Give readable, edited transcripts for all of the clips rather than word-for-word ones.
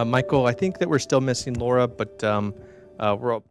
Michael, I think that we're still missing Laura, but we're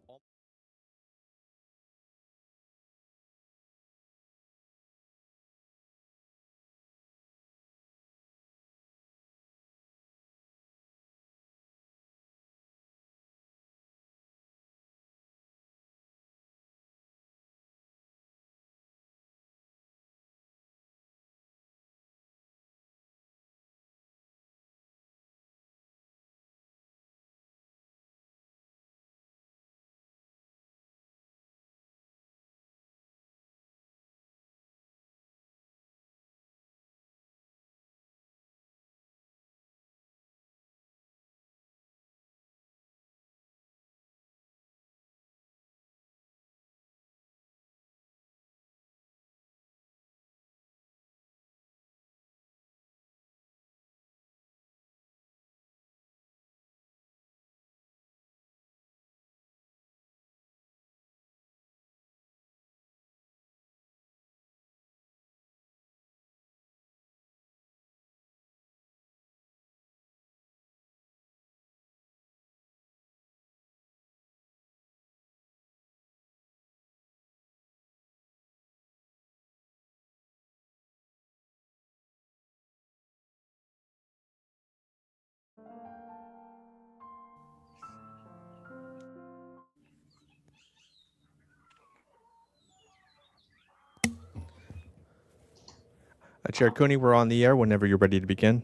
Chair Cooney, we're on the air whenever you're ready to begin.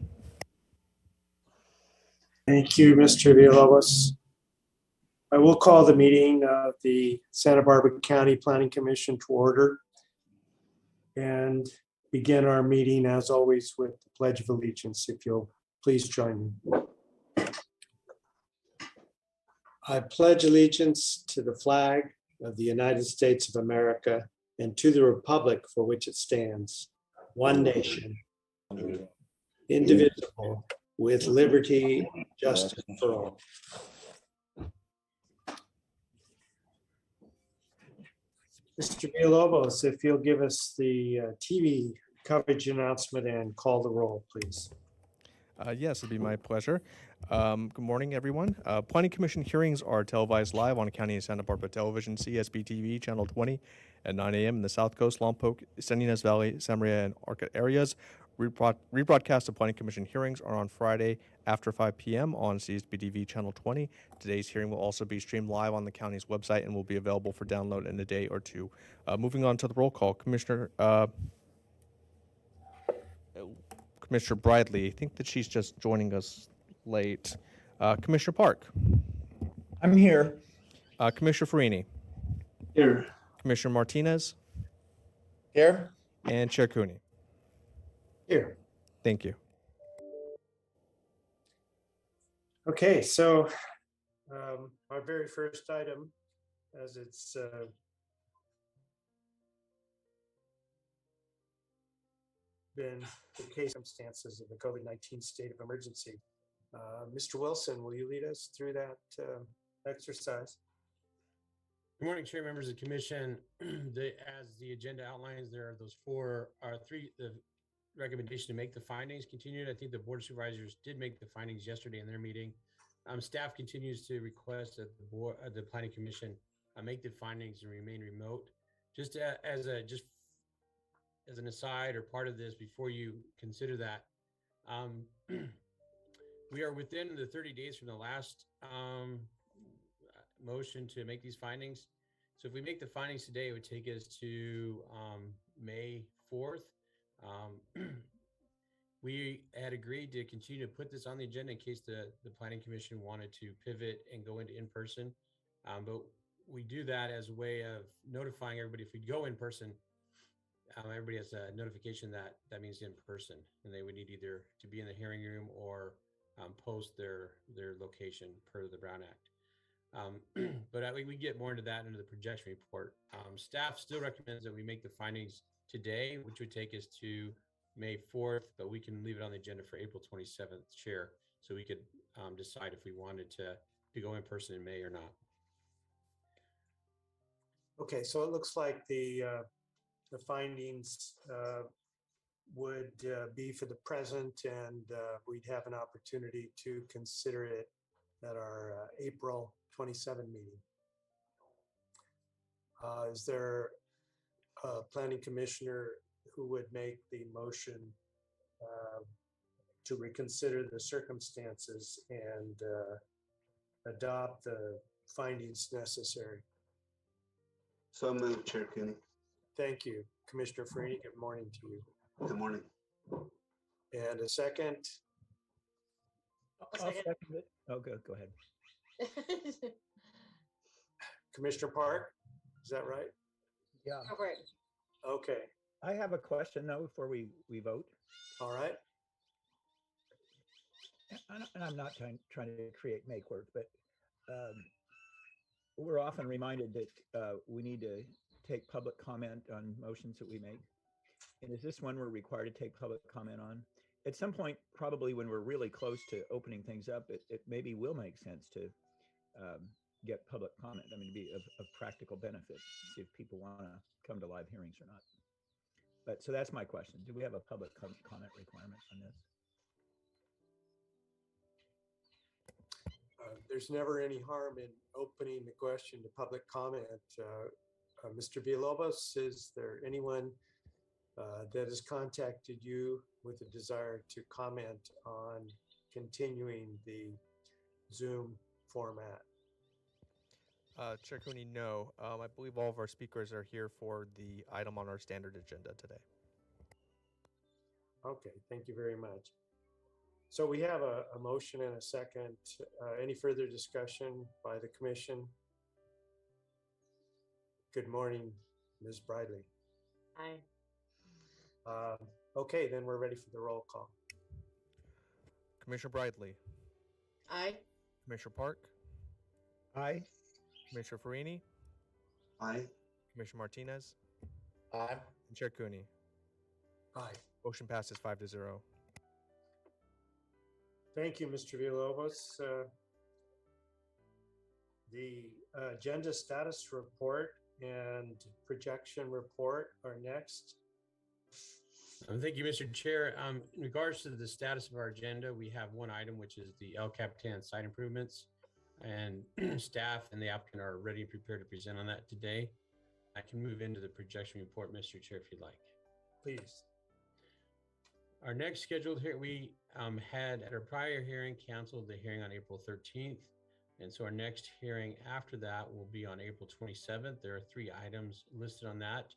Thank you, Mr. Villalobos. I will call the meeting of the Santa Barbara County Planning Commission to order and begin our meeting as always with the Pledge of Allegiance. If you'll please join me. I pledge allegiance to the flag of the United States of America and to the republic for which it stands, one nation, indivisible, with liberty and justice for all. Mr. Villalobos, if you'll give us the TV coverage announcement and call the roll, please. Yes, it'd be my pleasure. Good morning, everyone. Planning Commission hearings are televised live on County of Santa Barbara Television, CSB TV, Channel 20 at 9 a.m. in the South Coast, Lompoc, San Ynez Valley, San Maria, and Arcot areas. Rebroadcast of Planning Commission hearings are on Friday after 5 p.m. on CSB TV Channel 20. Today's hearing will also be streamed live on the county's website and will be available for download in a day or two. Moving on to the roll call, Commissioner Bradley, I think that she's just joining us late. Commissioner Park. I'm here. Commissioner Farini. Here. Commissioner Martinez. Here? And Chair Cooney. Here. Thank you. Okay, so our very first item, as it's been the case circumstances of the COVID-19 state of emergency. Mr. Wilson, will you lead us through that exercise? Good morning, Chair, members of the Commission. As the agenda outlines, there are those three, the recommendation to make the findings continued. I think the Board of Supervisors did make the findings yesterday in their meeting. Staff continues to request that the Planning Commission make the findings and remain remote. Just as an aside or part of this, before you consider that, we are within the 30 days from the last motion to make these findings. So if we make the findings today, it would take us to May 4th. We had agreed to continue to put this on the agenda in case the Planning Commission wanted to pivot and go into in-person. But we do that as a way of notifying everybody. If we go in person, everybody has a notification that means in person, and they would need either to be in the hearing room or post their location per the Brown Act. But we get more into that under the projection report. Staff still recommends that we make the findings today, which would take us to May 4th, but we can leave it on the agenda for April 27th, Chair, so we could decide if we wanted to go in person in May or not. Okay, so it looks like the findings would be for the present, and we'd have an opportunity to consider it at our April 27 meeting. Is there a planning commissioner who would make the motion to reconsider the circumstances and adopt the findings necessary? So moved, Chair Cooney. Thank you. Commissioner Farini, good morning to you. Good morning. And a second? I'll second it. Oh, go ahead. Commissioner Park, is that right? Yeah. Right. Okay, I have a question though before we vote. all right. And I'm not trying to create make work, but we're often reminded that we need to take public comment on motions that we make. And is this one we're required to take public comment on? At some point, probably when we're really close to opening things up, it maybe will make sense to get public comment. I mean, to be of practical benefit, see if people want to come to live hearings or not. But so that's my question. Do we have a public comment requirement on this? There's never any harm in opening the question to public comment. Mr. Villalobos, is there anyone that has contacted you with a desire to comment on continuing the Zoom format? Chair Cooney, no. I believe all of our speakers are here for the item on our standard agenda today. Okay, thank you very much. So we have a motion and a second. Any further discussion by the commission? Good morning, Ms. Bridley. Aye. Okay, then we're ready for the roll call. Commissioner Bridley, Aye. Commissioner Park, Aye. Commissioner Farini, Aye. Commissioner Martinez, Aye. and Chair Cooney. Aye. Motion passes 5-0. Thank you, Mr. Villalobos. The agenda status report and projection report are next. Thank you, Mr. Chair. In regards to the status of our agenda, we have one item, which is the El Capitan site improvements. And staff and the applicant are ready and prepared to present on that today. I can move into the projection report, Mr. Chair, if you'd like. Please. Our next scheduled here, we had at our prior hearing canceled the hearing on April 13th. And so our next hearing after that will be on April 27th. There are 3 items listed on that.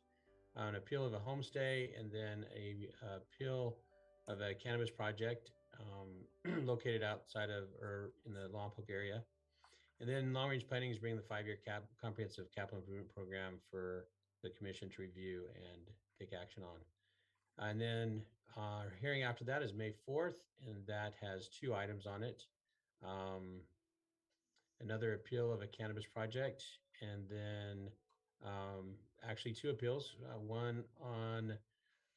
An appeal of a homestay, and then a appeal of a cannabis project located outside of or in the Lompoc area. And then long range planning is bringing the 5-year comprehensive capital improvement program for the commission to review and take action on. And then our hearing after that is May 4th, and that has 2 items on it. Another appeal of a cannabis project, and then actually 2 appeals, one on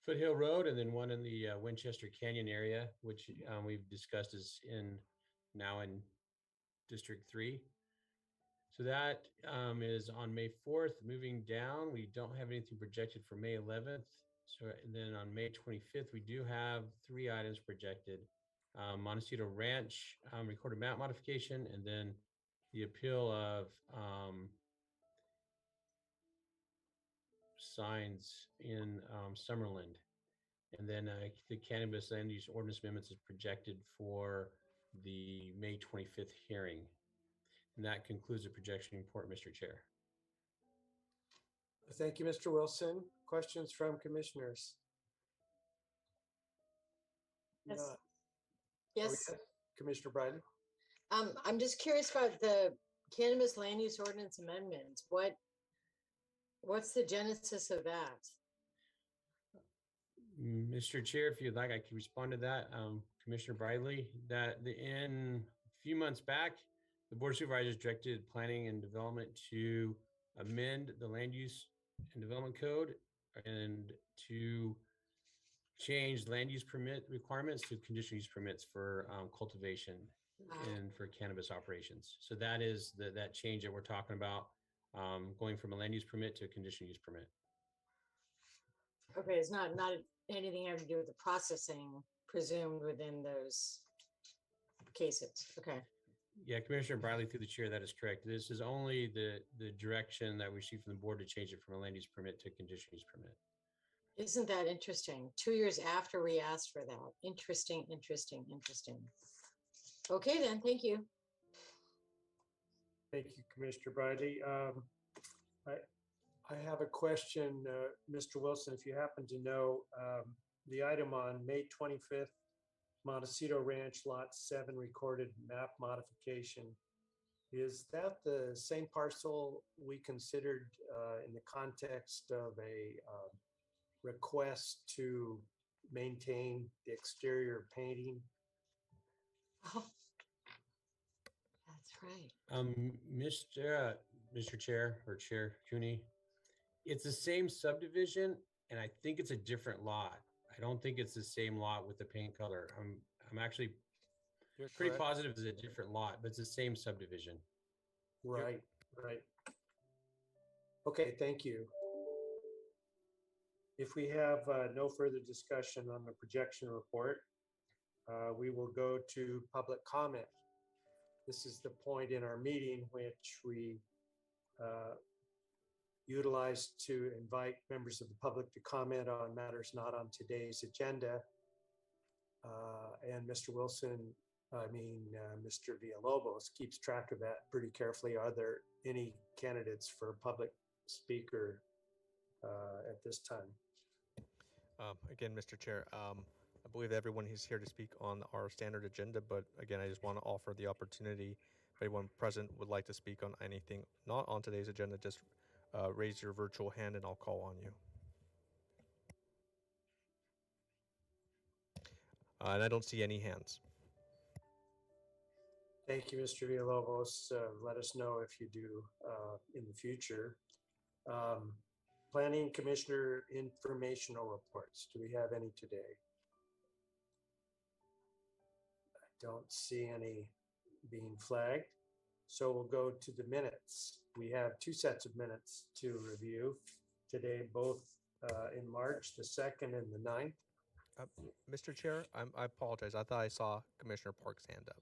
Foothill Road and then one in the Winchester Canyon area, which we've discussed is now in District 3. So that is on May 4th. Moving down, we don't have anything projected for May 11th. So and then on May 25th, we do have 3 items projected. Montecito Ranch recorded map modification, and then the appeal of signs in Summerlin. And then the cannabis land use ordinance amendments is projected for the May 25th hearing. And that concludes the projection report, Mr. Chair. Thank you, Mr. Wilson. Questions from commissioners? Yes. Not- Yes. Commissioner Bridley? I'm just curious about the cannabis land use ordinance amendments. What's the genesis of that? Mr. Chair, if you'd like, I can respond to that. Commissioner Bridley, in a few months back, the Board of Supervisors directed Planning and Development to amend the Land Use and Development Code and to change land use permit requirements to conditional use permits for cultivation and for cannabis operations. So that is that change that we're talking about, going from a land use permit to a conditional use permit. Okay, it's not anything having to do with the processing presumed within those cases. Okay. Yeah, Commissioner Briley, through the chair, that is correct. This is only the direction that we see from the board to change it from a land use permit to a conditional use permit. Isn't that interesting? 2 years after we asked for that. Interesting, interesting, interesting. Okay, then, thank you. Thank you, Commissioner Bridley. I have a question, Mr. Wilson, if you happen to know, the item on May 25th, Montecito Ranch Lot 7 recorded map modification. Is that the same parcel we considered in the context of a request to maintain the exterior painting? Oh, that's right. Mr. Chair or Chair Cooney, it's the same subdivision, and I think it's a different lot. I don't think it's the same lot with the paint color. I'm actually pretty positive it's a different lot, but it's the same subdivision. Right, right. Okay, thank you. If we have no further discussion on the projection report, we will go to public comment. This is the point in our meeting which we utilize to invite members of the public to comment on matters not on today's agenda. And Mr. Wilson, Mr. Villalobos keeps track of that pretty carefully. Are there any candidates for public speaker at this time? Again, Mr. Chair, I believe everyone is here to speak on our standard agenda, but again, I just want to offer the opportunity. If anyone present would like to speak on anything not on today's agenda, just raise your virtual hand and I'll call on you. And I don't see any hands. Thank you, Mr. Villalobos. Let us know if you do in the future. Planning Commissioner informational reports. Do we have any today? I don't see any being flagged. So we'll go to the minutes. We have two sets of minutes to review today, both in March, the 2nd and the 9th. Mr. Chair, I apologize. I thought I saw Commissioner Park's hand up.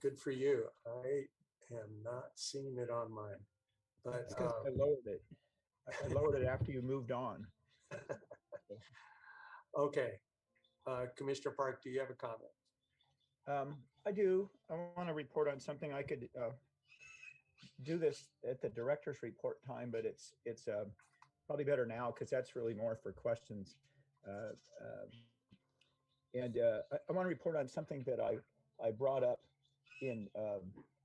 Good for you. I am not seeing it on mine, but It's 'cause I lowered it. I lowered it after you moved on. okay. Commissioner Park, do you have a comment? I do. I want to report on something. I could do this at the director's report time, but it's probably better now because that's really more for questions. I want to report on something that I brought up in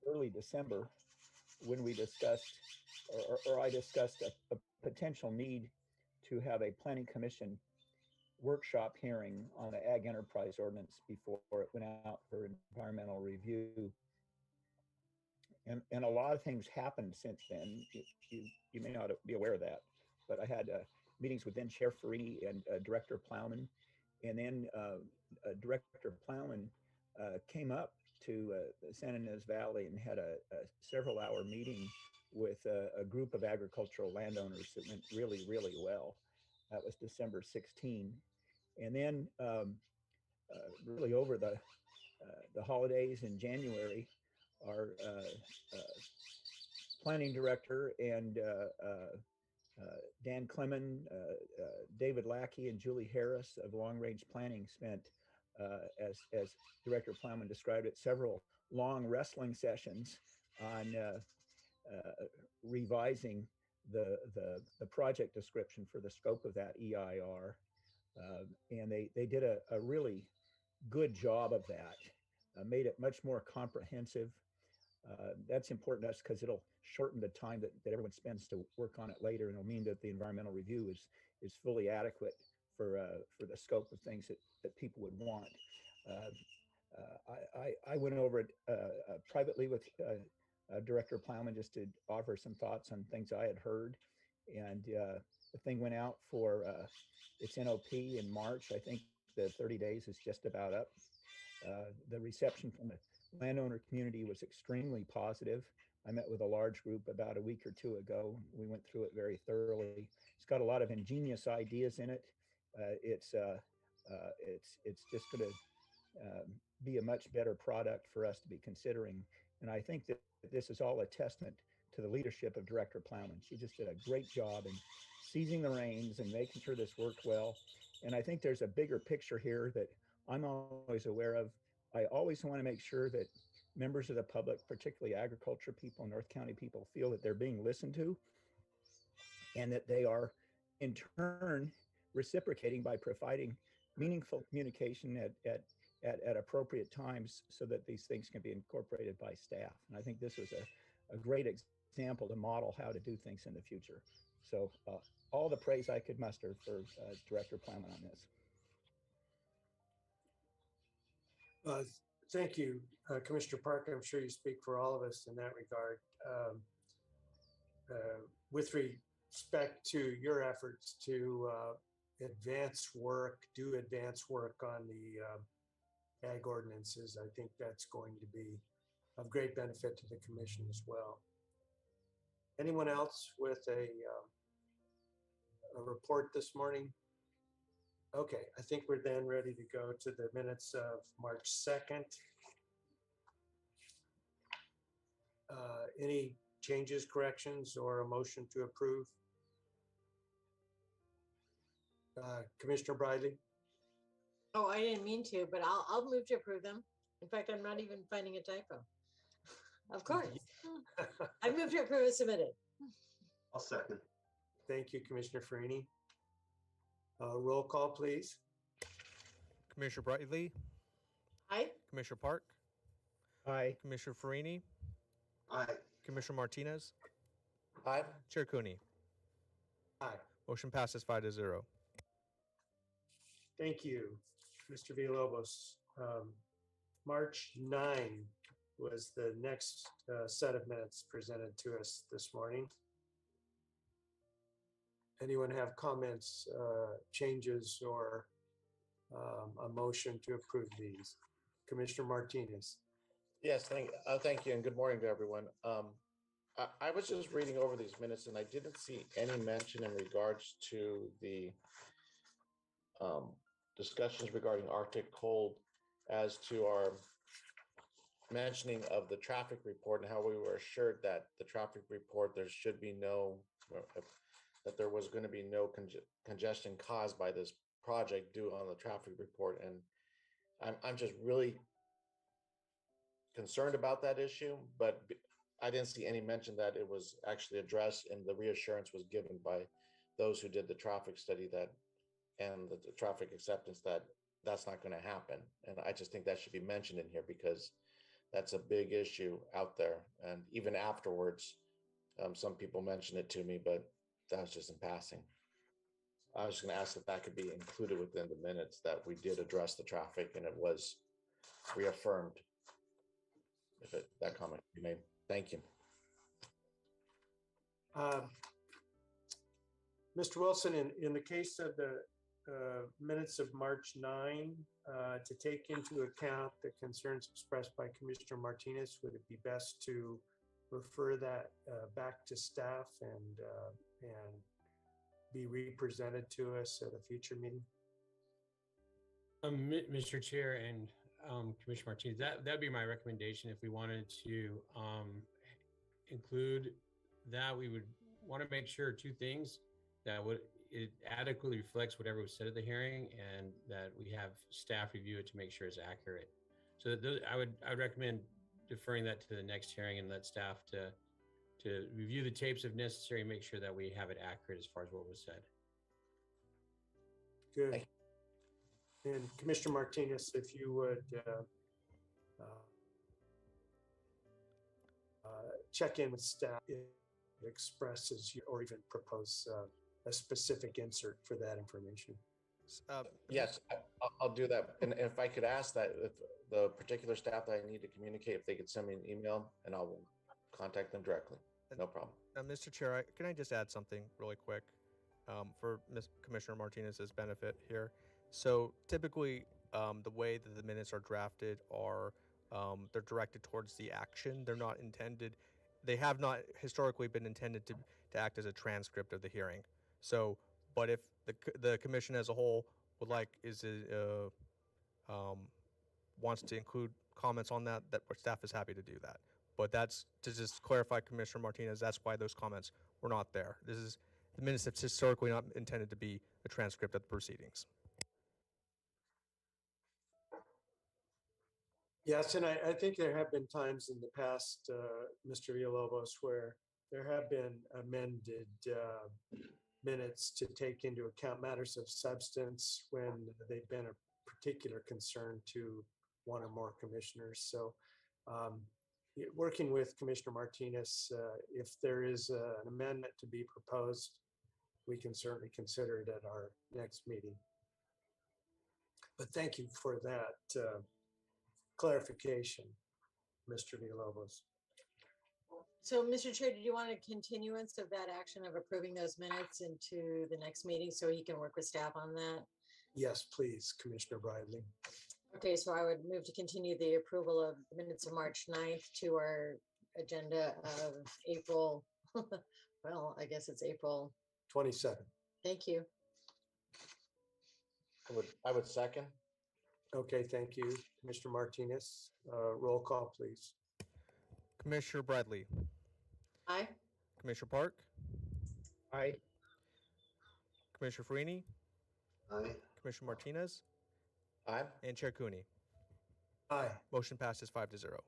early December when we discussed, or I discussed a potential need to have a planning commission workshop hearing on the ag enterprise ordinance before it went out for environmental review. And a lot of things happened since then. You may not be aware of that, but I had meetings with then Chair Farini and Director Plowman. And then Director Plowman came up to the San Ynez Valley and had a several-hour meeting with a group of agricultural landowners that went really, really well. That was December 16. And then really over the holidays in January, our planning director and Dan Clemon, David Lackey, and Julie Harris of Long Range Planning spent, as Director Plowman described it, several long wrestling sessions on revising the project description for the scope of that EIR. And they did a really good job of that, made it much more comprehensive. That's important to us because it'll shorten the time that everyone spends to work on it later, and it'll mean that the environmental review is fully adequate for the scope of things that people would want. I went over it privately with Director Plowman just to offer some thoughts on things I had heard, and the thing went out for its NOP in March. I think the 30 days is just about up. The reception from the landowner community was extremely positive. I met with a large group about a week or two ago. We went through it very thoroughly. It's got a lot of ingenious ideas in it. It's just going to be a much better product for us to be considering. And I think that this is all a testament to the leadership of Director Plowman. She just did a great job in seizing the reins and making sure this worked well. And I think there's a bigger picture here that I'm always aware of. I always want to make sure that members of the public, particularly agriculture people, North County people, feel that they're being listened to and that they are in turn reciprocating by providing meaningful communication at appropriate times so that these things can be incorporated by staff. And I think this was a great example to model how to do things in the future. So all the praise I could muster for Director Plowman on this. Thank you, Commissioner Park. I'm sure you speak for all of us in that regard. With respect to your efforts to do advance work on the ag ordinances, I think that's going to be of great benefit to the commission as well. Anyone else with a report this morning? Okay, I think we're then ready to go to the minutes of March 2nd. Any changes, corrections, or a motion to approve? Commissioner Briley? Oh, I didn't mean to, but I'll move to approve them. In fact, I'm not even finding a typo. Of course. I move to approve as submitted. I'll second. Thank you, Commissioner Farini. Roll call, please. Commissioner Brightly, Aye. Commissioner Park, Aye. Commissioner Farini, Aye. Commissioner Martinez, Aye. Chair Cooney. Aye. Motion passes 5-0. Thank you, Mr. Villalobos. March 9 was the next set of minutes presented to us this morning. Anyone have comments, changes, or a motion to approve these? Commissioner Martinez. Yes, thank you, and good morning to everyone. I was just reading over these minutes, and I didn't see any mention in regards to the discussions regarding Arctic cold as to our mentioning of the traffic report and how we were assured that the traffic report, there should be no, that there was going to be no congestion caused by this project due on the traffic report. And I'm just really concerned about that issue, but I didn't see any mention that it was actually addressed, and the reassurance was given by those who did the traffic study that and the traffic acceptance that that's not going to happen. And I just think that should be mentioned in here because that's a big issue out there. And even afterwards, some people mentioned it to me, but that was just in passing. I was going to ask if that could be included within the minutes that we did address the traffic and it was reaffirmed. If that comment could be made. Thank you. Mr. Wilson, in the case of the minutes of March 9, to take into account the concerns expressed by Commissioner Martinez, would it be best to refer that back to staff and be represented to us at a future meeting? Mr. Chair and Commissioner Martinez, that'd be my recommendation. If we wanted to include that, we would want to make sure two things: that it adequately reflects whatever was said at the hearing, and that we have staff review it to make sure it's accurate. So that those, I would recommend deferring that to the next hearing and let staff to review the tapes if necessary, and make sure that we have it accurate as far as what was said. Good. Thank And Commissioner Martinez, if you would check in with staff, if it expresses or even propose a specific insert for that information. Yes, I'll do that. And if I could ask that if the particular staff that I need to communicate, if they could send me an email and I'll contact them directly. No problem. Mr. Chair, can I just add something really quick for Commissioner Martinez's benefit here? So typically, the way that the minutes are drafted are they're directed towards the action. They're not intended. They have not historically been intended to act as a transcript of the hearing. So, but if the commission as a whole would like wants to include comments on that staff is happy to do that. But that's to just clarify, Commissioner Martinez. That's why those comments were not there. This is the minutes that's historically not intended to be a transcript of the proceedings. Yes, and I think there have been times in the past, Mr. Villalobos, where there have been amended minutes to take into account matters of substance when they've been a particular concern to one or more commissioners. So working with Commissioner Martinez, if there is an amendment to be proposed, we can certainly consider it at our next meeting. But thank you for that clarification, Mr. Villalobos. So, Mr. Chair, did you want a continuance of that action of approving those minutes into the next meeting so he can work with staff on that? Yes, please, Commissioner Bridley. Okay, so I would move to continue the approval of the minutes of March 9th to our agenda of April, well, I guess it's April. 27. Thank you. I would second. Okay, thank you, Commissioner Martinez. Roll call, please. Commissioner Bradley, Aye. Commissioner Park, Aye. Commissioner Farini, Aye. Commissioner Martinez, Aye. and Chair Cooney. Aye. Motion passes 5-0.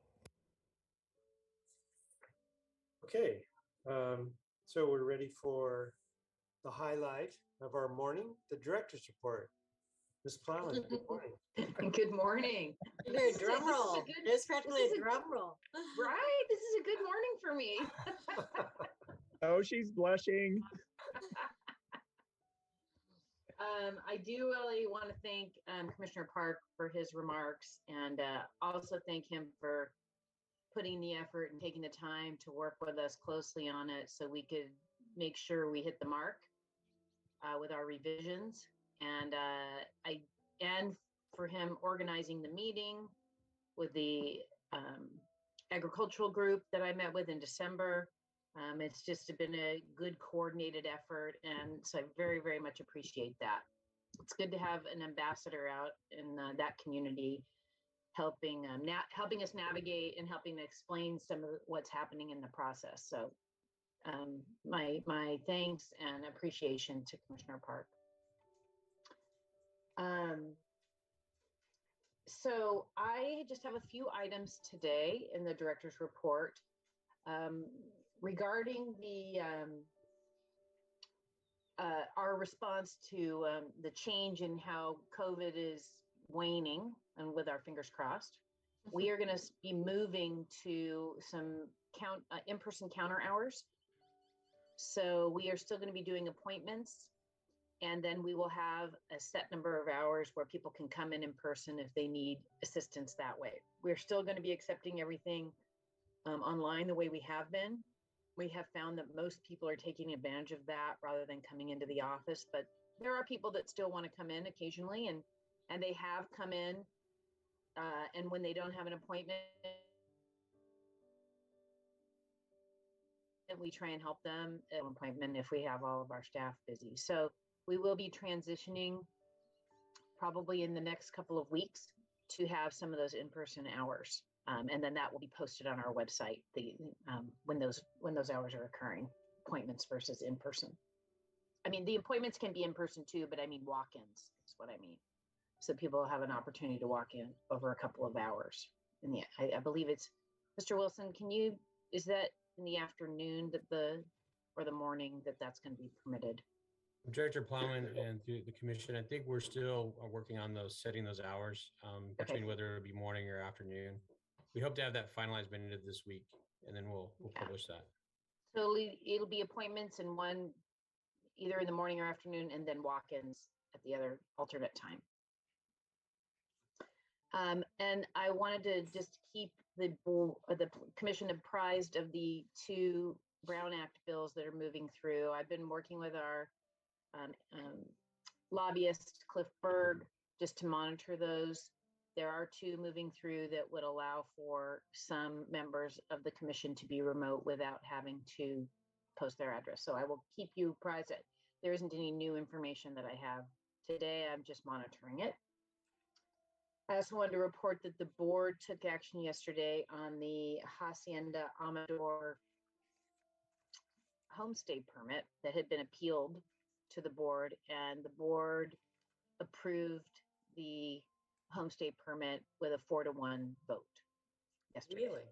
Okay, so we're ready for the highlight of our morning, the director's report. Ms. Plowman, good morning. Good morning. Very drum roll. good- There's practically this is a a- drum roll. Right? This is a good morning for me. Oh, she's blushing. I do really want to thank Commissioner Park for his remarks and also thank him for putting the effort and taking the time to work with us closely on it so we could make sure we hit the mark with our revisions. And and for him organizing the meeting with the agricultural group that I met with in December. It's just been a good coordinated effort, and so I very, very much appreciate that. It's good to have an ambassador out in that community, helping helping us navigate and helping to explain some of what's happening in the process. So, my thanks and appreciation to Commissioner Park. So I just have a few items today in the director's report. Regarding the our response to the change in how COVID is waning, and with our fingers crossed, we are going to be moving to some in-person counter hours. So we are still going to be doing appointments, and then we will have a set number of hours where people can come in person if they need assistance that way. We're still going to be accepting everything online the way we have been. We have found that most people are taking advantage of that rather than coming into the office, but there are people that still want to come in occasionally, and they have come in, and when they don't have an appointment, we try and help them at an appointment if we have all of our staff busy. So we will be transitioning probably in the next couple of weeks to have some of those in-person hours. And then that will be posted on our website, when those hours are occurring, appointments versus in person. I mean, the appointments can be in person too, but I mean walk-ins is what I mean. So people have an opportunity to walk in over a couple of hours. And I believe it's, Mr. Wilson, is that in the afternoon or the morning that's going to be permitted? Director Plowman and through the commission, I think we're still working on setting those hours between whether it be morning or afternoon. We hope to have that finalized by the end of this week, and then we'll publish that. So it'll be appointments in one, either in the morning or afternoon, and then walk-ins at the other alternate time. And I wanted to just keep the commission apprised of the 2 Brown Act bills that are moving through. I've been working with our lobbyist, Cliff Berg, just to monitor those. There are 2 moving through that would allow for some members of the commission to be remote without having to post their address. So I will keep you apprised that there isn't any new information that I have today. I'm just monitoring it. I also wanted to report that the board took action yesterday on the Hacienda Amador homestay permit that had been appealed to the board, and the board approved the homestay permit with a 4-to-1 vote yesterday. Really?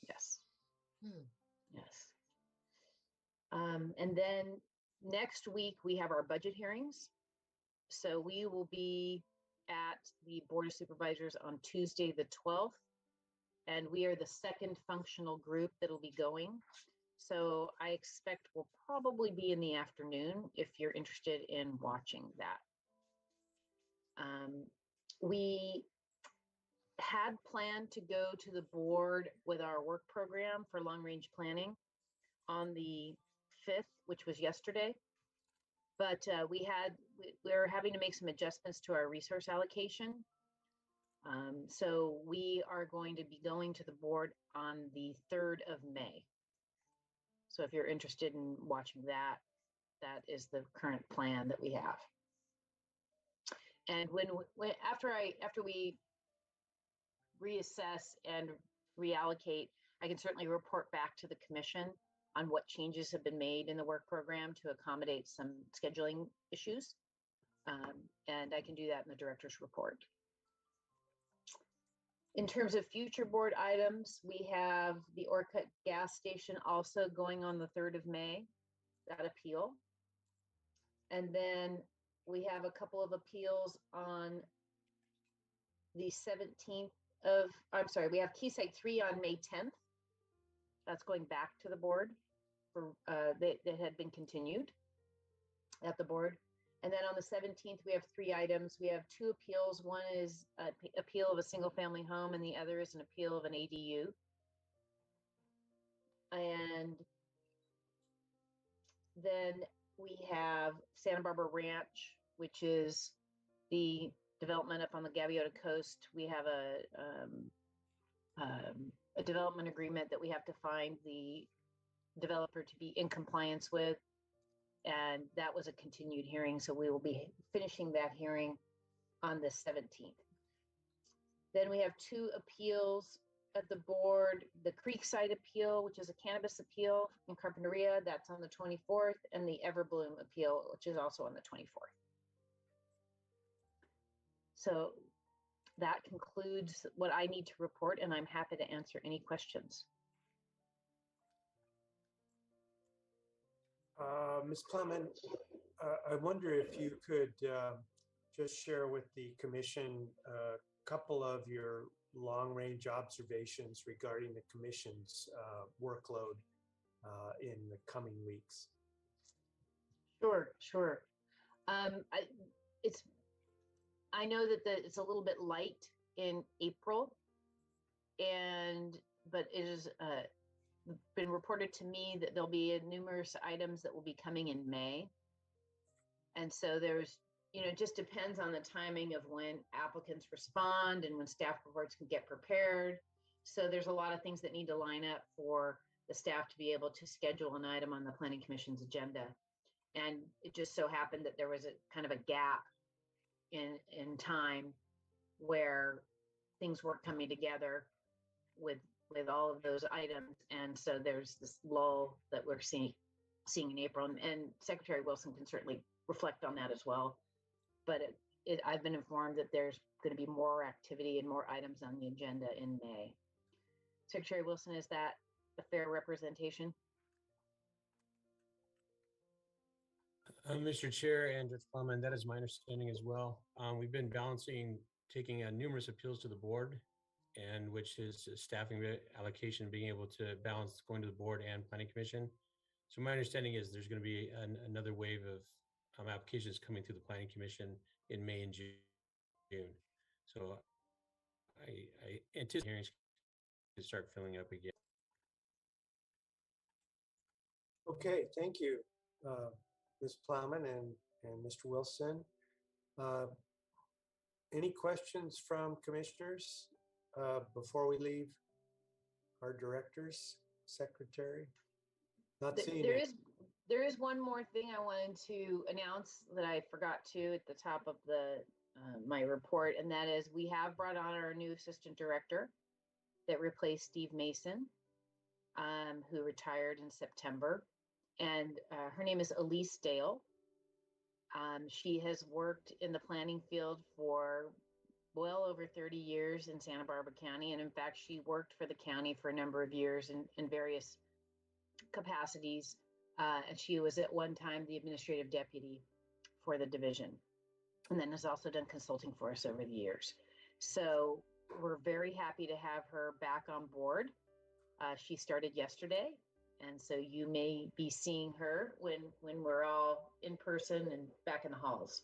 Yes. Hmm. Yes. And then next week we have our budget hearings. So we will be at the Board of Supervisors on Tuesday, the 12th, and we are the second functional group that'll be going. So I expect we'll probably be in the afternoon if you're interested in watching that. We had planned to go to the board with our work program for long-range planning on the 5th, which was yesterday. But we're having to make some adjustments to our resource allocation. So we are going to be going to the board on the 3rd of May. So if you're interested in watching that, that is the current plan that we have. And after we reassess and reallocate, I can certainly report back to the commission on what changes have been made in the work program to accommodate some scheduling issues. And I can do that in the director's report. In terms of future board items, we have the Orcutt gas station also going on the 3rd of May, that appeal. And then We have a couple of appeals on the 17th of, I'm sorry, we have Keysite 3 on May 10th. That's going back to the board for, that had been continued at the board. And then on the 17th, we have 3 items. We have 2 appeals. One is an appeal of a single family home and the other is an appeal of an ADU. And then we have Santa Barbara Ranch, which is the development up on the Gaviota Coast. We have a development agreement that we have to find the developer to be in compliance with. And that was a continued hearing. So we will be finishing that hearing on the 17th. Then we have 2 appeals at the board, the Creekside appeal, which is a cannabis appeal in Carpinteria, that's on the 24th, and the Everbloom appeal, which is also on the 24th. So that concludes what I need to report, and I'm happy to answer any questions. Ms. Clement, I wonder if you could just share with the commission a couple of your long-range observations regarding the commission's workload in the coming weeks. Sure. I know that it's a little bit light in April, but it is been reported to me that there'll be numerous items that will be coming in May. And so there's, it just depends on the timing of when applicants respond and when staff reports can get prepared. So there's a lot of things that need to line up for the staff to be able to schedule an item on the Planning Commission's agenda. And it just so happened that there was a kind of a gap in time where things weren't coming together with all of those items. And so there's this lull that we're seeing in April, and Secretary Wilson can certainly reflect on that as well. But I've been informed that there's going to be more activity and more items on the agenda in May. Secretary Wilson, is that a fair representation? Mr. Chair and Judge Plowman, that is my understanding as well. We've been balancing taking numerous appeals to the board, and which is staffing allocation, being able to balance going to the board and Planning Commission. So my understanding is there's going to be another wave of applications coming through the Planning Commission in May and June. So I anticipate hearings to start filling up again. Okay, thank you, Ms. Plowman and Mr. Wilson. Any questions from commissioners before we leave our directors, secretary? Not seeing it. There is one more thing I wanted to announce that I forgot to at the top of my report, and that is we have brought on our new assistant director that replaced Steve Mason, who retired in September, and her name is Elise Dale. She has worked in the planning field for well over 30 years in Santa Barbara County, and in fact, she worked for the county for a number of years in various capacities. And she was at one time the administrative deputy for the division, and then has also done consulting for us over the years. So we're very happy to have her back on board. She started yesterday, and so you may be seeing her when we're all in person and back in the halls.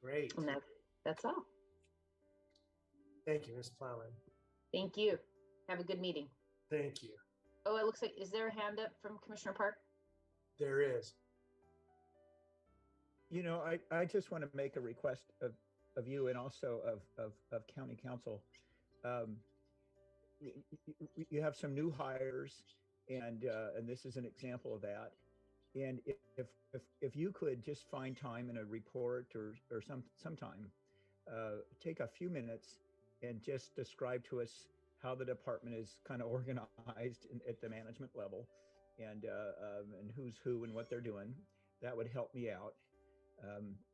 Great. And that's all. Thank you, Ms. Plowman. Thank you. Have a good meeting. Thank you. Oh, it looks like, is there a hand up from Commissioner Park? There is. I just want to make a request of you and also of County Council. You have some new hires, and this is an example of that. And if you could just find time in a report or sometime, take a few minutes and just describe to us how the department is kind of organized at the management level, and who's who and what they're doing. That would help me out,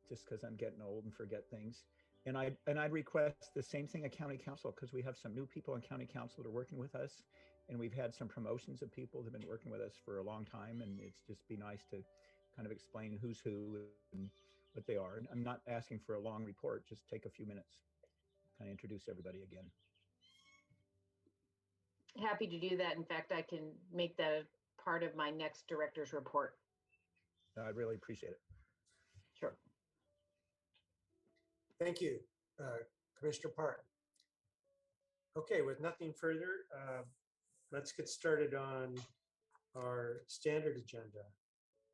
just because I'm getting old and forget things. And I'd request the same thing at County Council, because we have some new people in County Council that are working with us, and we've had some promotions of people that have been working with us for a long time, and it's just be nice to kind of explain who's who and what they are. And I'm not asking for a long report, just take a few minutes, kind of introduce everybody again. Happy to do that. In fact, I can make that a part of my next director's report. I really appreciate it. Sure. Thank you, Commissioner Park. Okay, with nothing further, let's get started on our standard agenda.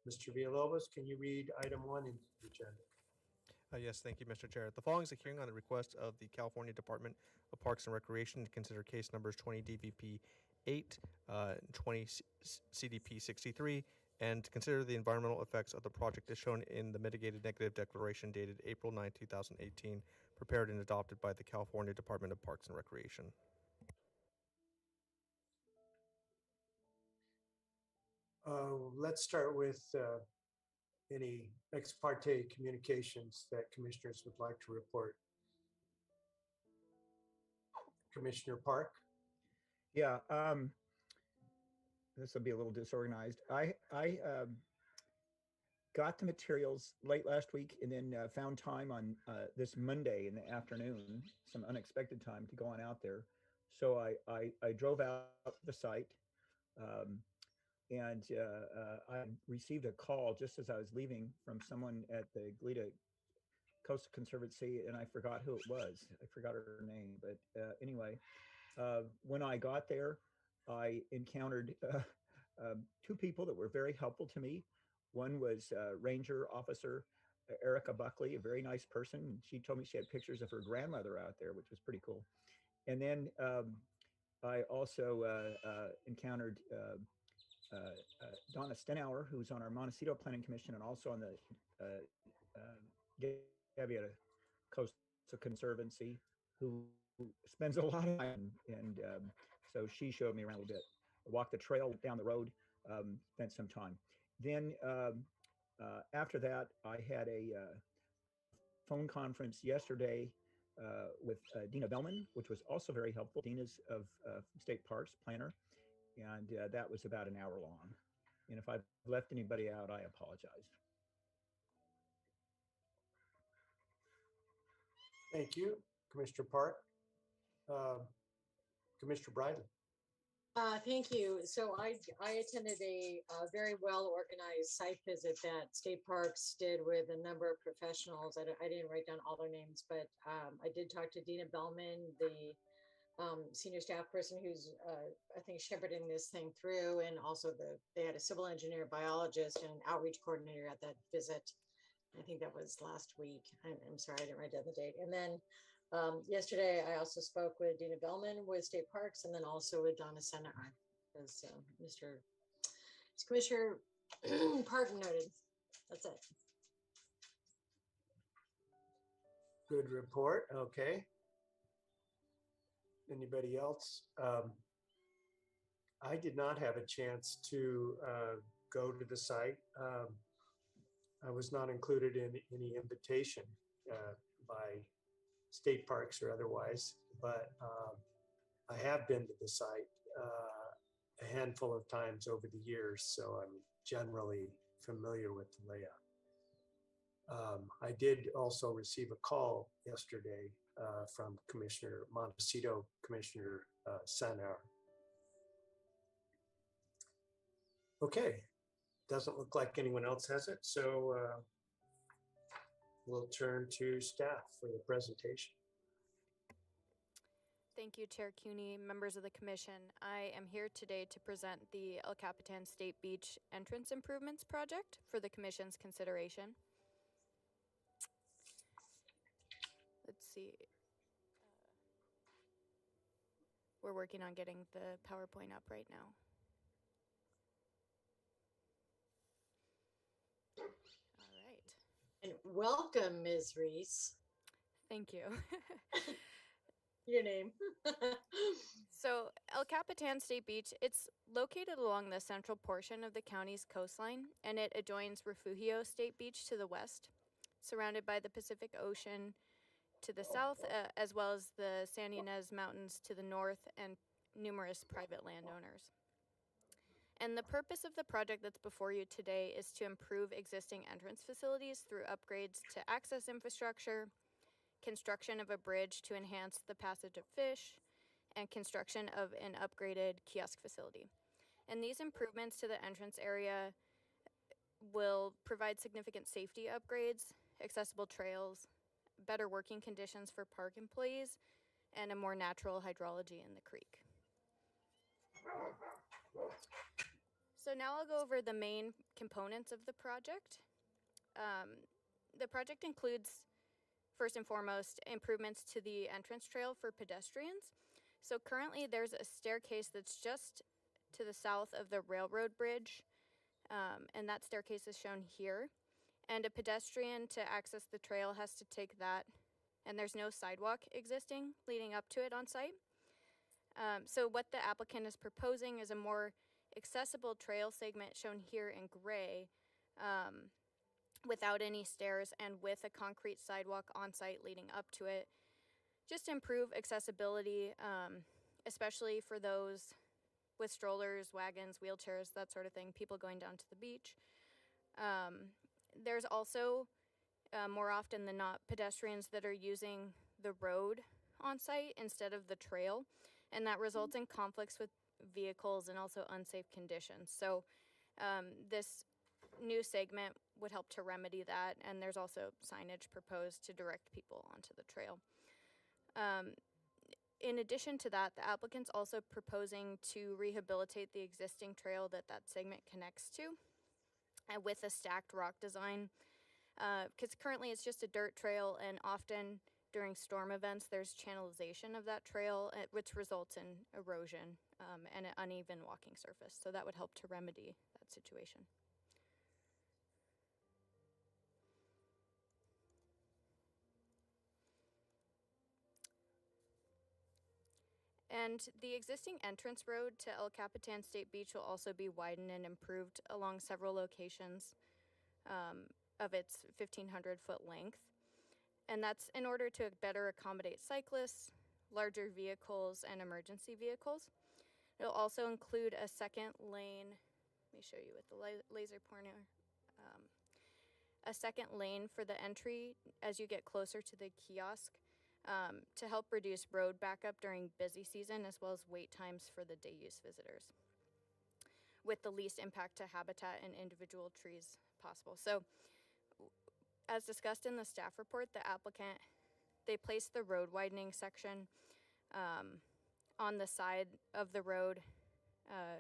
Mr. Villalobos, can you read item 1 in the agenda? Yes, thank you, Mr. Chair. The following is a hearing on the request of the California Department of Parks and Recreation to consider case numbers 20 DVP 8, 20 CDP 63, and to consider the environmental effects of the project as shown in the mitigated negative declaration dated April 9, 2018, prepared and adopted by the California Department of Parks and Recreation. Let's start with any ex parte communications that commissioners would like to report. Commissioner Park? Yeah, this will be a little disorganized. I got the materials late last week and then found time on this Monday in the afternoon, some unexpected time to go on out there. So I drove out to the site and I received a call just as I was leaving from someone at the Goleta Coastal Conservancy, and I forgot who it was. I forgot her name, but anyway, when I got there, I encountered two people that were very helpful to me. One was Ranger Officer Erica Buckley, a very nice person. She told me she had pictures of her grandmother out there, which was pretty cool. And then I also encountered Donna Stenauer, who's on our Montecito Planning Commission and also on the Gaviota Coastal Conservancy, who spends a lot of time. And so she showed me around a little bit. I walked the trail down the road, spent some time. Then after that, I had a phone conference yesterday with Dina Bellman, which was also very helpful. Dina's of State Parks planner, and that was about an hour long. And if I've left anybody out, I apologize. Thank you, Commissioner Park. Commissioner Bridley. Thank you. So I attended a very well organized site visit that State Parks did with a number of professionals. I didn't write down all their names, but I did talk to Dina Bellman, the senior staff person who's I think shepherding this thing through, and also they had a civil engineer, biologist, and an outreach coordinator at that visit. I think that was last week. I'm sorry, I didn't write down the date. And then yesterday, I also spoke with Dina Bellman with State Parks, and then also with Donna Stenauer, as Commissioner Park noted. That's it. Good report. Okay. Anybody else? I did not have a chance to go to the site. I was not included in any invitation by State Parks or otherwise, but I have been to the site a handful of times over the years, so I'm generally familiar with the layout. I did also receive a call yesterday from Montecito Commissioner Stenauer. Okay, doesn't look like anyone else has it, so we'll turn to staff for the presentation. Thank you, Chair Cuney, members of the commission. I am here today to present the El Capitan State Beach Entrance Improvements Project for the commission's consideration. Let's see. We're working on getting the PowerPoint up right now. All right. And welcome, Ms. Reese. Thank you. Your name. So El Capitan State Beach, it's located along the central portion of the county's coastline, and it adjoins Refugio State Beach to the west, surrounded by the Pacific Ocean to the south, as well as the San Ynez Mountains to the north, and numerous private landowners. And the purpose of the project that's before you today is to improve existing entrance facilities through upgrades to access infrastructure, construction of a bridge to enhance the passage of fish, and construction of an upgraded kiosk facility. And these improvements to the entrance area will provide significant safety upgrades, accessible trails, better working conditions for park employees, and a more natural hydrology in the creek. So now I'll go over the main components of the project. The project includes, first and foremost, improvements to the entrance trail for pedestrians. So currently there's a staircase that's just to the south of the railroad bridge, and that staircase is shown here. And a pedestrian to access the trail has to take that, and there's no sidewalk existing leading up to it on site. So what the applicant is proposing is a more accessible trail segment shown here in gray, without any stairs and with a concrete sidewalk on site leading up to it, just to improve accessibility, especially for those with strollers, wagons, wheelchairs, that sort of thing, people going down to the beach. There's also, more often than not, pedestrians that are using the road on site instead of the trail, and that results in conflicts with vehicles and also unsafe conditions. So this new segment would help to remedy that, and there's also signage proposed to direct people onto the trail. In addition to that, the applicant's also proposing to rehabilitate the existing trail that segment connects to, with a stacked rock design, because currently it's just a dirt trail, and often during storm events there's channelization of that trail, which results in erosion and an uneven walking surface. So that would help to remedy that situation. And the existing entrance road to El Capitan State Beach will also be widened and improved along several locations of its 1,500-foot length. And that's in order to better accommodate cyclists, larger vehicles, and emergency vehicles. It'll also include a second lane. Let me show you with the laser pointer. A second lane for the entry as you get closer to the kiosk, to help reduce road backup during busy season, as well as wait times for the day use visitors, with the least impact to habitat and individual trees possible. So as discussed in the staff report, the applicant, they placed the road widening section on the side of the road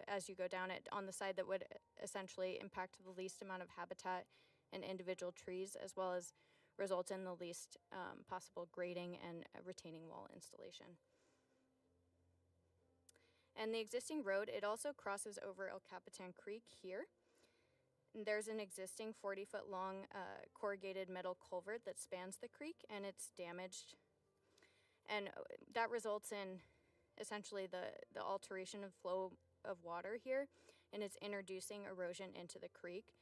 as you go down it, on the side that would essentially impact the least amount of habitat and individual trees, as well as result in the least possible grading and retaining wall installation. And the existing road, it also crosses over El Capitan Creek here. And there's an existing 40-foot long corrugated metal culvert that spans the creek, and it's damaged. And that results in essentially the alteration of flow of water here, and it's introducing erosion into the creek.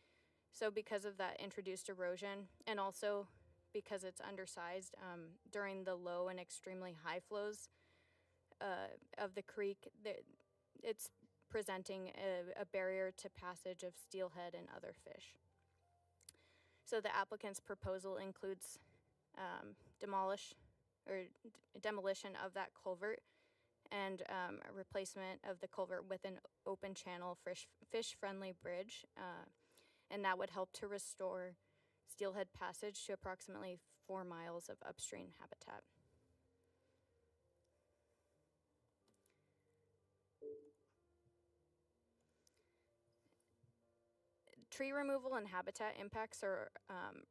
So because of that introduced erosion, and also because it's undersized, during the low and extremely high flows of the creek, it's presenting a barrier to passage of steelhead and other fish. So the applicant's proposal includes demolition of that culvert and a replacement of the culvert with an open channel fish-friendly bridge, and that would help to restore steelhead passage to approximately 4 miles of upstream habitat. Tree removal and habitat impacts are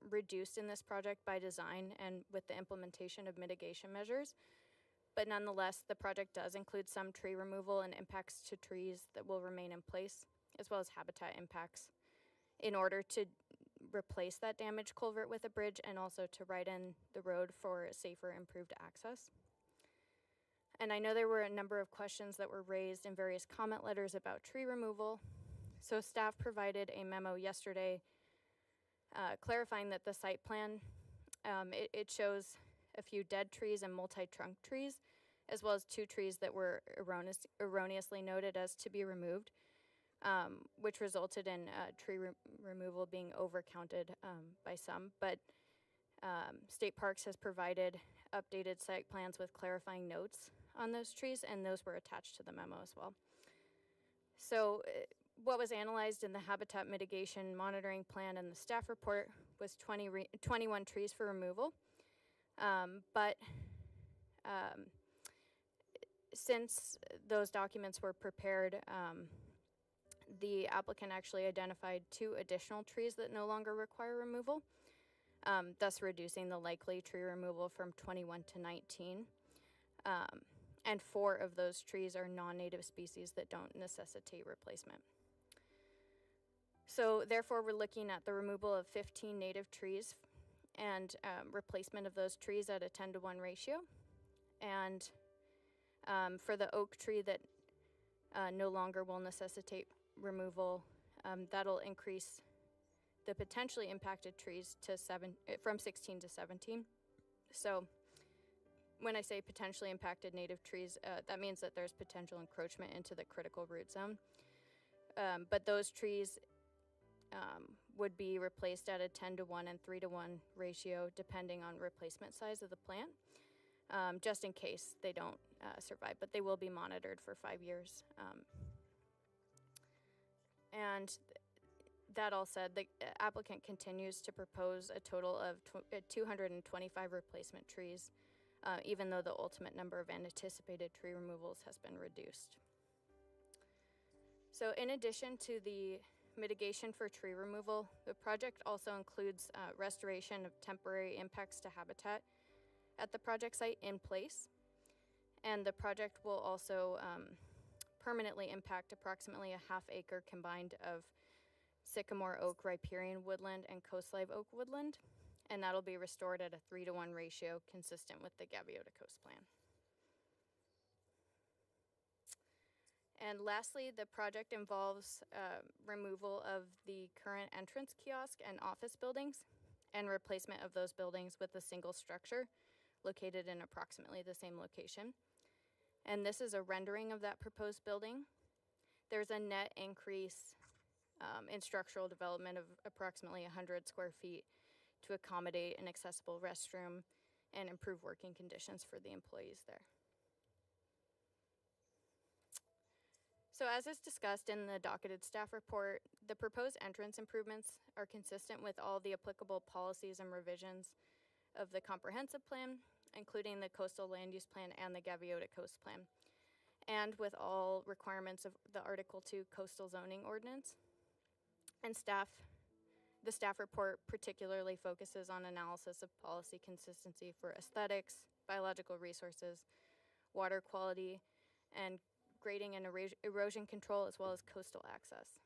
reduced in this project by design and with the implementation of mitigation measures. But nonetheless, the project does include some tree removal and impacts to trees that will remain in place, as well as habitat impacts, in order to replace that damaged culvert with a bridge and also to widen the road for safer, improved access. And I know there were a number of questions that were raised in various comment letters about tree removal. So staff provided a memo yesterday clarifying that the site plan, it shows a few dead trees and multi-trunk trees, as well as 2 trees that were erroneously noted as to be removed. which resulted in tree removal being overcounted by some. But State Parks has provided updated site plans with clarifying notes on those trees, and those were attached to the memo as well. So what was analyzed in the habitat mitigation monitoring plan and the staff report was 21 trees for removal. But since those documents were prepared, the applicant actually identified 2 additional trees that no longer require removal, thus reducing the likely tree removal from 21 to 19. And 4 of those trees are non-native species that don't necessitate replacement. So therefore, we're looking at the removal of 15 native trees and replacement of those trees at a 10-to-1 ratio. And for the oak tree that no longer will necessitate removal, that'll increase the potentially impacted trees to from 16 to 17. So when I say potentially impacted native trees, that means that there's potential encroachment into the critical root zone. But those trees would be replaced at a 10-to-1 and 3-to-1 ratio, depending on replacement size of the plant, just in case they don't survive. But they will be monitored for 5 years. And that all said, the applicant continues to propose a total of 225 replacement trees, even though the ultimate number of anticipated tree removals has been reduced. So in addition to the mitigation for tree removal, the project also includes restoration of temporary impacts to habitat at the project site in place. And the project will also permanently impact approximately a half-acre combined of sycamore oak riparian woodland and coastlive oak woodland, and that'll be restored at a 3-to-1 ratio consistent with the Gaviota Coast Plan. And lastly, the project involves removal of the current entrance kiosk and office buildings and replacement of those buildings with a single structure located in approximately the same location. And this is a rendering of that proposed building. There's a net increase in structural development of approximately 100 square feet to accommodate an accessible restroom and improve working conditions for the employees there. So as is discussed in the docketed staff report, the proposed entrance improvements are consistent with all the applicable policies and revisions of the comprehensive plan, including the coastal land use plan and the Gaviota Coast Plan, and with all requirements of the Article 2 coastal zoning ordinance. And the staff report particularly focuses on analysis of policy consistency for aesthetics, biological resources, water quality, and grading and erosion control, as well as coastal access.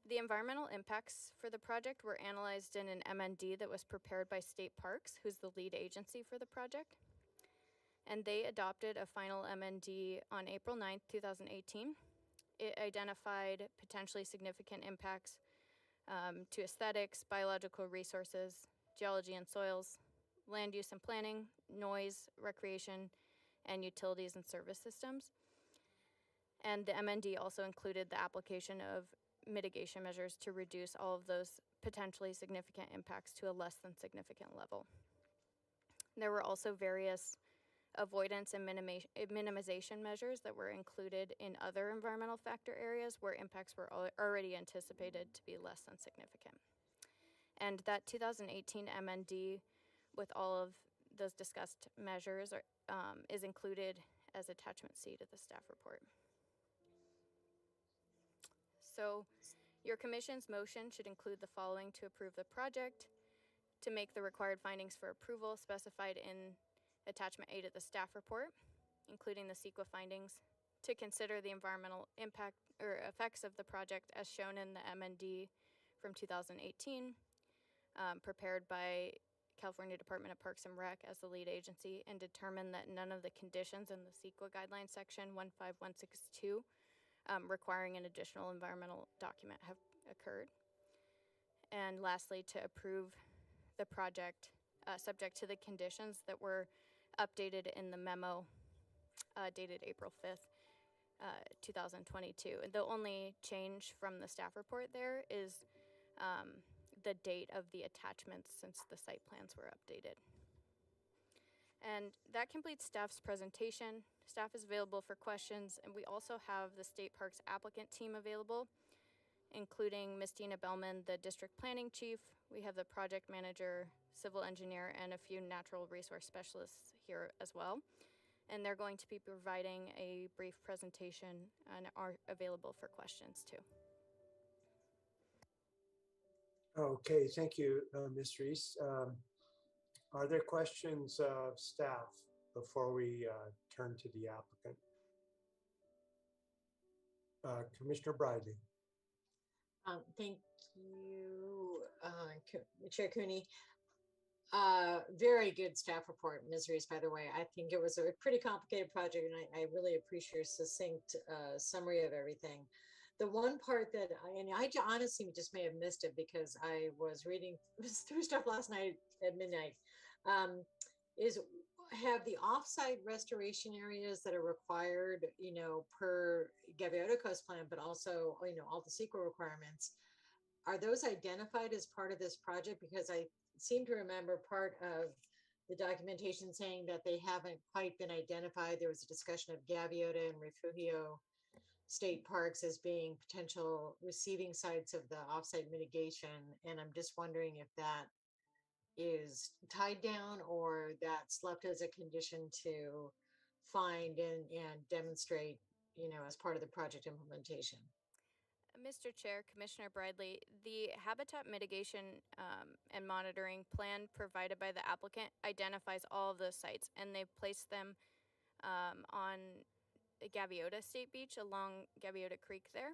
The environmental impacts for the project were analyzed in an MND that was prepared by State Parks, who's the lead agency for the project. And they adopted a final MND on April 9th, 2018. It identified potentially significant impacts to aesthetics, biological resources, geology and soils, land use and planning, noise, recreation, and utilities and service systems. And the MND also included the application of mitigation measures to reduce all of those potentially significant impacts to a less than significant level. There were also various avoidance and minimization measures that were included in other environmental factor areas where impacts were already anticipated to be less than significant. And that 2018 MND with all of those discussed measures is included as attachment C to the staff report. So your commission's motion should include the following to approve the project, to make the required findings for approval specified in attachment A to the staff report, including the CEQA findings, to consider the environmental impact or effects of the project as shown in the MND from 2018, prepared by California Department of Parks and Rec as the lead agency, and determine that none of the conditions in the CEQA guideline section 15162 requiring an additional environmental document have occurred. And lastly, to approve the project subject to the conditions that were updated in the memo dated April 5th 2022. And the only change from the staff report there is the date of the attachments since the site plans were updated. And that completes staff's presentation. Staff is available for questions, and we also have the State Parks applicant team available, including Ms. Dina Bellman, the district planning chief. We have the project manager, civil engineer, and a few natural resource specialists here as well. And they're going to be providing a brief presentation and are available for questions too. Okay, thank you, Ms. Reese. Are there questions of staff before we turn to the applicant? Commissioner Bridley. Thank you, Chair Cooney. Very good staff report, Ms. Reese, by the way. I think it was a pretty complicated project, and I really appreciate your succinct summary of everything. The one part that I honestly just may have missed it because I was reading through stuff last night at midnight, is have the offsite restoration areas that are required, per Gaviota Coast Plan, but also, all the CEQA requirements. Are those identified as part of this project? Because I seem to remember part of the documentation saying that they haven't quite been identified. There was a discussion of Gaviota and Refugio state parks as being potential receiving sites of the offsite mitigation. And I'm just wondering if that is tied down or that's left as a condition to find and demonstrate, as part of the project implementation. Mr. Chair, Commissioner Bridley, the habitat mitigation and monitoring plan provided by the applicant identifies all of those sites, and they've placed them on Gaviota State Beach along Gaviota Creek there.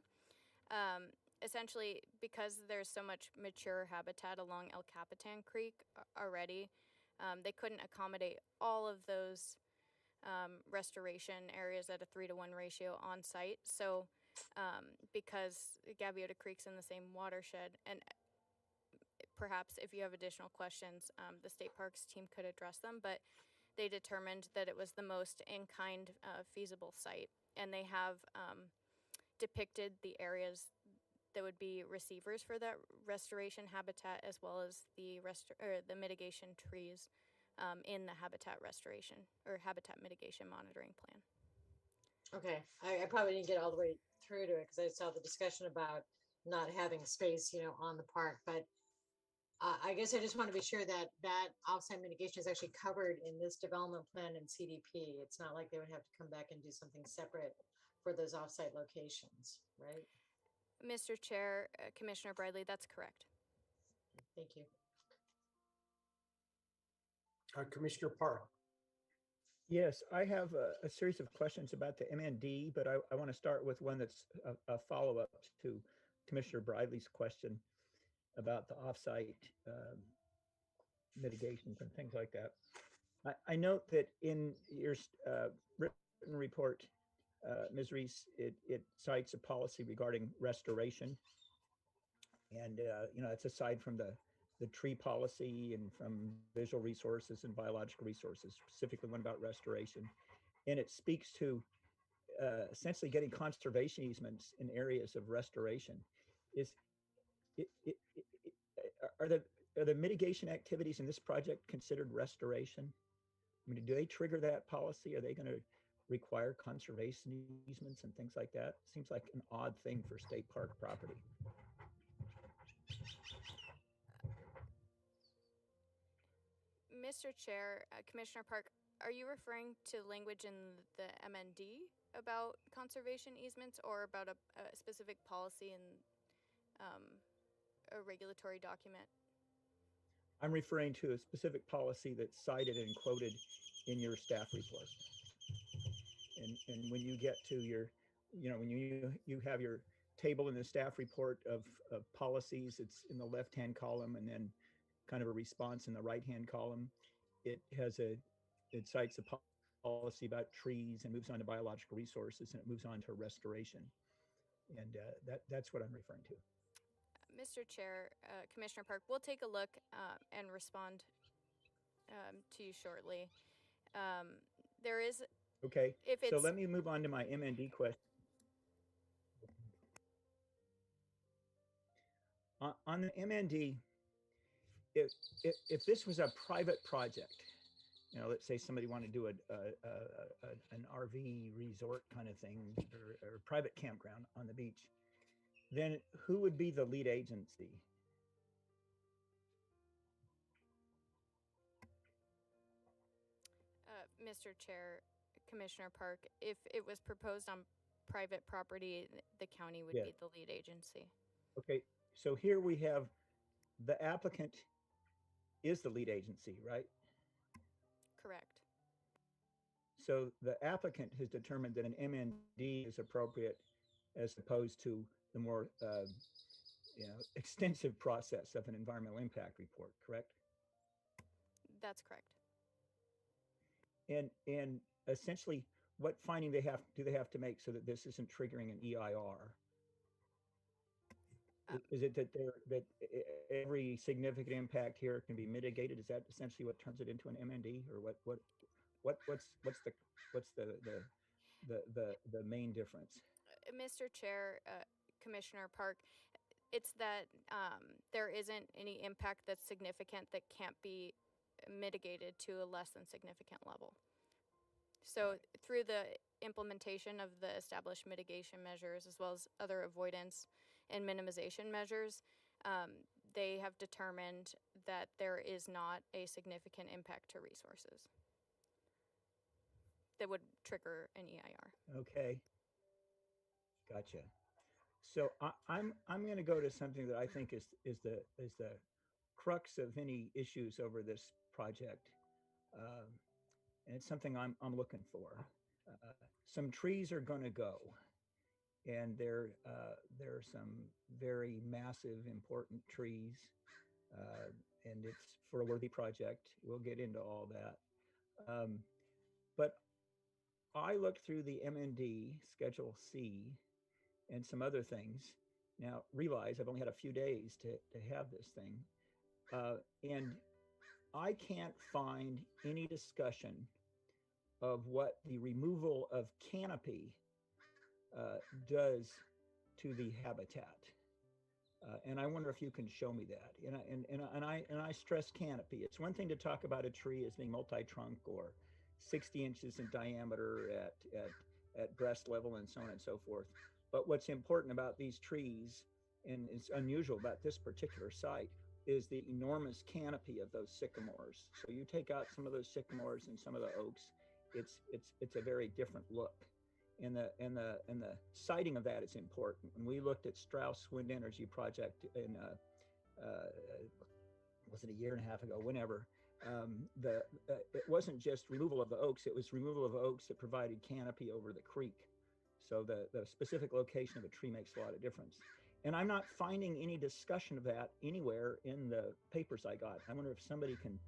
Essentially, because there's so much mature habitat along El Capitan Creek already, they couldn't accommodate all of those restoration areas at a 3-to-1 ratio on site. So because Gaviota Creek's in the same watershed, and perhaps if you have additional questions, the State Parks team could address them, but they determined that it was the most in-kind feasible site, and they have depicted the areas that would be receivers for that restoration habitat, as well as the mitigation trees in the habitat restoration or habitat mitigation monitoring plan. Okay, I probably didn't get all the way through to it because I saw the discussion about not having space, on the park. But I guess I just want to be sure that that offsite mitigation is actually covered in this development plan and CDP. It's not like they would have to come back and do something separate for those offsite locations, right? Mr. Chair, Commissioner Bridley, that's correct. Thank you. Commissioner Park. Yes, I have a series of questions about the MND, but I want to start with one that's a follow-up to Commissioner Bridley's question about the offsite mitigations and things like that. I note that in your written report, Ms. Reese, it cites a policy regarding restoration. And, it's aside from the tree policy and from visual resources and biological resources, specifically one about restoration. And it speaks to essentially getting conservation easements in areas of restoration. Are the mitigation activities in this project considered restoration? I mean, do they trigger that policy? Are they going to require conservation easements and things like that? Seems like an odd thing for state park property. Mr. Chair, Commissioner Park, are you referring to language in the MND about conservation easements or about a specific policy in a regulatory document? I'm referring to a specific policy that's cited and quoted in your staff report. And when you get to your, when you have your table in the staff report of policies, it's in the left-hand column and then kind of a response in the right-hand column. It cites a policy about trees and moves on to biological resources, and it moves on to restoration. And that's what I'm referring to. Mr. Chair, Commissioner Park, we'll take a look and respond to you shortly. There is, Okay, if so it's, let me move on to my MND question. On the MND, if, if this was a private project, you know, let's say somebody wanted to do an RV resort kind of thing, or private campground on the beach, then who would be the lead agency? Mr. Chair, Commissioner Park, if it was proposed on private property, the county would Yeah. be the lead agency. Okay, so here we have the applicant is the lead agency, right? Correct. So the applicant has determined that an MND is appropriate as opposed to the more, you know, extensive process of an environmental impact report, correct? That's correct. And essentially, what finding do they have to make so that this isn't triggering an EIR? Is it that every significant impact here can be mitigated? Is that essentially what turns it into an MND, or what's the main difference? Mr. Chair, Commissioner Park, it's that there isn't any impact that's significant that can't be mitigated to a less than significant level. So through the implementation of the established mitigation measures, as well as other avoidance and minimization measures, they have determined that there is not a significant impact to resources that would trigger an EIR. Okay, gotcha. So I'm going to go to something that I think is the crux of any issues over this project, and it's something I'm looking for. Some trees are going to go, and there are some very massive, important trees, and it's for a worthy project. We'll get into all that, but I looked through the MND Schedule C and some other things. Now, realize I've only had a few days to have this thing, and I can't find any discussion of what the removal of canopy does to the habitat. And I wonder if you can show me that. And I stress canopy. It's one thing to talk about a tree as being multi-trunk or 60 inches in diameter at breast level and so on and so forth. But what's important about these trees, and it's unusual about this particular site, is the enormous canopy of those sycamores. So you take out some of those sycamores and some of the oaks, it's a very different look. And the siting of that is important. When we looked at Strauss Wind Energy Project in was it a year and a half ago, whenever, it wasn't just removal of the oaks, it was removal of oaks that provided canopy over the creek. So the specific location of a tree makes a lot of difference. And I'm not finding any discussion of that anywhere in the papers I got. I wonder if somebody can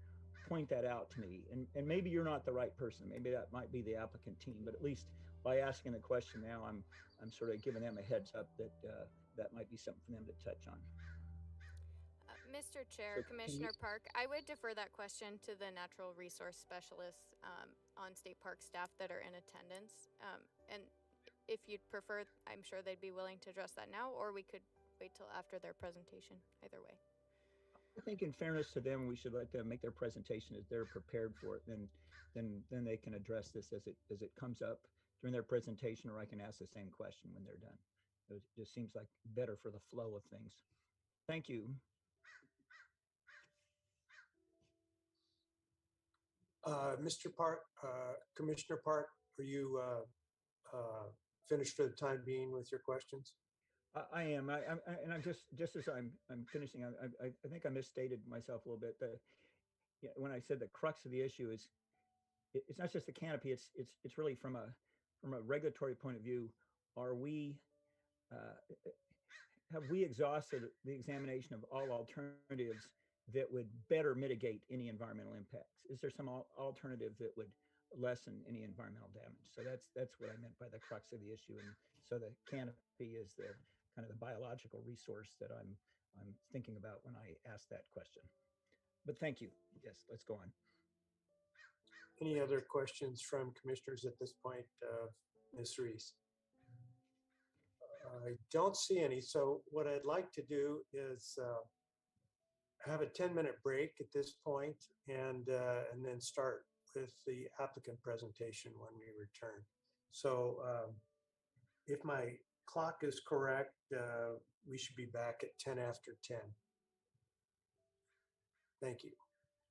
point that out to me. And maybe you're not the right person. Maybe that might be the applicant team, but at least by asking the question now, I'm sort of giving them a heads up that that might be something for them to touch on. Mr. Chair, Commissioner Park, I would defer that question to the natural resource specialists on state park staff that are in attendance. And if you'd prefer, I'm sure they'd be willing to address that now, or we could wait till after their presentation, either way. I think in fairness to them, we should let them make their presentation as they're prepared for it. Then they can address this as it comes up during their presentation, or I can ask the same question when they're done. It just seems like better for the flow of things. Thank you. Mr. Park, Commissioner Park, are you finished for the time being with your questions? I am. And I'm just as I'm finishing. I think I misstated myself a little bit. When I said the crux of the issue is, it's not just the canopy. It's really from a regulatory point of view. Are we have we exhausted the examination of all alternatives that would better mitigate any environmental impacts? Is there some alternative that would lessen any environmental damage? So that's what I meant by the crux of the issue. And so the canopy is the kind of the biological resource that I'm thinking about when I ask that question. But thank you. Yes, let's go on. Any other questions from commissioners at this point, Ms. Reese? I don't see any. So what I'd like to do is have a 10-minute break at this point and then start with the applicant presentation when we return. So if my clock is correct, we should be back at 10 after 10. Thank you.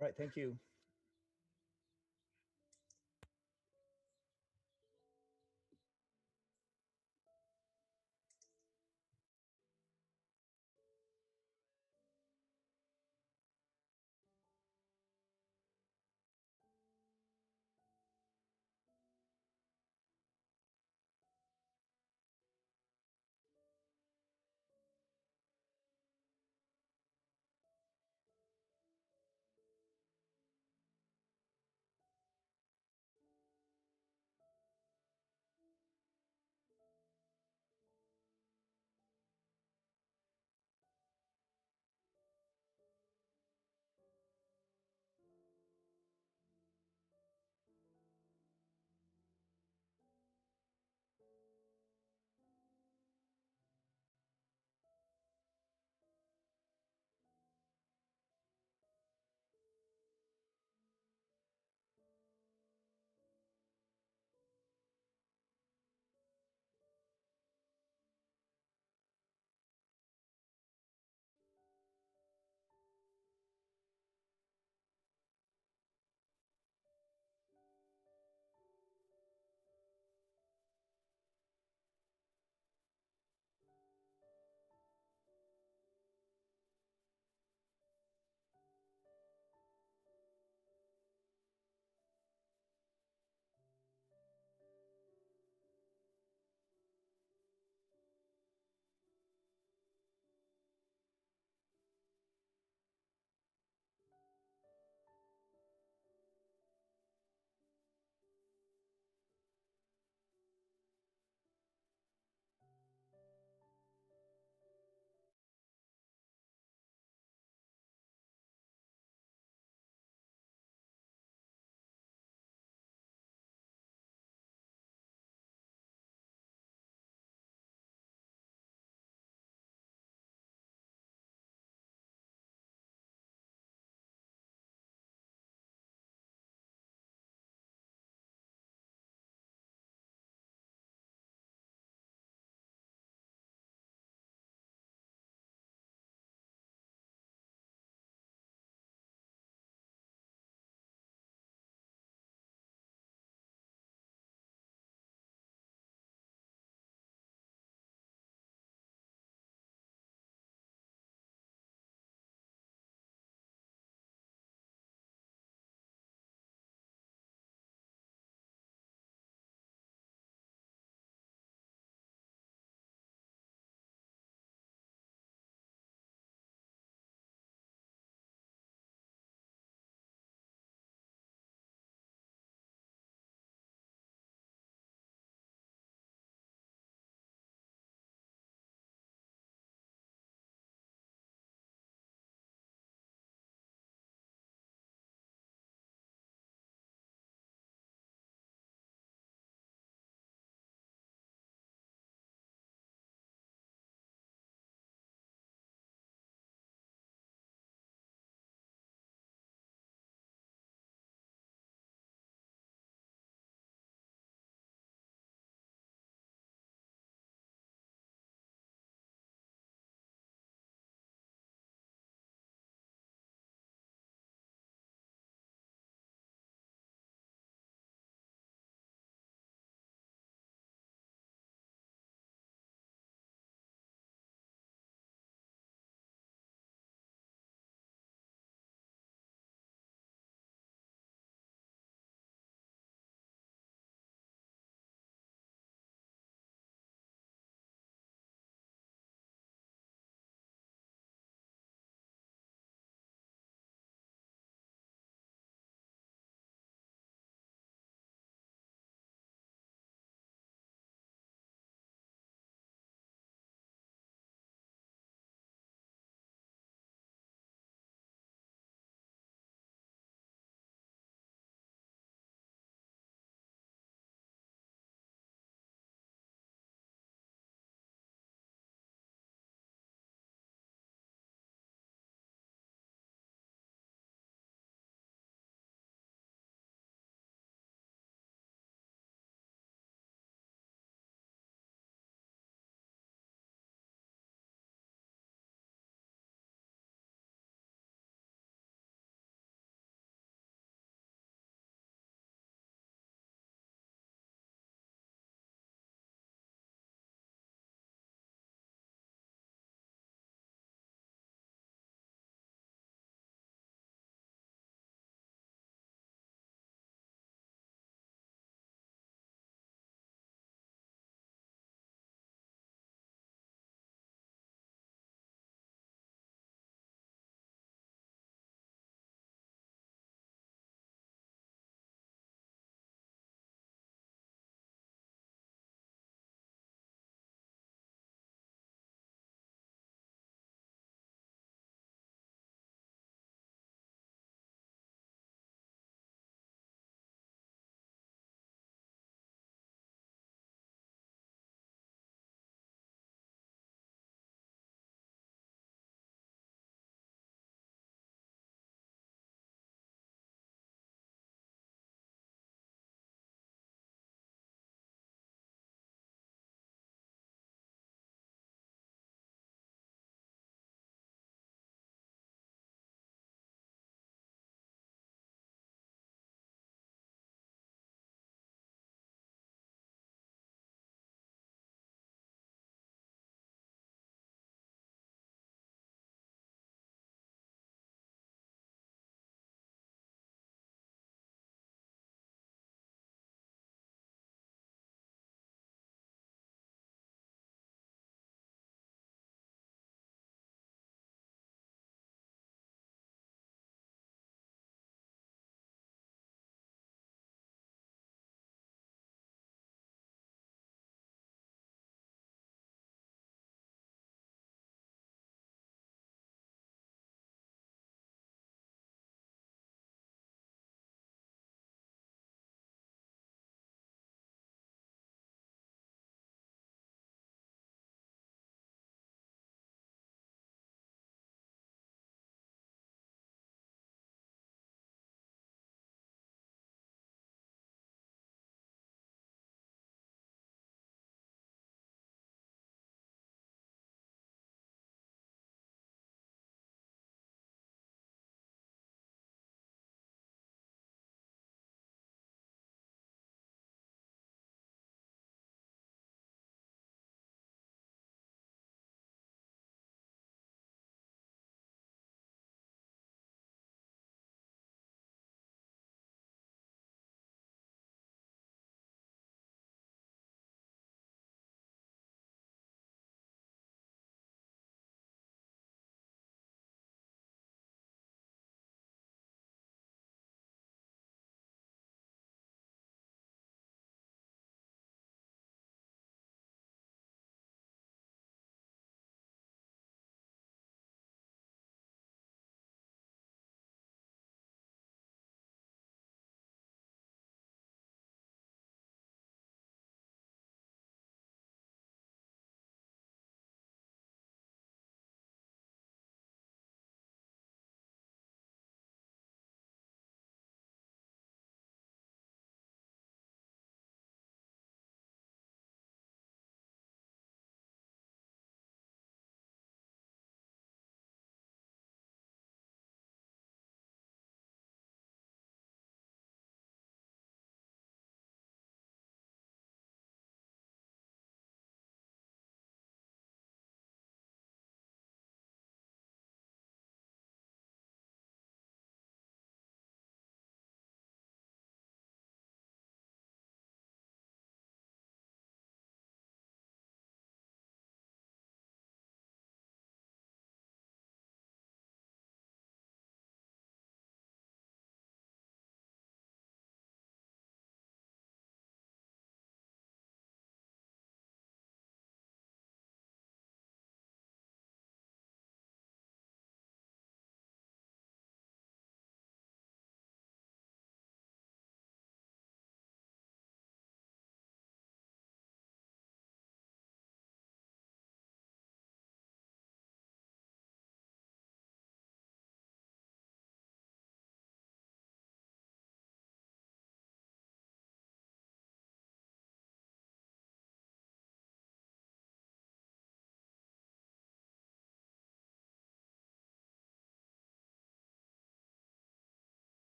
All right, thank you.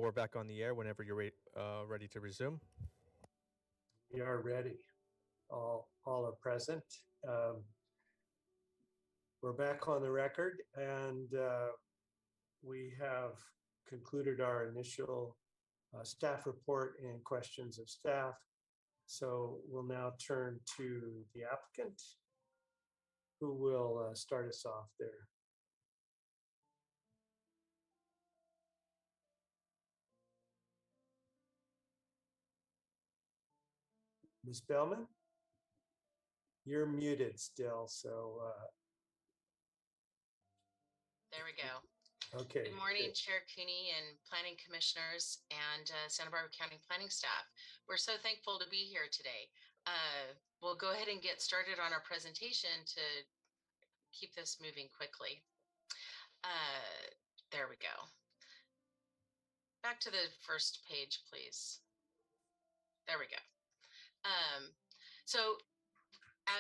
We're back on the air whenever you're ready to resume. We are ready. All are present. We're back on the record, and we have concluded our initial staff report and questions of staff. So we'll now turn to the applicant, who will start us off there. Ms. Bellman, you're muted still, so There we go. okay. Good morning, good. Chair Cooney and planning commissioners and Santa Barbara County planning staff. We're so thankful to be here today. We'll go ahead and get started on our presentation to keep this moving quickly. There we go. Back to the first page, please. There we go. So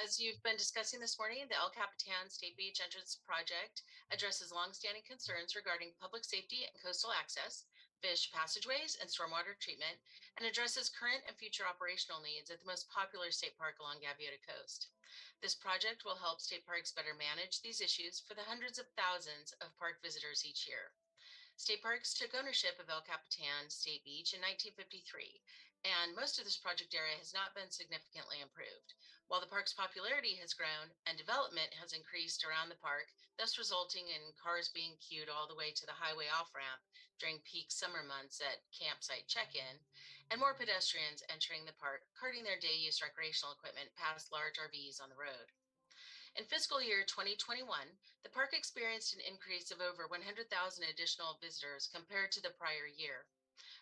as you've been discussing this morning, the El Capitan State Beach Entrance Project addresses longstanding concerns regarding public safety and coastal access, fish passageways, and stormwater treatment, and addresses current and future operational needs at the most popular state park along Gaviota Coast. This project will help state parks better manage these issues for the hundreds of thousands of park visitors each year. State Parks took ownership of El Capitan State Beach in 1953, and most of this project area has not been significantly improved. While the park's popularity has grown and development has increased around the park, thus resulting in cars being queued all the way to the highway off-ramp during peak summer months at campsite check-in, and more pedestrians entering the park, carting their day-use recreational equipment past large RVs on the road. In fiscal year 2021, the park experienced an increase of over 100,000 additional visitors compared to the prior year.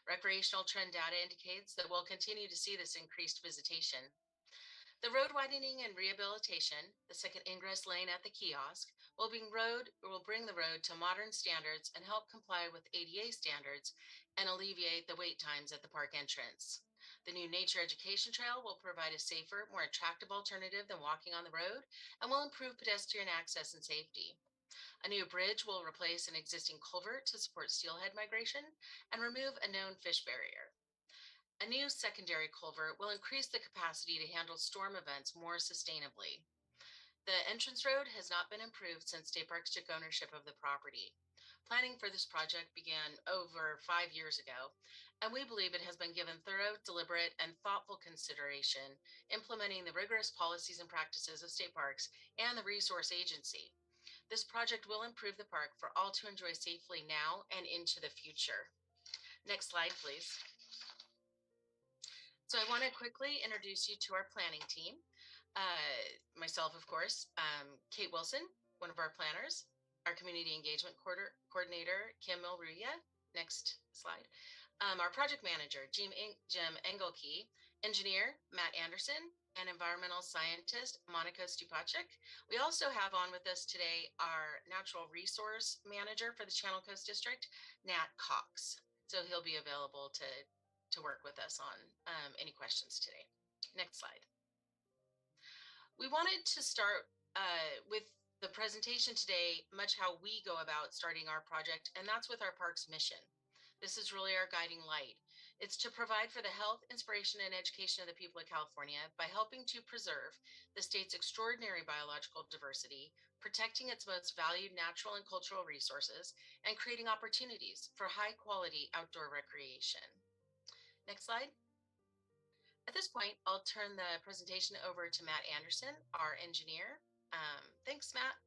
Recreational trend data indicates that we'll continue to see this increased visitation. The road widening and rehabilitation, the second ingress lane at the kiosk, will bring the road to modern standards and help comply with ADA standards and alleviate the wait times at the park entrance. The new nature education trail will provide a safer, more attractive alternative than walking on the road and will improve pedestrian access and safety. A new bridge will replace an existing culvert to support steelhead migration and remove a known fish barrier. A new secondary culvert will increase the capacity to handle storm events more sustainably. The entrance road has not been improved since State Parks took ownership of the property. Planning for this project began over 5 years ago, and we believe it has been given thorough, deliberate, and thoughtful consideration, implementing the rigorous policies and practices of State Parks and the Resource Agency. This project will improve the park for all to enjoy safely now and into the future. Next slide, please. So I want to quickly introduce you to our planning team. Myself, of course, Kate Wilson, one of our planners, our community engagement coordinator, Kim Milruya. Next slide. Our project manager, Jim Engelke, engineer, Matt Anderson, and environmental scientist, Monica Stupacek. We also have on with us today our natural resource manager for the Channel Coast District, Nat Cox. So he'll be available to work with us on any questions today. Next slide. We wanted to start with the presentation today, much how we go about starting our project, and that's with our park's mission. This is really our guiding light. It's to provide for the health, inspiration, and education of the people of California by helping to preserve the state's extraordinary biological diversity, protecting its most valued natural and cultural resources, and creating opportunities for high-quality outdoor recreation. Next slide. At this point, I'll turn the presentation over to Matt Anderson, our engineer. Thanks, Matt.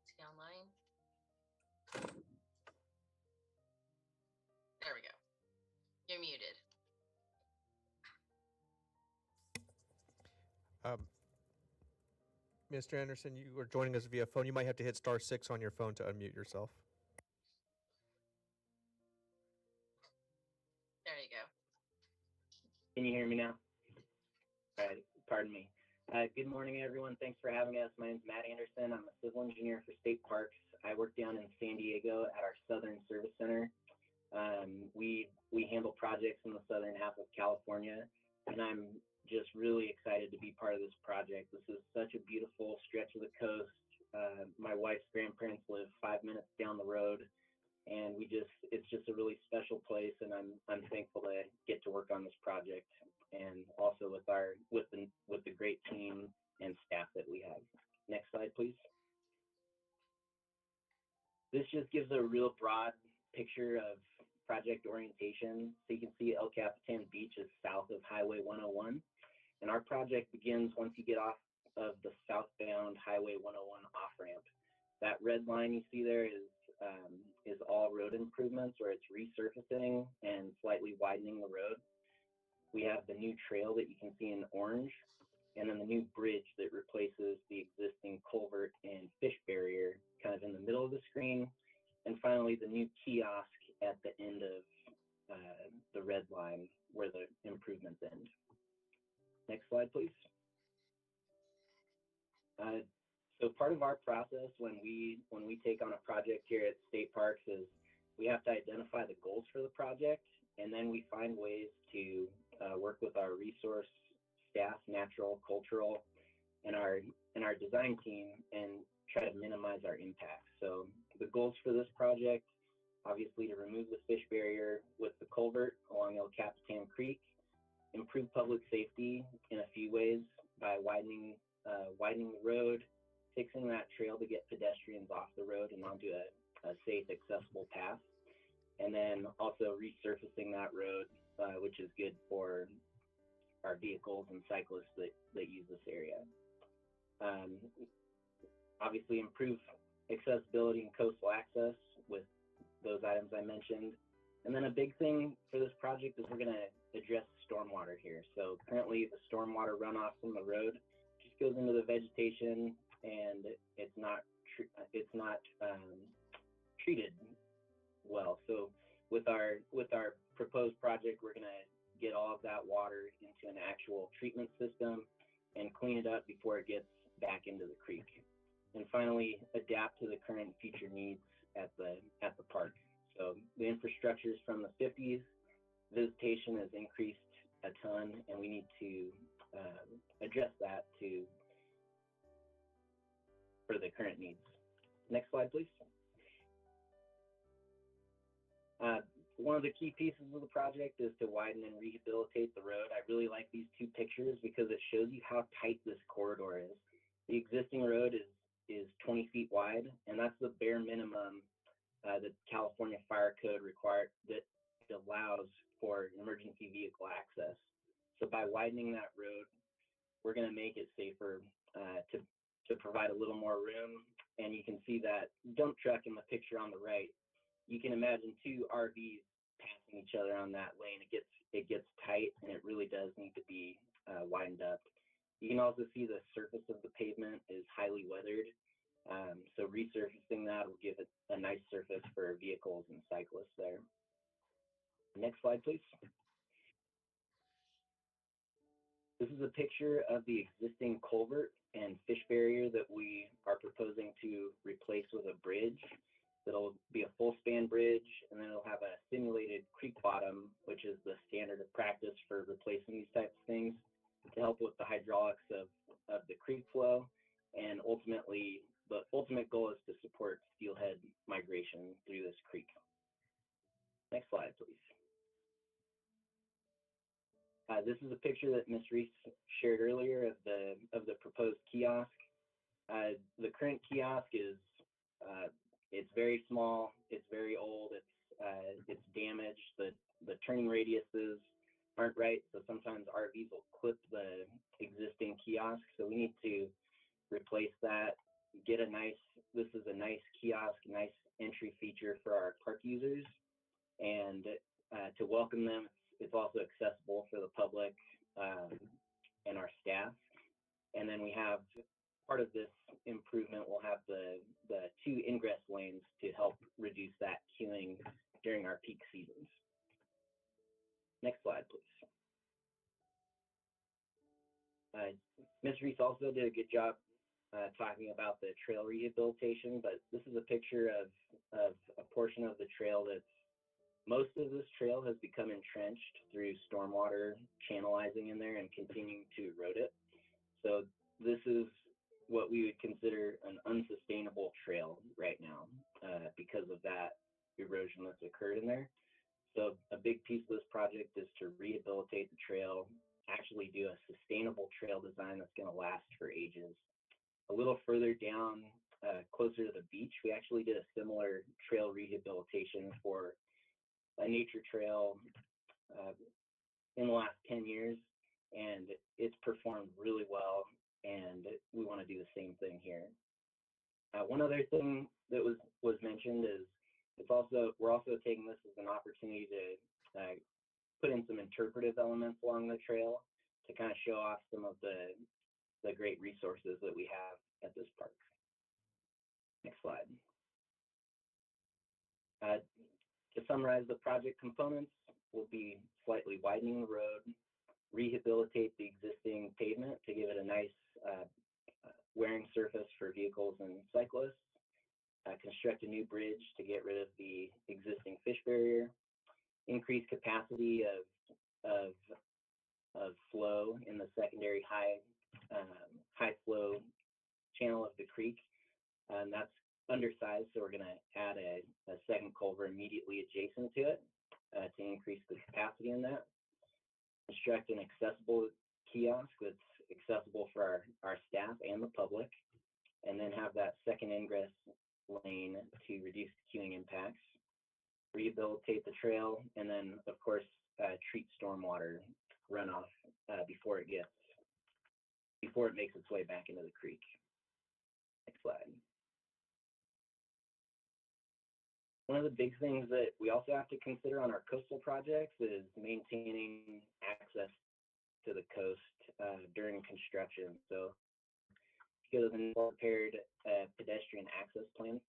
Is he online? There we go. You're muted. Mr. Anderson, you are joining us via phone. You might have to hit *6 on your phone to unmute yourself. There you go. Can you hear me now? All right, pardon me. Good morning, everyone. Thanks for having us. My name is Matt Anderson. I'm a civil engineer for State Parks. I work down in San Diego at our Southern Service Center. We handle projects in the southern half of California, and I'm just really excited to be part of this project. This is such a beautiful stretch of the coast. My wife's grandparents live 5 minutes down the road, and it's just a really special place, and I'm thankful to get to work on this project, and also with the great team and staff that we have. Next slide, please. This just gives a real broad picture of project orientation. So you can see El Capitan Beach is south of Highway 101, and our project begins once you get off of the southbound Highway 101 off-ramp. That red line you see there is all road improvements, where it's resurfacing and slightly widening the road. We have the new trail that you can see in orange, and then the new bridge that replaces the existing culvert and fish barrier kind of in the middle of the screen. And finally, the new kiosk at the end of the red line where the improvements end. Next slide, please. So part of our process when we take on a project here at State Parks is we have to identify the goals for the project, and then we find ways to work with our resource staff, natural, cultural, and our design team, and try to minimize our impact. So the goals for this project, obviously, to remove the fish barrier with the culvert along El Capitan Creek, improve public safety in a few ways by widening the road, fixing that trail to get pedestrians off the road and onto a safe, accessible path, and then also resurfacing that road, which is good for our vehicles and cyclists that use this area. Obviously, improve accessibility and coastal access with those items I mentioned. And then a big thing for this project is we're going to address stormwater here. So currently the stormwater runoff from the road just goes into the vegetation, and it's not treated well. So with our proposed project, we're going to get all of that water into an actual treatment system and clean it up before it gets back into the creek. And finally, adapt to the current and future needs at the park. So the infrastructure is from the 50s. Visitation has increased a ton, and we need to address that for the current needs. Next slide, please. One of the key pieces of the project is to widen and rehabilitate the road. I really like these two pictures because it shows you how tight this corridor is. The existing road is 20 feet wide, and that's the bare minimum that California Fire Code required that allows for emergency vehicle access. So by widening that road, we're going to make it safer to provide a little more room. And you can see that dump truck in the picture on the right. You can imagine two RVs passing each other on that lane. It gets tight, and it really does need to be widened up. You can also see the surface of the pavement is highly weathered. So resurfacing that will give it a nice surface for vehicles and cyclists there. Next slide, please. This is a picture of the existing culvert and fish barrier that we are proposing to replace with a bridge. It'll be a full span bridge, and then it'll have a simulated creek bottom, which is the standard of practice for replacing these types of things, to help with the hydraulics of the creek flow. And ultimately, the ultimate goal is to support steelhead migration through this creek. Next slide, please. This is a picture that Ms. Reese shared earlier of the proposed kiosk. The current kiosk is it's very small, it's very old, it's damaged. The turning radiuses aren't right, so sometimes RVs will clip the existing kiosk. So we need to replace that. This is a nice kiosk, nice entry feature for our park users, and to welcome them. It's also accessible for the public and our staff. And then we have part of this improvement will have the two ingress lanes to help reduce that queuing during our peak seasons. Next slide, please. Ms. Reese also did a good job talking about the trail rehabilitation, but this is a picture of a portion of the trail Most of this trail has become entrenched through stormwater channelizing in there and continuing to erode it. So this is what we would consider an unsustainable trail right now because of that erosion that's occurred in there. So a big piece of this project is to rehabilitate the trail, actually do a sustainable trail design that's going to last for ages. A little further down, closer to the beach, we actually did a similar trail rehabilitation for a nature trail in the last 10 years, and it's performed really well, and we want to do the same thing here. One other thing that was mentioned is we're also taking this as an opportunity to put in some interpretive elements along the trail to kind of show off some of the great resources that we have at this park. Next slide. To summarize the project components, we'll be slightly widening the road, rehabilitate the existing pavement to give it a nice wearing surface for vehicles and cyclists, construct a new bridge to get rid of the existing fish barrier, increase capacity of flow in the secondary high flow channel of the creek, and that's undersized, so we're going to add a second culvert immediately adjacent to it to increase the capacity in that. Construct an accessible kiosk that's accessible for our staff and the public, and then have that second ingress lane to reduce queuing impacts. Rehabilitate the trail, and then of course treat stormwater runoff before it makes its way back into the creek. Next slide. One of the big things that we also have to consider on our coastal projects is maintaining access to the coast during construction. So because of the prepared pedestrian access plan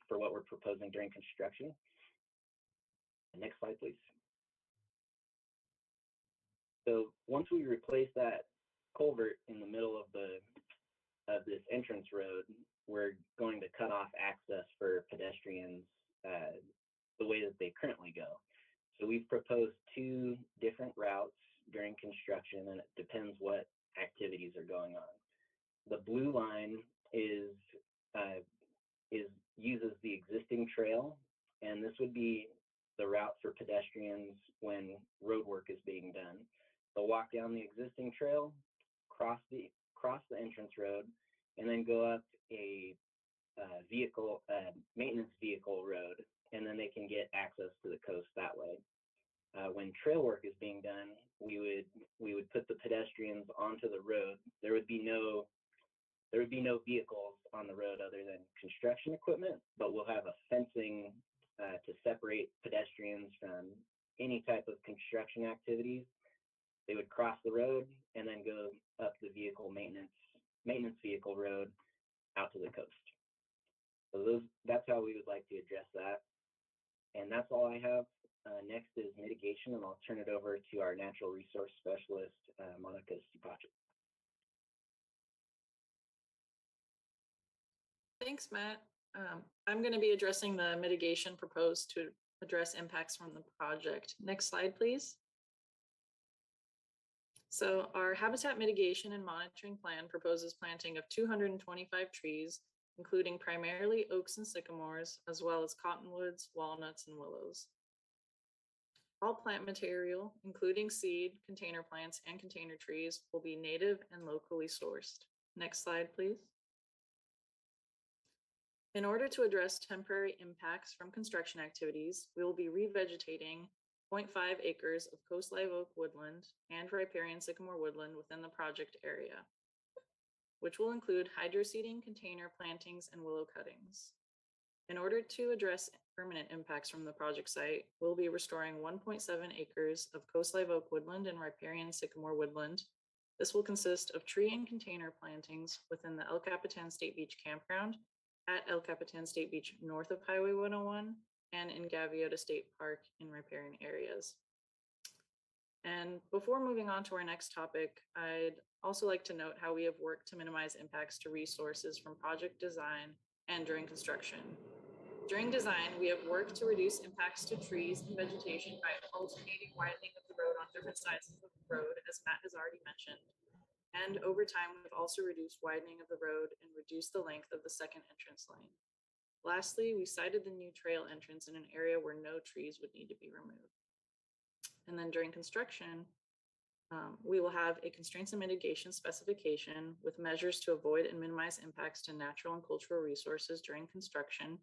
for what we're proposing during construction. Next slide, please. So once we replace that culvert in the middle of this entrance road, we're going to cut off access for pedestrians the way that they currently go. So we've proposed 2 different routes during construction, and it depends what activities are going on. The blue line uses the existing trail, and this would be the route for pedestrians when road work is being done. They'll walk down the existing trail, cross the entrance road, and then go up a maintenance vehicle road, and then they can get access to the coast that way. When trail work is being done, we would put the pedestrians onto the road. There would be no vehicles on the road other than construction equipment, but we'll have a fencing to separate pedestrians from any type of construction activities. They would cross the road and then go up the vehicle maintenance vehicle road out to the coast. So that's how we would like to address that. And that's all I have. Next is mitigation, and I'll turn it over to our natural resource specialist, Monica Stupacic. Thanks, Matt. I'm going to be addressing the mitigation proposed to address impacts from the project. Next slide, please. So our habitat mitigation and monitoring plan proposes planting of 225 trees, including primarily oaks and sycamores, as well as cottonwoods, walnuts, and willows. All plant material, including seed, container plants, and container trees, will be native and locally sourced. Next slide, please. In order to address temporary impacts from construction activities, we will be revegetating 0.5 acres of coast live oak woodland and riparian sycamore woodland within the project area, which will include hydroseeding, container plantings, and willow cuttings. In order to address permanent impacts from the project site, we'll be restoring 1.7 acres of coast live oak woodland and riparian sycamore woodland. This will consist of tree and container plantings within the El Capitan State Beach Campground, at El Capitan State Beach north of Highway 101, and in Gaviota State Park in riparian areas. And before moving on to our next topic, I'd also like to note how we have worked to minimize impacts to resources from project design and during construction. During design, we have worked to reduce impacts to trees and vegetation by alternating widening of the road on different sides of the road, as Matt has already mentioned. And over time, we've also reduced widening of the road and reduced the length of the second entrance lane. Lastly, we sited the new trail entrance in an area where no trees would need to be removed. And then during construction, we will have a constraints and mitigation specification with measures to avoid and minimize impacts to natural and cultural resources during construction,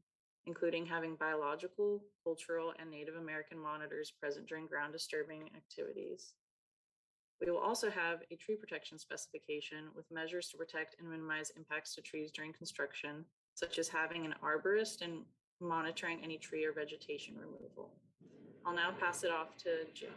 including having biological, cultural, and Native American monitors present during ground disturbing activities. We will also have a tree protection specification with measures to protect and minimize impacts to trees during construction, such as having an arborist and monitoring any tree or vegetation removal. I'll now pass it off to Jim.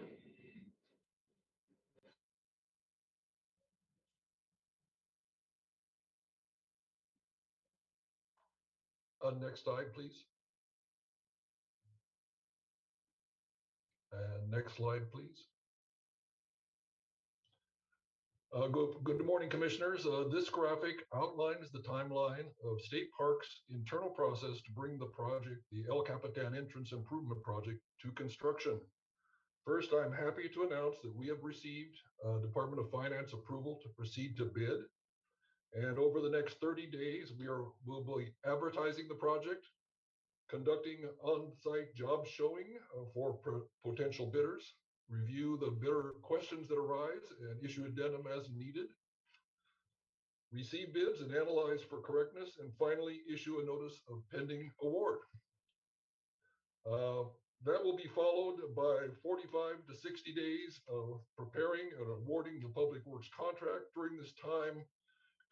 Next slide, please. And next slide, please. Good morning, commissioners. This graphic outlines the timeline of State Parks' internal process to bring the project, the El Capitan Entrance Improvement Project, to construction. First, I'm happy to announce that we have received Department of Finance approval to proceed to bid. And over the next 30 days, we'll be advertising the project, conducting on-site job showing for potential bidders, review the bidder questions that arise and issue addendum as needed, receive bids and analyze for correctness, and finally issue a notice of pending award. That will be followed by 45 to 60 days of preparing and awarding the Public Works contract. During this time,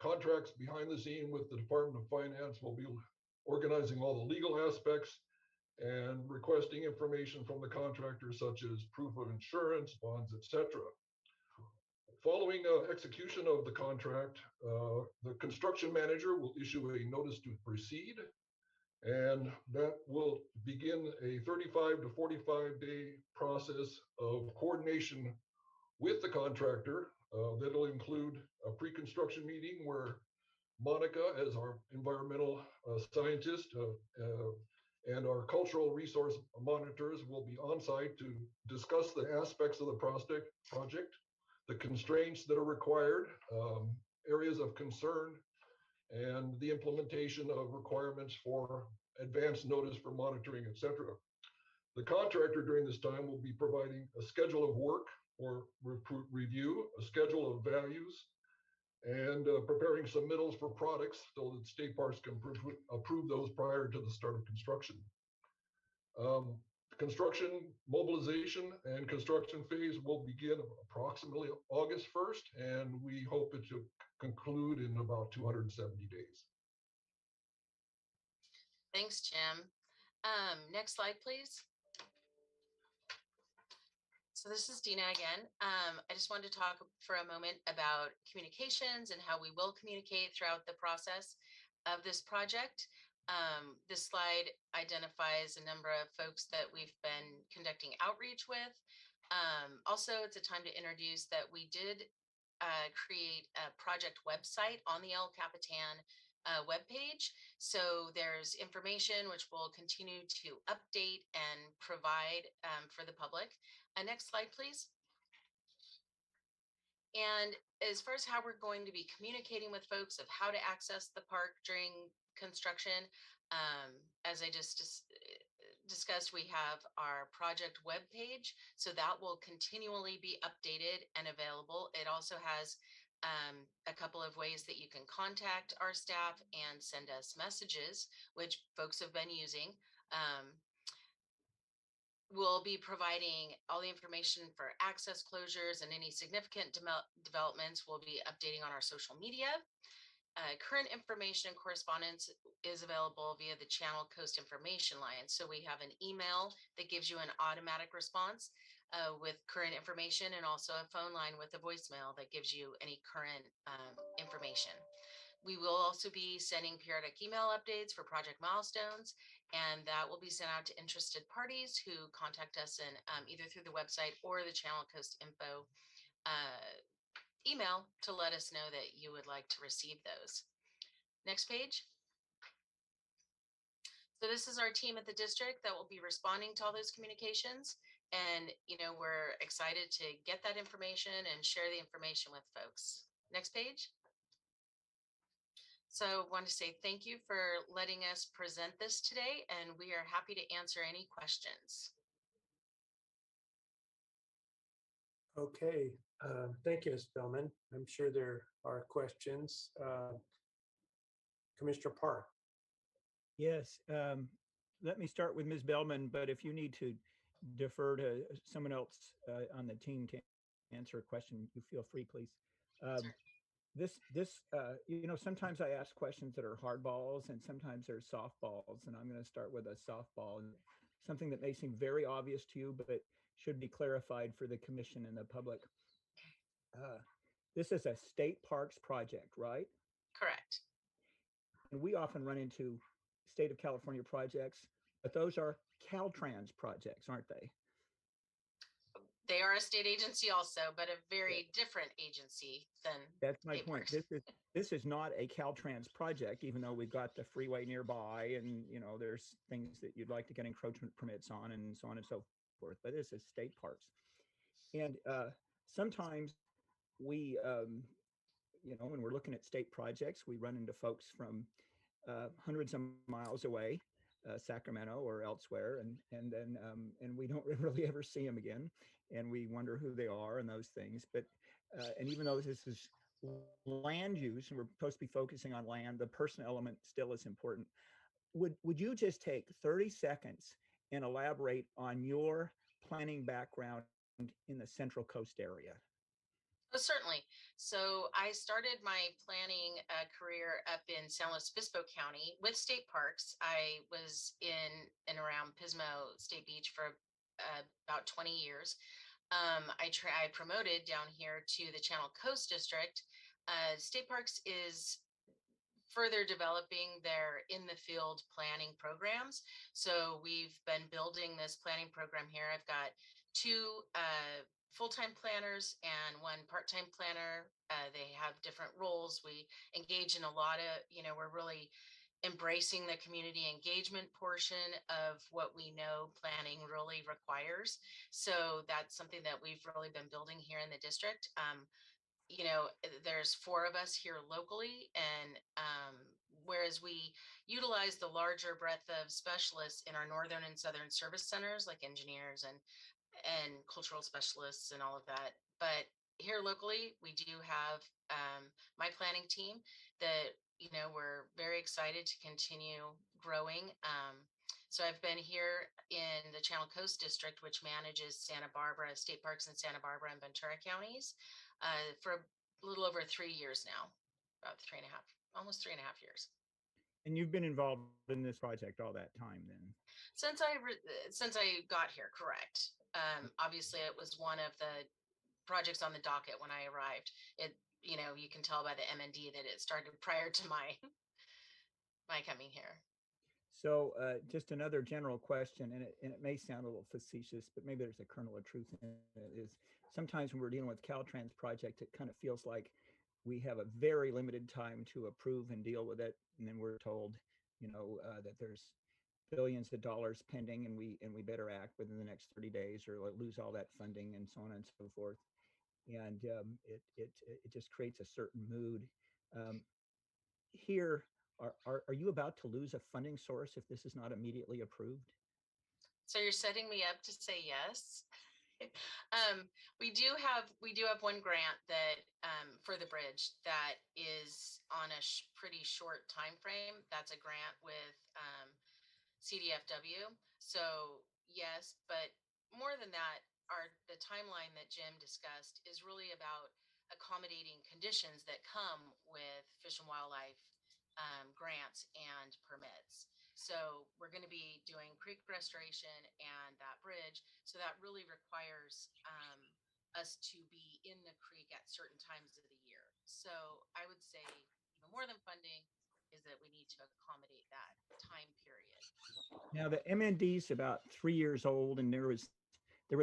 contracts behind the scene with the Department of Finance will be organizing all the legal aspects and requesting information from the contractor, such as proof of insurance, bonds, etc. Following execution of the contract, the construction manager will issue a notice to proceed, and that will begin a 35 to 45 day process of coordination with the contractor. That'll include a pre-construction meeting where Monica, as our environmental scientist, and our cultural resource monitors will be on site to discuss the aspects of the project, the constraints that are required, areas of concern, and the implementation of requirements for advance notice for monitoring, etc. The contractor during this time will be providing a schedule of work for review, a schedule of values, and preparing submittals for products so that State Parks can approve those prior to the start of construction. Construction mobilization and construction phase will begin approximately August 1st, and we hope it to conclude in about 270 days. Thanks, Jim. Next slide, please. So this is Dina again. I just wanted to talk for a moment about communications and how we will communicate throughout the process of this project. This slide identifies a number of folks that we've been conducting outreach with. Also, it's a time to introduce that we did create a project website on the El Capitan webpage. So there's information which we'll continue to update and provide for the public. Next slide, please. And as far as how we're going to be communicating with folks of how to access the park during construction, as I just discussed, we have our project webpage, so that will continually be updated and available. It also has a couple of ways that you can contact our staff and send us messages, which folks have been using. We'll be providing all the information for access closures and any significant developments. We'll be updating on our social media. Current information and correspondence is available via the Channel Coast information line. So we have an email that gives you an automatic response with current information, and also a phone line with a voicemail that gives you any current information. We will also be sending periodic email updates for project milestones, and that will be sent out to interested parties who contact us in either through the website or the Channel Coast info email to let us know that you would like to receive those. Next page. So this is our team at the district that will be responding to all those communications. And, we're excited to get that information and share the information with folks. Next page. So want to say thank you for letting us present this today, and we are happy to answer any questions. Okay, thank you, Ms. Bellman. I'm sure there are questions. Commissioner Park. Yes, let me start with Ms. Bellman, but if you need to defer to someone else on the team to answer a question, you feel free, please. Sometimes I ask questions that are hardballs and sometimes they're softballs, and I'm going to start with a softball, and something that may seem very obvious to you, but should be clarified for the commission and the public. This is a state parks project, right? Correct. And we often run into state of California projects, but those are Caltrans projects, aren't they? They are a state agency also, but a very different agency than. That's my point. This is not a Caltrans project, even though we've got the freeway nearby and, there's things that you'd like to get encroachment permits on and so on and so forth, but this is state parks. And sometimes we, when we're looking at state projects, we run into folks from hundreds of miles away, Sacramento or elsewhere, and we don't really ever see them again, and we wonder who they are and those things. But and even though this is land use and we're supposed to be focusing on land, the person element still is important. Would you just take 30 seconds and elaborate on your planning background in the Central Coast area? Oh, certainly. So I started my planning career up in San Luis Obispo County with state parks. I was in and around Pismo State Beach for about 20 years. I promoted down here to the Channel Coast District. State Parks is further developing their in the field planning programs. So we've been building this planning program here. I've got two full-time planners and one part-time planner. They have different roles. We engage in a lot of, we're really embracing the community engagement portion of what we know planning really requires. So that's something that we've really been building here in the district. There's 4 of us here locally, and whereas we utilize the larger breadth of specialists in our northern and southern service centers, like engineers and cultural specialists and all of that. But here locally, we do have my planning team that, we're very excited to continue growing. So I've been here in the Channel Coast District, which manages Santa Barbara, state parks in Santa Barbara and Ventura counties, for a little over 3 years now, about 3.5, almost 3.5 years. And you've been involved in this project all that time then? Since I got here, correct. Obviously, it was one of the projects on the docket when I arrived. You can tell by the M&D that it started prior to my coming here. So just another general question, and it may sound a little facetious, but maybe there's a kernel of truth in it, is sometimes when we're dealing with Caltrans project, it kind of feels like we have a very limited time to approve and deal with it. And then we're told, that there's billions of dollars pending and we better act within the next 30 days or lose all that funding and so on and so forth. And it just creates a certain mood. Here, are you about to lose a funding source if this is not immediately approved? So you're setting me up to say yes. We do have one grant that for the bridge that is on a pretty short time frame. That's a grant with CDFW. So yes, but more than that, the timeline that Jim discussed is really about accommodating conditions that come with Fish and Wildlife grants and permits. So we're going to be doing creek restoration and that bridge. So that really requires us to be in the creek at certain times of the year. So I would say even more than funding is that we need to accommodate that time period. Now the MND is about 3 years old, and there was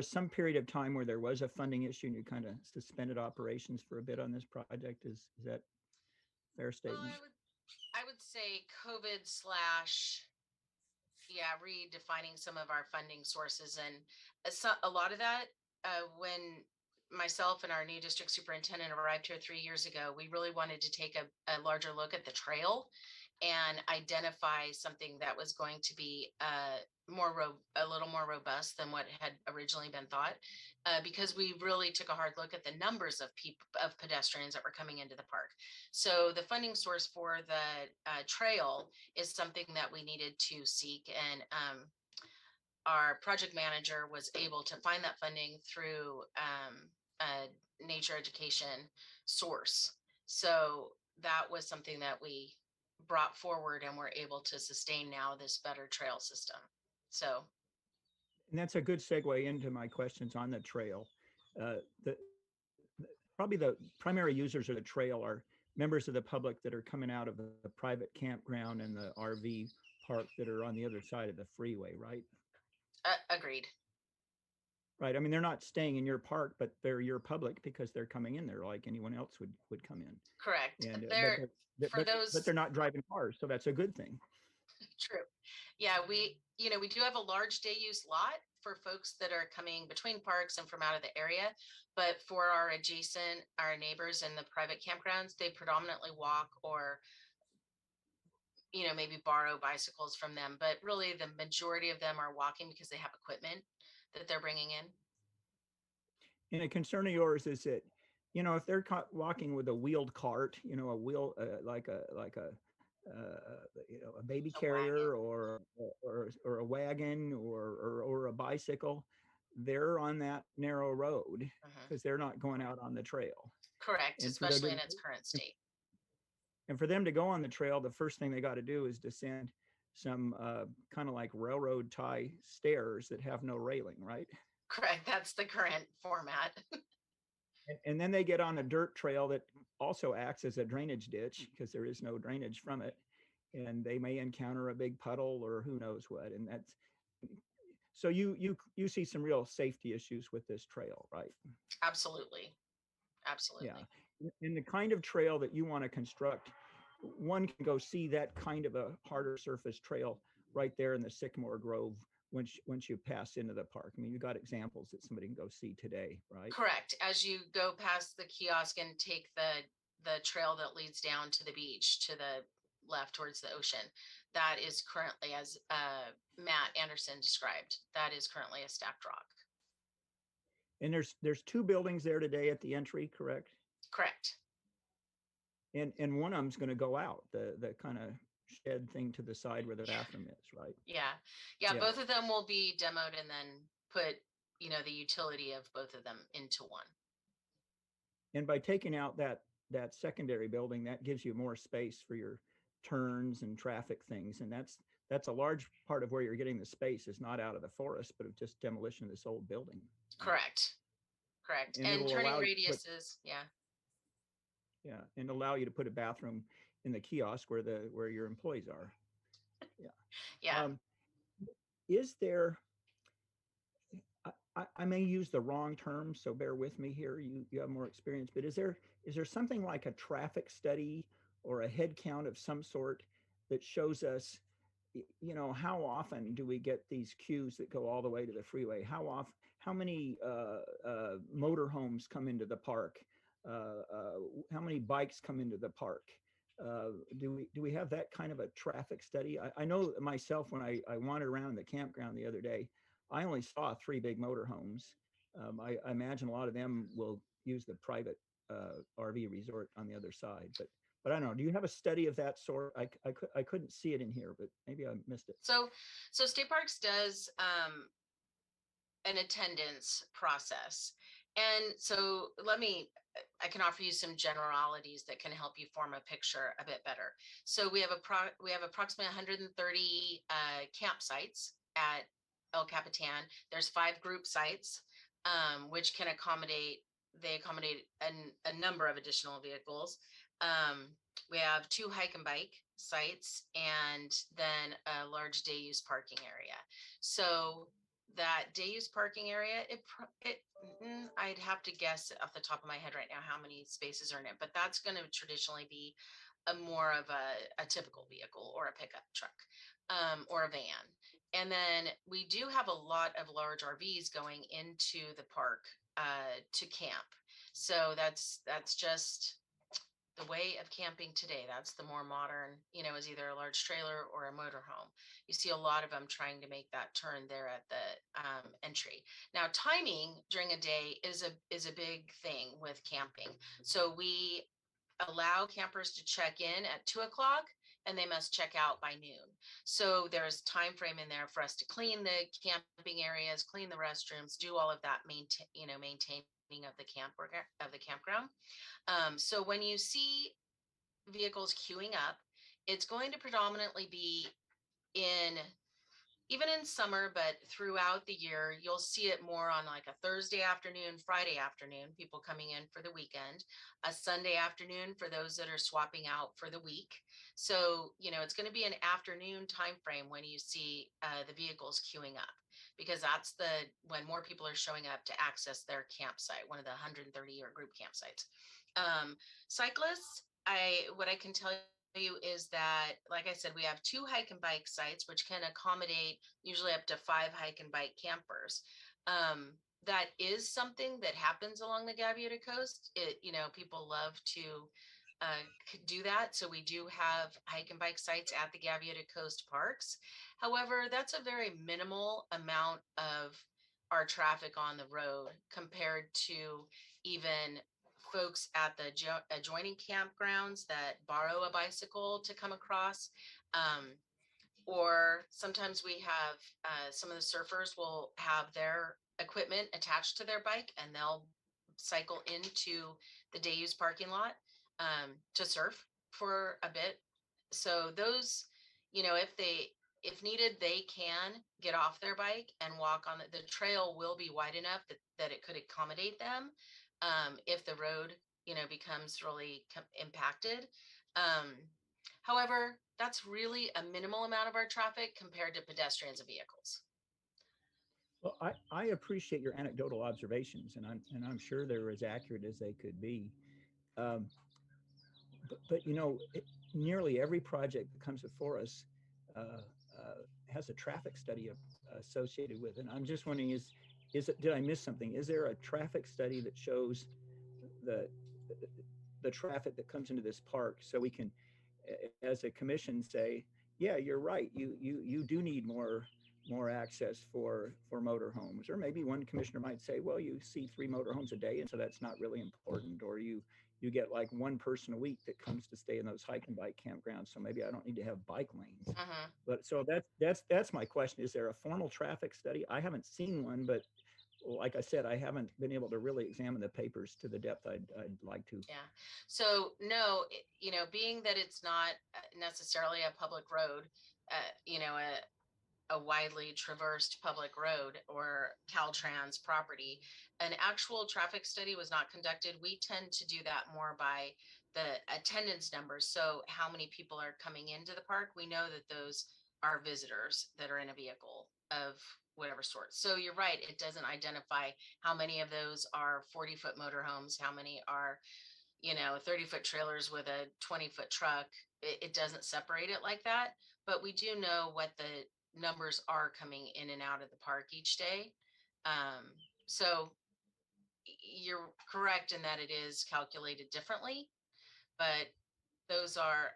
some period of time where there was a funding issue and you kind of suspended operations for a bit on this project. Is that a fair statement? Well, I would say COVID / yeah, redefining some of our funding sources, and a lot of that, when myself and our new district superintendent arrived here 3 years ago, we really wanted to take a larger look at the trail and identify something that was going to be a little more robust than what had originally been thought, because we really took a hard look at the numbers of pedestrians that were coming into the park. So the funding source for the trail is something that we needed to seek, and our project manager was able to find that funding through a nature education source. So that was something that we brought forward and were able to sustain now this better trail system. So And that's a good segue into my questions on the trail. The probably the primary users of the trail are members of the public that are coming out of the private campground and the RV park that are on the other side of the freeway, right? agreed. Right. I mean, they're not staying in your park, but they're your public because they're coming in there like anyone else would come in. Correct. And For those, but they're not driving cars, so that's a good thing. true. Yeah, we do have a large day use lot for folks that are coming between parks and from out of the area. But for our neighbors in the private campgrounds, they predominantly walk or, maybe borrow bicycles from them. But really the majority of them are walking because they have equipment that they're bringing in. And a concern of yours is that, if they're walking with a wheeled cart, a wheel, like a baby carrier or a wagon or a bicycle, they're on that narrow road because they're not going out on the trail. Correct, And especially in its current state. And for them to go on the trail, the first thing they got to do is descend some kind of like railroad tie stairs that have no railing, right? Correct, that's the current format. And then they get on a dirt trail that also acts as a drainage ditch because there is no drainage from it. And they may encounter a big puddle or who knows what. And that's, so you see some real safety issues with this trail, right? Absolutely. Absolutely. Yeah. And the kind of trail that you want to construct, one can go see that kind of a harder surface trail right there in the Sycamore Grove once you pass into the park. I mean, you got examples that somebody can go see today, right? Correct. As you go past the kiosk and take the trail that leads down to the beach to the left towards the ocean, that is currently, as Matt Anderson described, that is currently a stacked rock. And there's two buildings there today at the entry, correct? Correct. And one of them's going to go out, the kind of shed thing to the side where the bathroom is, right? Yeah, both of them will be demoed and then put the utility of both of them into one. And by taking out that secondary building, that gives you more space for your turns and traffic things, and that's a large part of where you're getting the space is not out of the forest, but of just demolition of this old building. Correct. And turning radiuses, and allow you to put a bathroom in the kiosk where your employees are. Is there, I may use the wrong term, so bear with me here, you have more experience, but is there something like a traffic study or a head count of some sort that shows us, how often do we get these queues that go all the way to the freeway? How many motorhomes come into the park? How many bikes come into the park? Do we have that kind of a traffic study? I know myself, when I wandered around the campground the other day, I only saw 3 big motorhomes. I imagine a lot of them will use the private RV resort on the other side, but I don't know. Do you have a study of that sort? I couldn't see it in here, but maybe I missed it. So State Parks does an attendance process. And so I can offer you some generalities that can help you form a picture a bit better. So we have approximately 130 campsites at El Capitan. There's 5 group sites, which can accommodate a number of additional vehicles. We have 2 hike and bike sites and then a large day use parking area. So that day use parking area, I'd have to guess off the top of my head right now how many spaces are in it, but that's going to traditionally be more of a typical vehicle or a pickup truck or a van. And then we do have a lot of large RVs going into the park to camp. So that's just the way of camping today. That's the more modern, is either a large trailer or a motorhome. You see a lot of them trying to make that turn there at the entry. Now, timing during a day is a big thing with camping. So we allow campers to check in at 2 o'clock and they must check out by noon. So there's time frame in there for us to clean the camping areas, clean the restrooms, do all of that maintaining of the campground. So when you see vehicles queuing up, it's going to predominantly be in even in summer, but throughout the year, you'll see it more on like a Thursday afternoon, Friday afternoon, people coming in for the weekend, a Sunday afternoon for those that are swapping out for the week. So, it's going to be an afternoon time frame when you see the vehicles queuing up, because that's when more people are showing up to access their campsite, one of the 130-year group campsites. Cyclists, what I can tell you is that, like I said, we have 2 hike and bike sites, which can accommodate usually up to 5 hike and bike campers. That is something that happens along the Gaviota Coast. People love to do that. So we do have hike and bike sites at the Gaviota Coast parks. However, that's a very minimal amount of our traffic on the road compared to even folks at the adjoining campgrounds that borrow a bicycle to come across. Or sometimes we have some of the surfers will have their equipment attached to their bike and they'll cycle into the day use parking lot to surf for a bit. So those, if needed, they can get off their bike and walk on the trail will be wide enough that it could accommodate them if the road, becomes really impacted. However, that's really a minimal amount of our traffic compared to pedestrians and vehicles. Well, I appreciate your anecdotal observations, and I'm sure they're as accurate as they could be. But nearly every project that comes before us has a traffic study associated with it. And I'm just wondering, did I miss something? Is there a traffic study that shows the traffic that comes into this park, so we can, as a commission, say, yeah, you're right, you do need more access for motorhomes? Or maybe one commissioner might say, well, you see 3 motorhomes a day, and so that's not really important. Or you get like 1 person a week that comes to stay in those hike and bike campgrounds, so maybe I don't need to have bike lanes. But so that's my question. Is there a formal traffic study? I haven't seen one, but like I said, I haven't been able to really examine the papers to the depth I'd like to. Yeah. So no, being that it's not necessarily a public road, a widely traversed public road or Caltrans property, an actual traffic study was not conducted. We tend to do that more by the attendance numbers. So how many people are coming into the park? We know that those are visitors that are in a vehicle of whatever sort. So you're right, it doesn't identify how many of those are 40-foot motorhomes, how many are 30-foot trailers with a 20-foot truck. It doesn't separate it like that, but we do know what the numbers are coming in and out of the park each day. So you're correct in that it is calculated differently, but those are,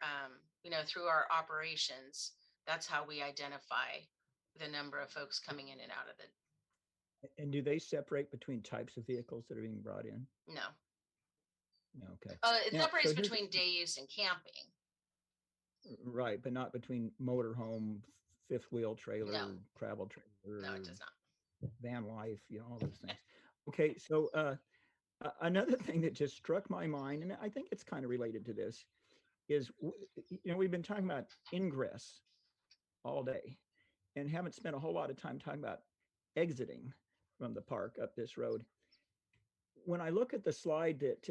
through our operations, that's how we identify the number of folks coming in and out of it. And do they separate between types of vehicles that are being brought in? No. No, okay. It separates between day use and camping. Right, but not between motorhome, 5th wheel trailer, No. travel trailer. No, it does not. Van life, all those things. Okay, so another thing that just struck my mind, and I think it's kind of related to this, is we've been talking about ingress all day and haven't spent a whole lot of time talking about exiting from the park up this road. When I look at the slide that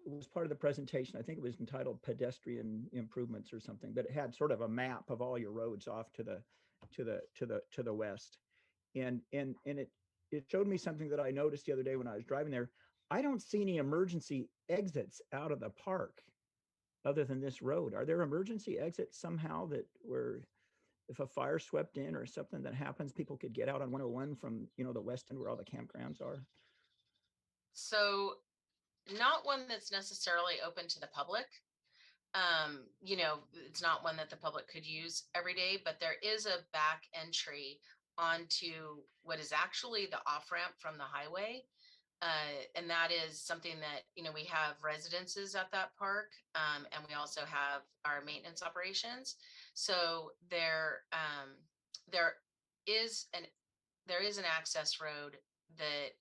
was part of the presentation, I think it was entitled Pedestrian Improvements or something, but it had sort of a map of all your roads off to the west. And it showed me something that I noticed the other day when I was driving there. I don't see any emergency exits out of the park other than this road. Are there emergency exits somehow that were if a fire swept in or something that happens, people could get out on 101 from, the west end where all the campgrounds are? So not one that's necessarily open to the public. It's not one that the public could use every day, but there is a back entry onto what is actually the off ramp from the highway. And that is something that, we have residences at that park, and we also have our maintenance operations. So there is an access road that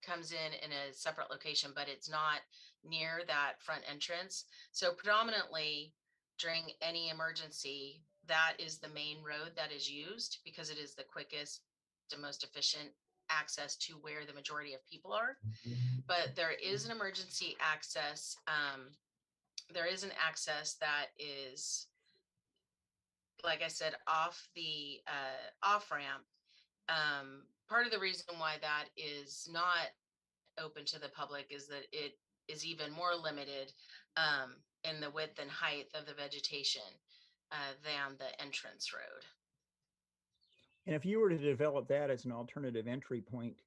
comes in a separate location, but it's not near that front entrance. So predominantly during any emergency, that is the main road that is used because it is the quickest and most efficient access to where the majority of people are. But there is an emergency access. There is an access that is, like I said, off the off ramp. Part of the reason why that is not open to the public is that it is even more limited in the width and height of the vegetation than the entrance road. And if you were to develop that as an alternative entry point,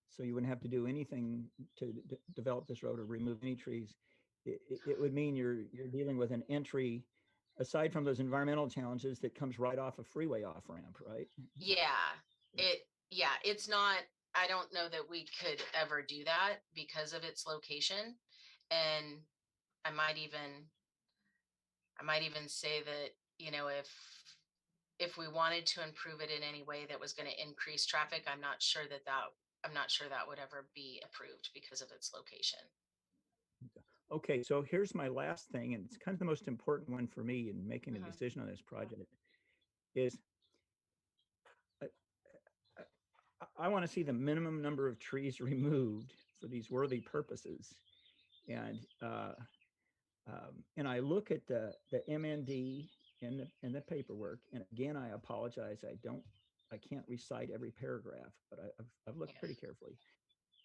so you wouldn't have to do anything to develop this road or remove any trees, it would mean you're dealing with an entry, aside from those environmental challenges, that comes right off a freeway off ramp, right? It's not, I don't know that we could ever do that because of its location. And I might even say that, if we wanted to improve it in any way that was going to increase traffic, I'm not sure that would ever be approved because of its location. Okay, so here's my last thing, and it's kind of the most important one for me in making a decision on this project, is I want to see the minimum number of trees removed for these worthy purposes. And I look at the MND and the paperwork, and again, I apologize, I can't recite every paragraph, but I've looked pretty carefully.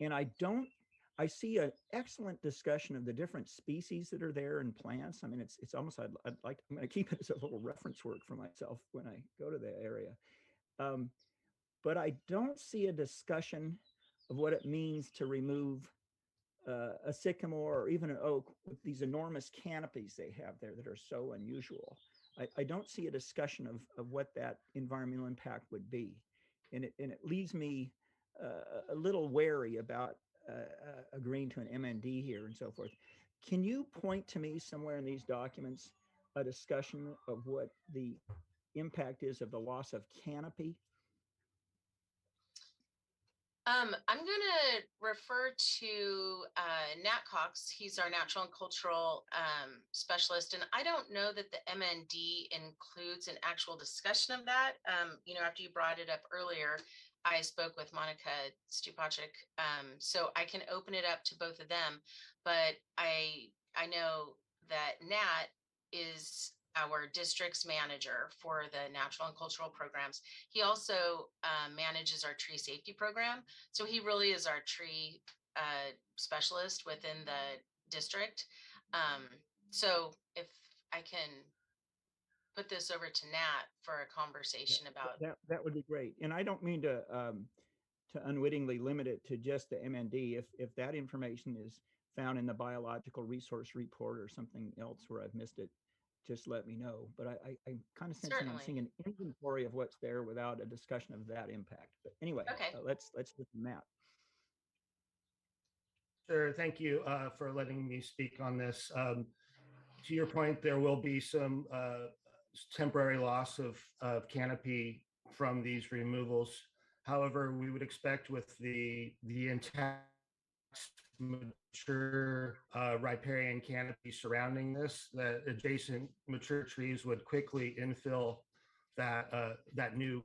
And I see an excellent discussion of the different species that are there and plants. I mean, it's almost, I'm going to keep it as a little reference work for myself when I go to the area. But I don't see a discussion of what it means to remove a sycamore or even an oak with these enormous canopies they have there that are so unusual. I don't see a discussion of what that environmental impact would be. And it leaves me a little wary about agreeing to an MND here and so forth. Can you point to me somewhere in these documents a discussion of what the impact is of the loss of canopy? I'm going to refer to Nat Cox. He's our natural and cultural specialist. And I don't know that the MND includes an actual discussion of that. After you brought it up earlier, I spoke with Monica Stupacek. So I can open it up to both of them. But I know that Nat is our district's manager for the natural and cultural programs. He also manages our tree safety program. So he really is our tree specialist within the district. So if I can put this over to Nat for a conversation about that would be great. And I don't mean to unwittingly limit it to just the MND. If that information is found in the biological resource report or something else where I've missed it, just let me know. But I'm kind of sensing I'm seeing an inventory of what's there without a discussion of that impact. But anyway, let's listen to Matt. Sure. Thank you for letting me speak on this. To your point, there will be some temporary loss of canopy from these removals. However, we would expect with the intact mature riparian canopy surrounding this, that adjacent mature trees would quickly infill that new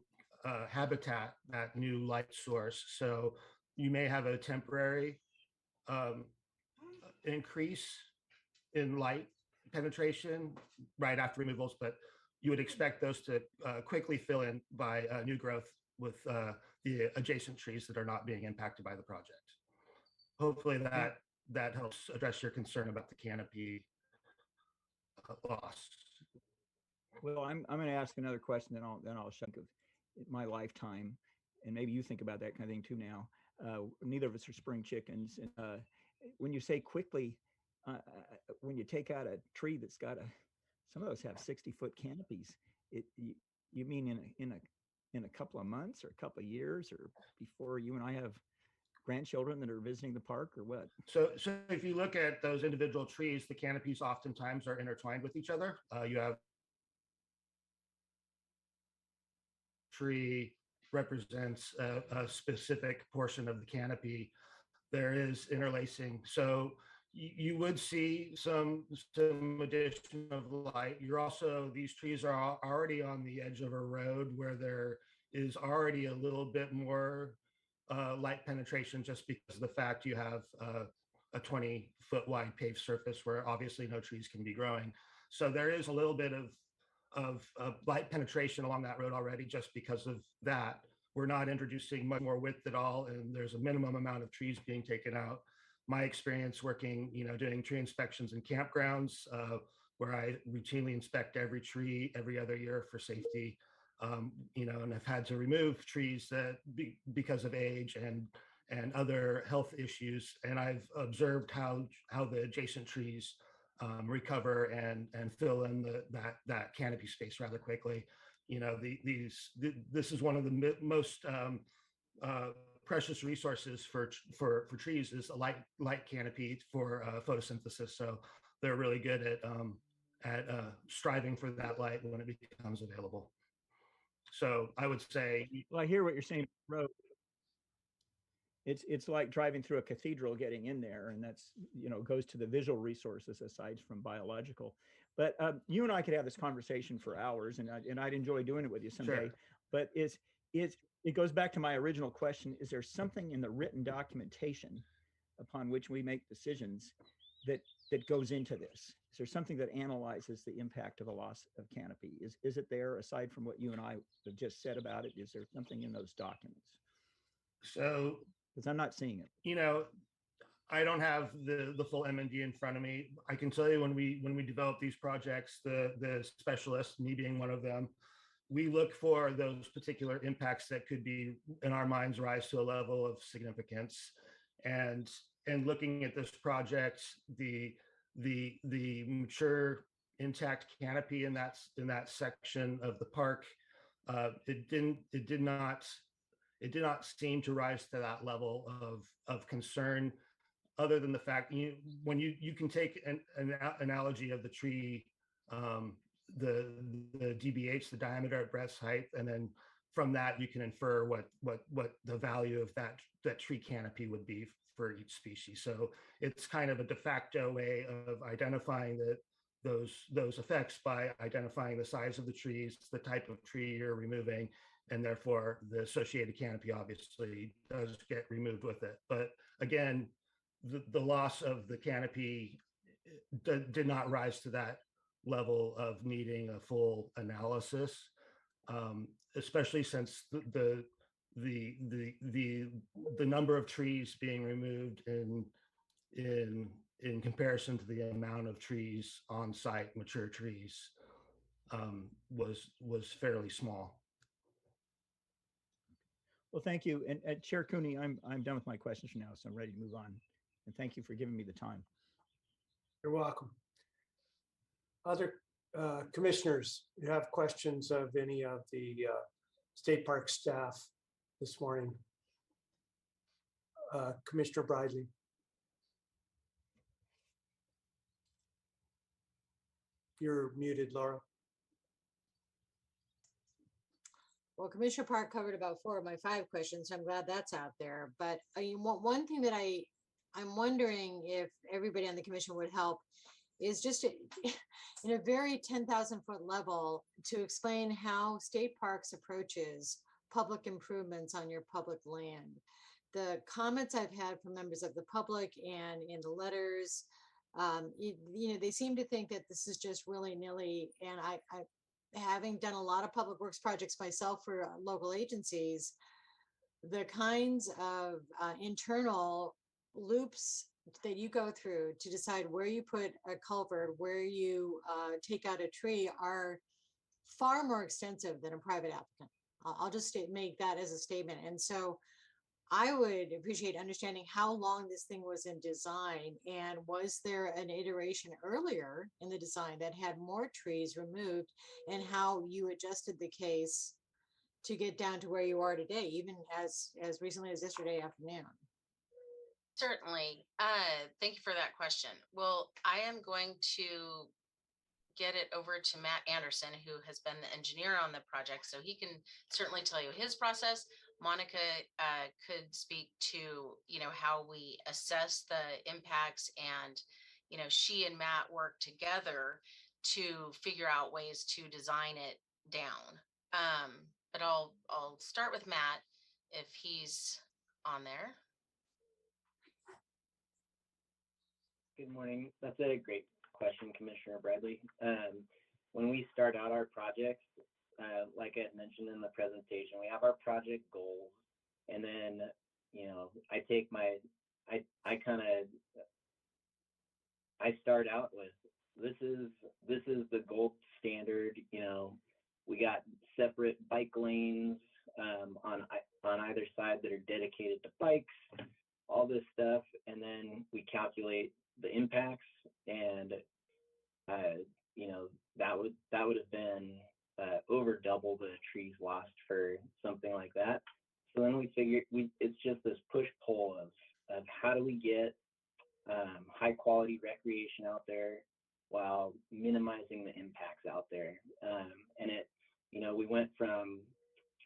habitat, that new light source. So you may have a temporary increase in light penetration right after removals, but you would expect those to quickly fill in by new growth with the adjacent trees that are not being impacted by the project. Hopefully that helps address your concern about the canopy loss. Well, I'm going to ask another question, then I'll shut of my lifetime, and maybe you think about that kind of thing too now. Neither of us are spring chickens. And when you say quickly, when you take out a tree that's got some of those have 60-foot canopies. You mean in a couple of months or a couple of years, or before you and I have grandchildren that are visiting the park, or what? So if you look at those individual trees, the canopies oftentimes are intertwined with each other. You have tree represents a specific portion of the canopy. There is interlacing. So you would see some addition of light. You're also, these trees are already on the edge of a road where there is already a little bit more light penetration, just because of the fact you have a 20-foot wide paved surface where obviously no trees can be growing. So there is a little bit of light penetration along that road already, just because of that. We're not introducing much more width at all, and there's a minimum amount of trees being taken out. My experience working, doing tree inspections in campgrounds, where I routinely inspect every tree every other year for safety, and I've had to remove trees that because of age and other health issues, and I've observed how the adjacent trees recover and fill in that canopy space rather quickly. This is one of the most precious resources for trees, is a light canopy for photosynthesis. So they're really good at striving for that light when it becomes available. So I would say, well, I hear what you're saying. Road. It's like driving through a cathedral, getting in there, and that's goes to the visual resources aside from biological. But you and I could have this conversation for hours, and I'd enjoy doing it with you someday. Sure. But it goes back to my original question: is there something in the written documentation upon which we make decisions that goes into this? Is there something that analyzes the impact of a loss of canopy? Is it there, aside from what you and I have just said about it? Is there something in those documents? So, because I'm not seeing it. I don't have the full M&D in front of me. I can tell you when we develop these projects, the specialists, me being one of them, we look for those particular impacts that could be, in our minds, rise to a level of significance. And looking at this project, the mature intact canopy in that section of the park, it did not seem to rise to that level of concern, other than the fact when you can take an analogy of the tree, the DBH, the diameter at breast height, and then from that you can infer what the value of that tree canopy would be for each species. So it's kind of a de facto way of identifying those effects by identifying the size of the trees, the type of tree you're removing, and therefore the associated canopy obviously does get removed with it. But again, the loss of the canopy did not rise to that level of needing a full analysis, especially since the number of trees being removed in comparison to the amount of trees on site, mature trees, was fairly small. Well, thank you. And Chair Cooney, I'm done with my questions for now, so I'm ready to move on. And thank you for giving me the time. You're welcome. Other commissioners, you have questions of any of the state park staff this morning? Commissioner Bridley. You're muted, Laura. Well, Commissioner Park covered about 4 of my 5 questions. So I'm glad that's out there. But one thing that I'm wondering if everybody on the commission would help is just in a very 10,000 foot level to explain how state parks approaches public improvements on your public land. The comments I've had from members of the public and in the letters, they seem to think that this is just willy-nilly. And I having done a lot of public works projects myself for local agencies, the kinds of internal loops that you go through to decide where you put a culvert, where you take out a tree are far more extensive than a private applicant. I'll just make that as a statement. And so I would appreciate understanding how long this thing was in design, and was there an iteration earlier in the design that had more trees removed, and how you adjusted the case to get down to where you are today, even as recently as yesterday afternoon. Certainly. Thank you for that question. Well, I am going to get it over to Matt Anderson, who has been the engineer on the project, so he can certainly tell you his process. Monica could speak to, how we assess the impacts, and, she and Matt work together to figure out ways to design it down. But I'll start with Matt if he's on there. Good morning. That's a great question, Commissioner Bradley. When we start out our projects, like I had mentioned in the presentation, we have our project goals, and then, I take I start out with, this is the gold standard. We got separate bike lanes on either side that are dedicated to bikes, all this stuff, and then we calculate the impacts, and that would have been over double the trees lost for something like that. So then we figured it's just this push-pull of how do we get high quality recreation out there while minimizing the impacts out there. And we went from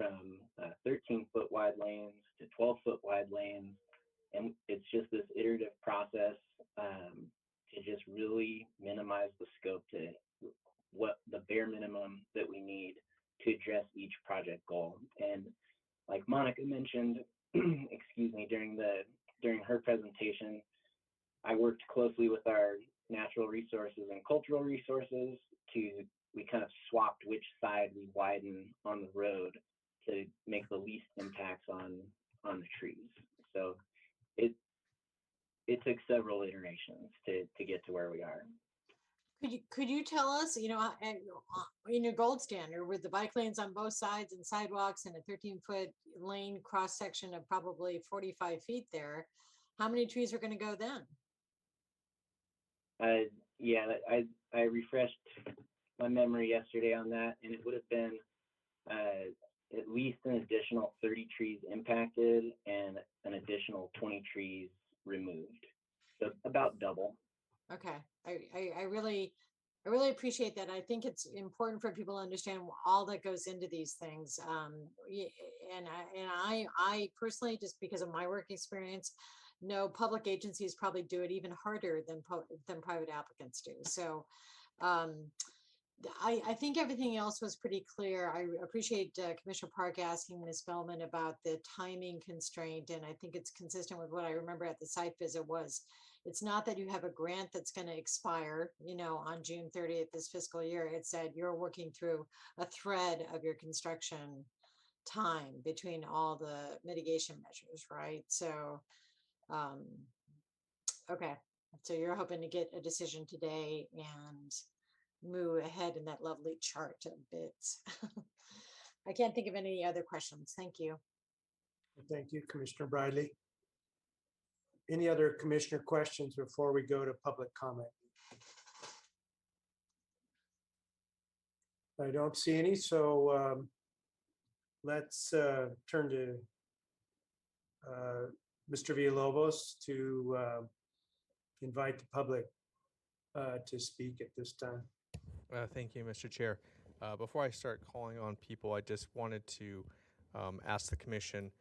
13-foot wide lanes to 12-foot wide lanes, and it's just this iterative process to just really minimize the scope to what the bare minimum that we need to address each project goal. And like Monica mentioned, excuse me, during her presentation, I worked closely with our natural resources and cultural resources we kind of swapped which side we widen on the road to make the least impacts on the trees. So it took several iterations to get to where we are. Could you tell us, in your gold standard with the bike lanes on both sides and sidewalks and a 13-foot lane cross section of probably 45 feet there, how many trees are going to go then? Yeah, I refreshed my memory yesterday on that, and it would have been at least an additional 30 trees impacted and an additional 20 trees removed. So about double. Okay, I really appreciate that. I think it's important for people to understand all that goes into these things. And I personally, just because of my work experience, know public agencies probably do it even harder than private applicants do. So I think everything else was pretty clear. I appreciate Commissioner Park asking Ms. Bellman about the timing constraint, and I think it's consistent with what I remember at the site visit was, it's not that you have a grant that's going to expire, on June 30th this fiscal year. It said you're working through a thread of your construction time between all the mitigation measures, right? So, okay, so you're hoping to get a decision today and move ahead in that lovely chart of bits. I can't think of any other questions. Thank you. Thank you, Commissioner Bradley. Any other commissioner questions before we go to public comment? I don't see any, so let's turn to Mr. Villalobos to invite the public to speak at this time. Thank you, Mr. Chair. Before I start calling on people, I just wanted to ask the commission,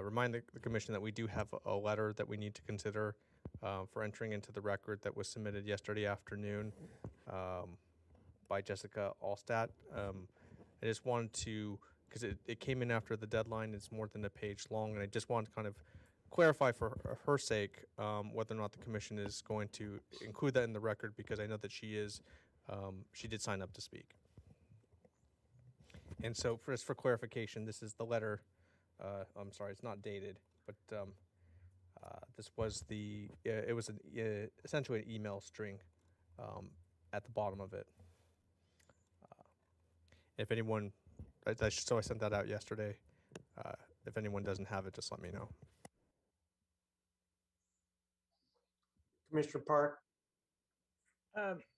remind the commission that we do have a letter that we need to consider for entering into the record that was submitted yesterday afternoon by Jessica Allstat. I just wanted to, because it came in after the deadline, it's more than a page long, and I just wanted to kind of clarify for her sake whether or not the commission is going to include that in the record, because I know that she did sign up to speak. And so for clarification, this is the letter. I'm sorry, it's not dated, but this was it was essentially an email string at the bottom of it. If anyone, so I sent that out yesterday. If anyone doesn't have it, just let me know. Commissioner Park,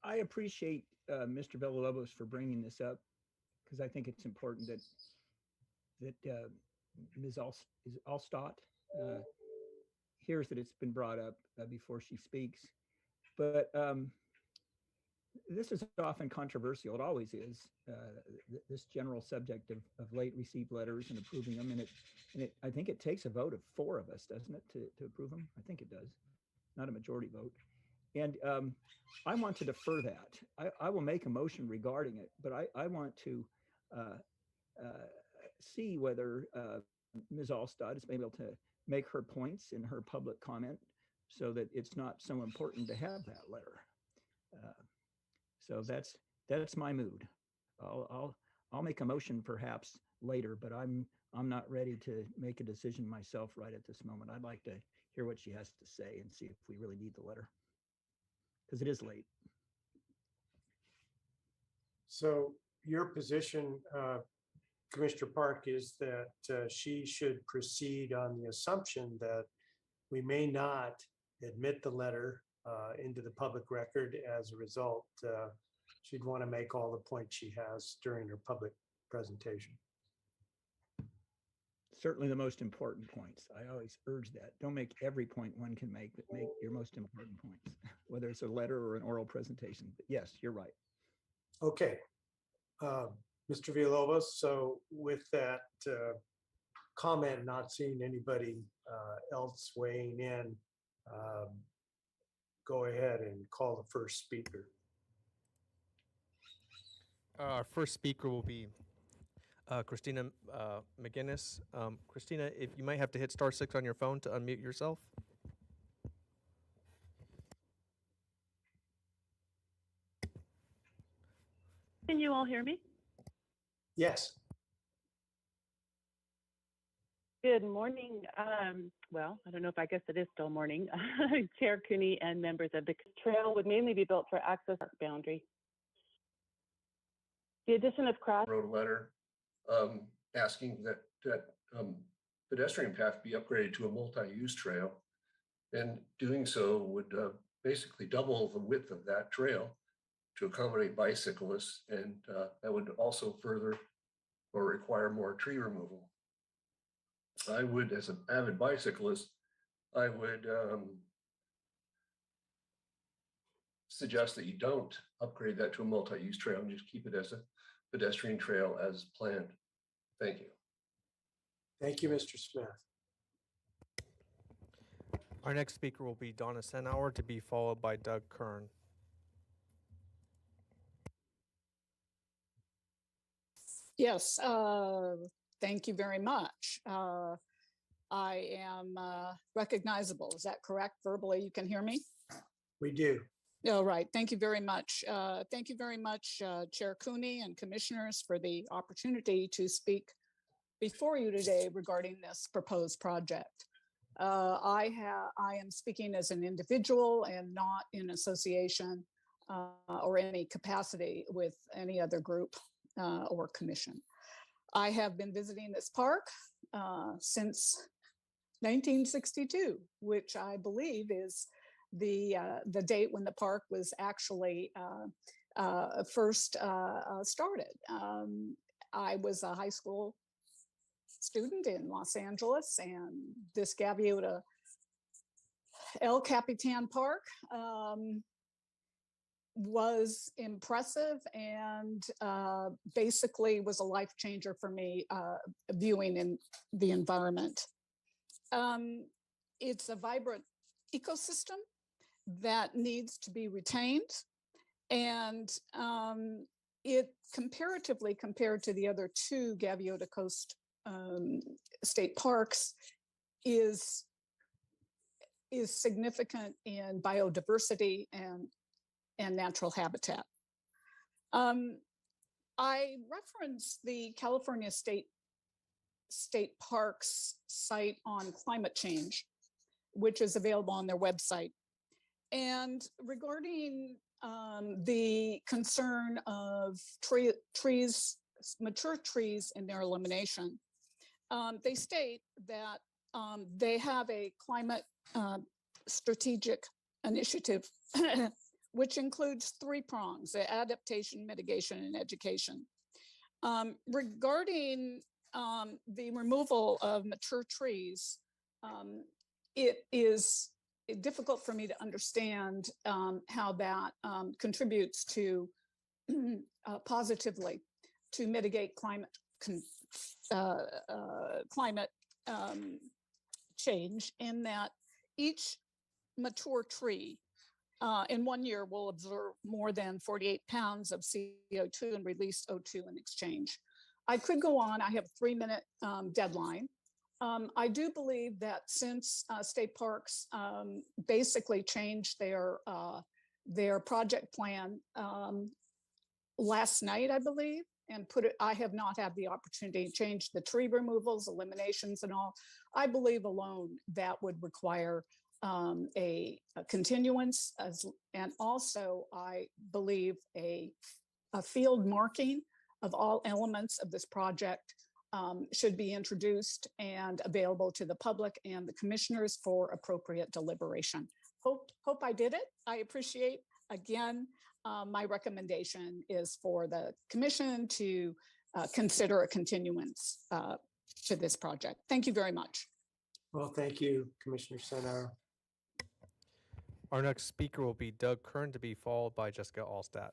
I appreciate Mr. Villalobos for bringing this up because I think it's important that Ms. Allstott hears that it's been brought up before she speaks. But this is often controversial. It always is. This general subject of late received letters and approving them, and I think it takes a vote of 4 of us, doesn't it, to approve them? I think it does, not a majority vote. And I want to defer that. I will make a motion regarding it, but I want to see whether Ms. Allstott is able to make her points in her public comment so that it's not so important to have that letter. So that's my mood. I'll make a motion perhaps later, but I'm not ready to make a decision myself right at this moment. I'd like to hear what she has to say and see if we really need the letter, because it is late. so your position, Commissioner Park, is that she should proceed on the assumption that we may not admit the letter into the public record. As a result, she'd want to make all the points she has during her public presentation. Certainly the most important points. I always urge that. Don't make every point one can make, but make your most important points, whether it's a letter or an oral presentation. But yes, you're right. Okay. Mr. Villalobos, so with that comment, not seeing anybody else weighing in, go ahead and call the first speaker. Our first speaker will be Christina McGinnis. Christina, if you might have to hit *6 on your phone to unmute yourself. Can you all hear me? Yes. Good morning. Well, I don't know if I guess it is still morning. Chair Cooney and members of the trail would mainly be built for access boundary. The addition of cross wrote a letter asking that pedestrian path be upgraded to a multi-use trail, and doing so would basically double the width of that trail to accommodate bicyclists, and that would also further or require more tree removal. I would, as an avid bicyclist, I would suggest that you don't upgrade that to a multi-use trail and just keep it as a pedestrian trail as planned. Thank you. Thank you, Mr. Smith. Our next speaker will be Donna Senauer, to be followed by Doug Kern. Yes, thank you very much. I am recognizable. Is that correct? Verbally, you can hear me? We do. All right. Thank you very much. Thank you very much, Chair Cooney and commissioners, for the opportunity to speak before you today regarding this proposed project. I am speaking as an individual and not in association or any capacity with any other group or commission. I have been visiting this park since 1962, which I believe is the date when the park was actually first started. I was a high school student in Los Angeles, and this Gaviota El Capitan Park was impressive and basically was a life changer for me, viewing in the environment. It's a vibrant ecosystem that needs to be retained, and it comparatively, compared to the other 2 Gaviota Coast state parks, is significant in biodiversity and natural habitat. I reference the California State Parks site on climate change, which is available on their website. And regarding the concern of trees mature trees in their elimination. They state that they have a climate strategic initiative, which includes 3 prongs: adaptation, mitigation, and education. Regarding the removal of mature trees, it is difficult for me to understand how that contributes to positively to mitigate climate change, in that each mature tree in 1 year will absorb more than 48 pounds of CO2 and release O2 in exchange. I could go on. I have a 3-minute deadline. I do believe that since state parks basically changed their project plan last night, I believe, and I have not had the opportunity to change the tree removals, eliminations, and all. I believe alone that would require a continuance, and also I believe a field marking of all elements of this project should be introduced and available to the public and the commissioners for appropriate deliberation. Hope I did it. I appreciate, again, my recommendation is for the commission to consider a continuance to this project. Thank you very much. Well, thank you, Commissioner Senard. Our next speaker will be Doug Kern, to be followed by Jessica Allstat.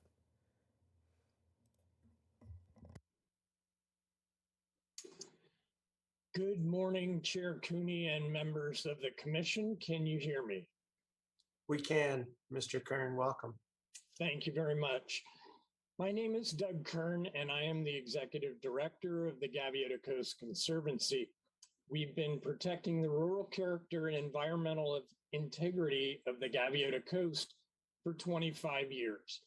Good morning, Chair Cooney and members of the commission. Can you hear me? We can, Mr. Kern, welcome. Thank you very much. My name is Doug Kern, and I am the Executive Director of the Gaviota Coast Conservancy. We've been protecting the rural character and environmental integrity of the Gaviota Coast for 25 years.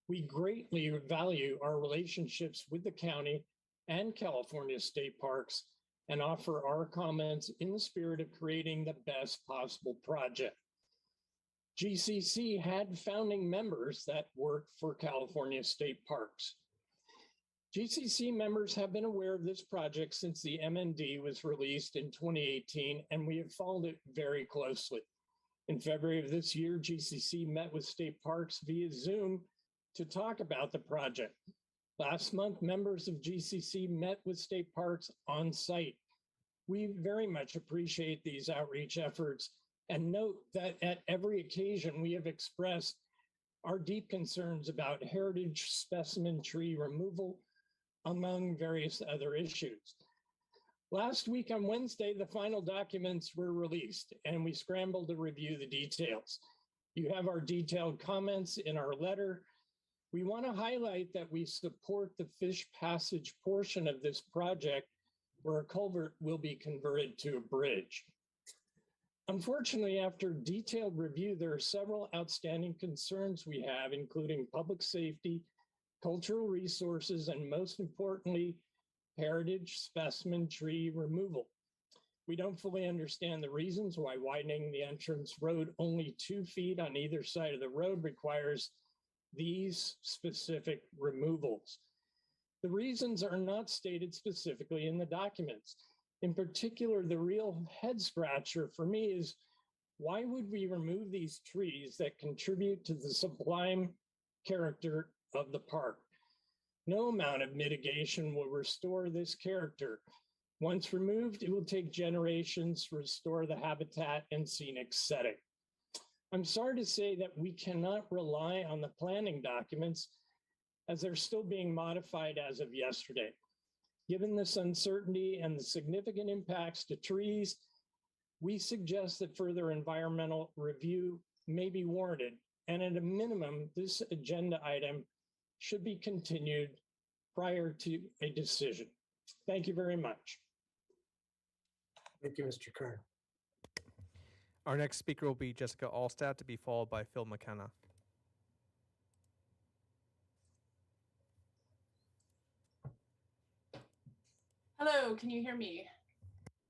We greatly value our relationships with the county and California State Parks and offer our comments in the spirit of creating the best possible project. GCC had founding members that worked for California State Parks. GCC members have been aware of this project since the MND was released in 2018, and we have followed it very closely. In February of this year, GCC met with State Parks via Zoom to talk about the project. Last month, members of GCC met with State Parks on site. We very much appreciate these outreach efforts and note that at every occasion we have expressed our deep concerns about heritage specimen tree removal, among various other issues. Last week on Wednesday, the final documents were released and we scrambled to review the details. You have our detailed comments in our letter. We want to highlight that we support the fish passage portion of this project, where a culvert will be converted to a bridge. Unfortunately, after detailed review, there are several outstanding concerns we have, including public safety, cultural resources, and most importantly, heritage specimen tree removal. We don't fully understand the reasons why widening the entrance road only 2 feet on either side of the road requires these specific removals. The reasons are not stated specifically in the documents. In particular, the real head scratcher for me is, why would we remove these trees that contribute to the sublime character of the park? No amount of mitigation will restore this character. Once removed, it will take generations to restore the habitat and scenic setting. I'm sorry to say that we cannot rely on the planning documents, as they're still being modified as of yesterday. Given this uncertainty and the significant impacts to trees, we suggest that further environmental review may be warranted, and at a minimum, this agenda item should be continued prior to a decision. Thank you very much. Thank you, Mr. Kern. Our next speaker will be Jessica Allstat, to be followed by Phil McKenna. Hello, can you hear me?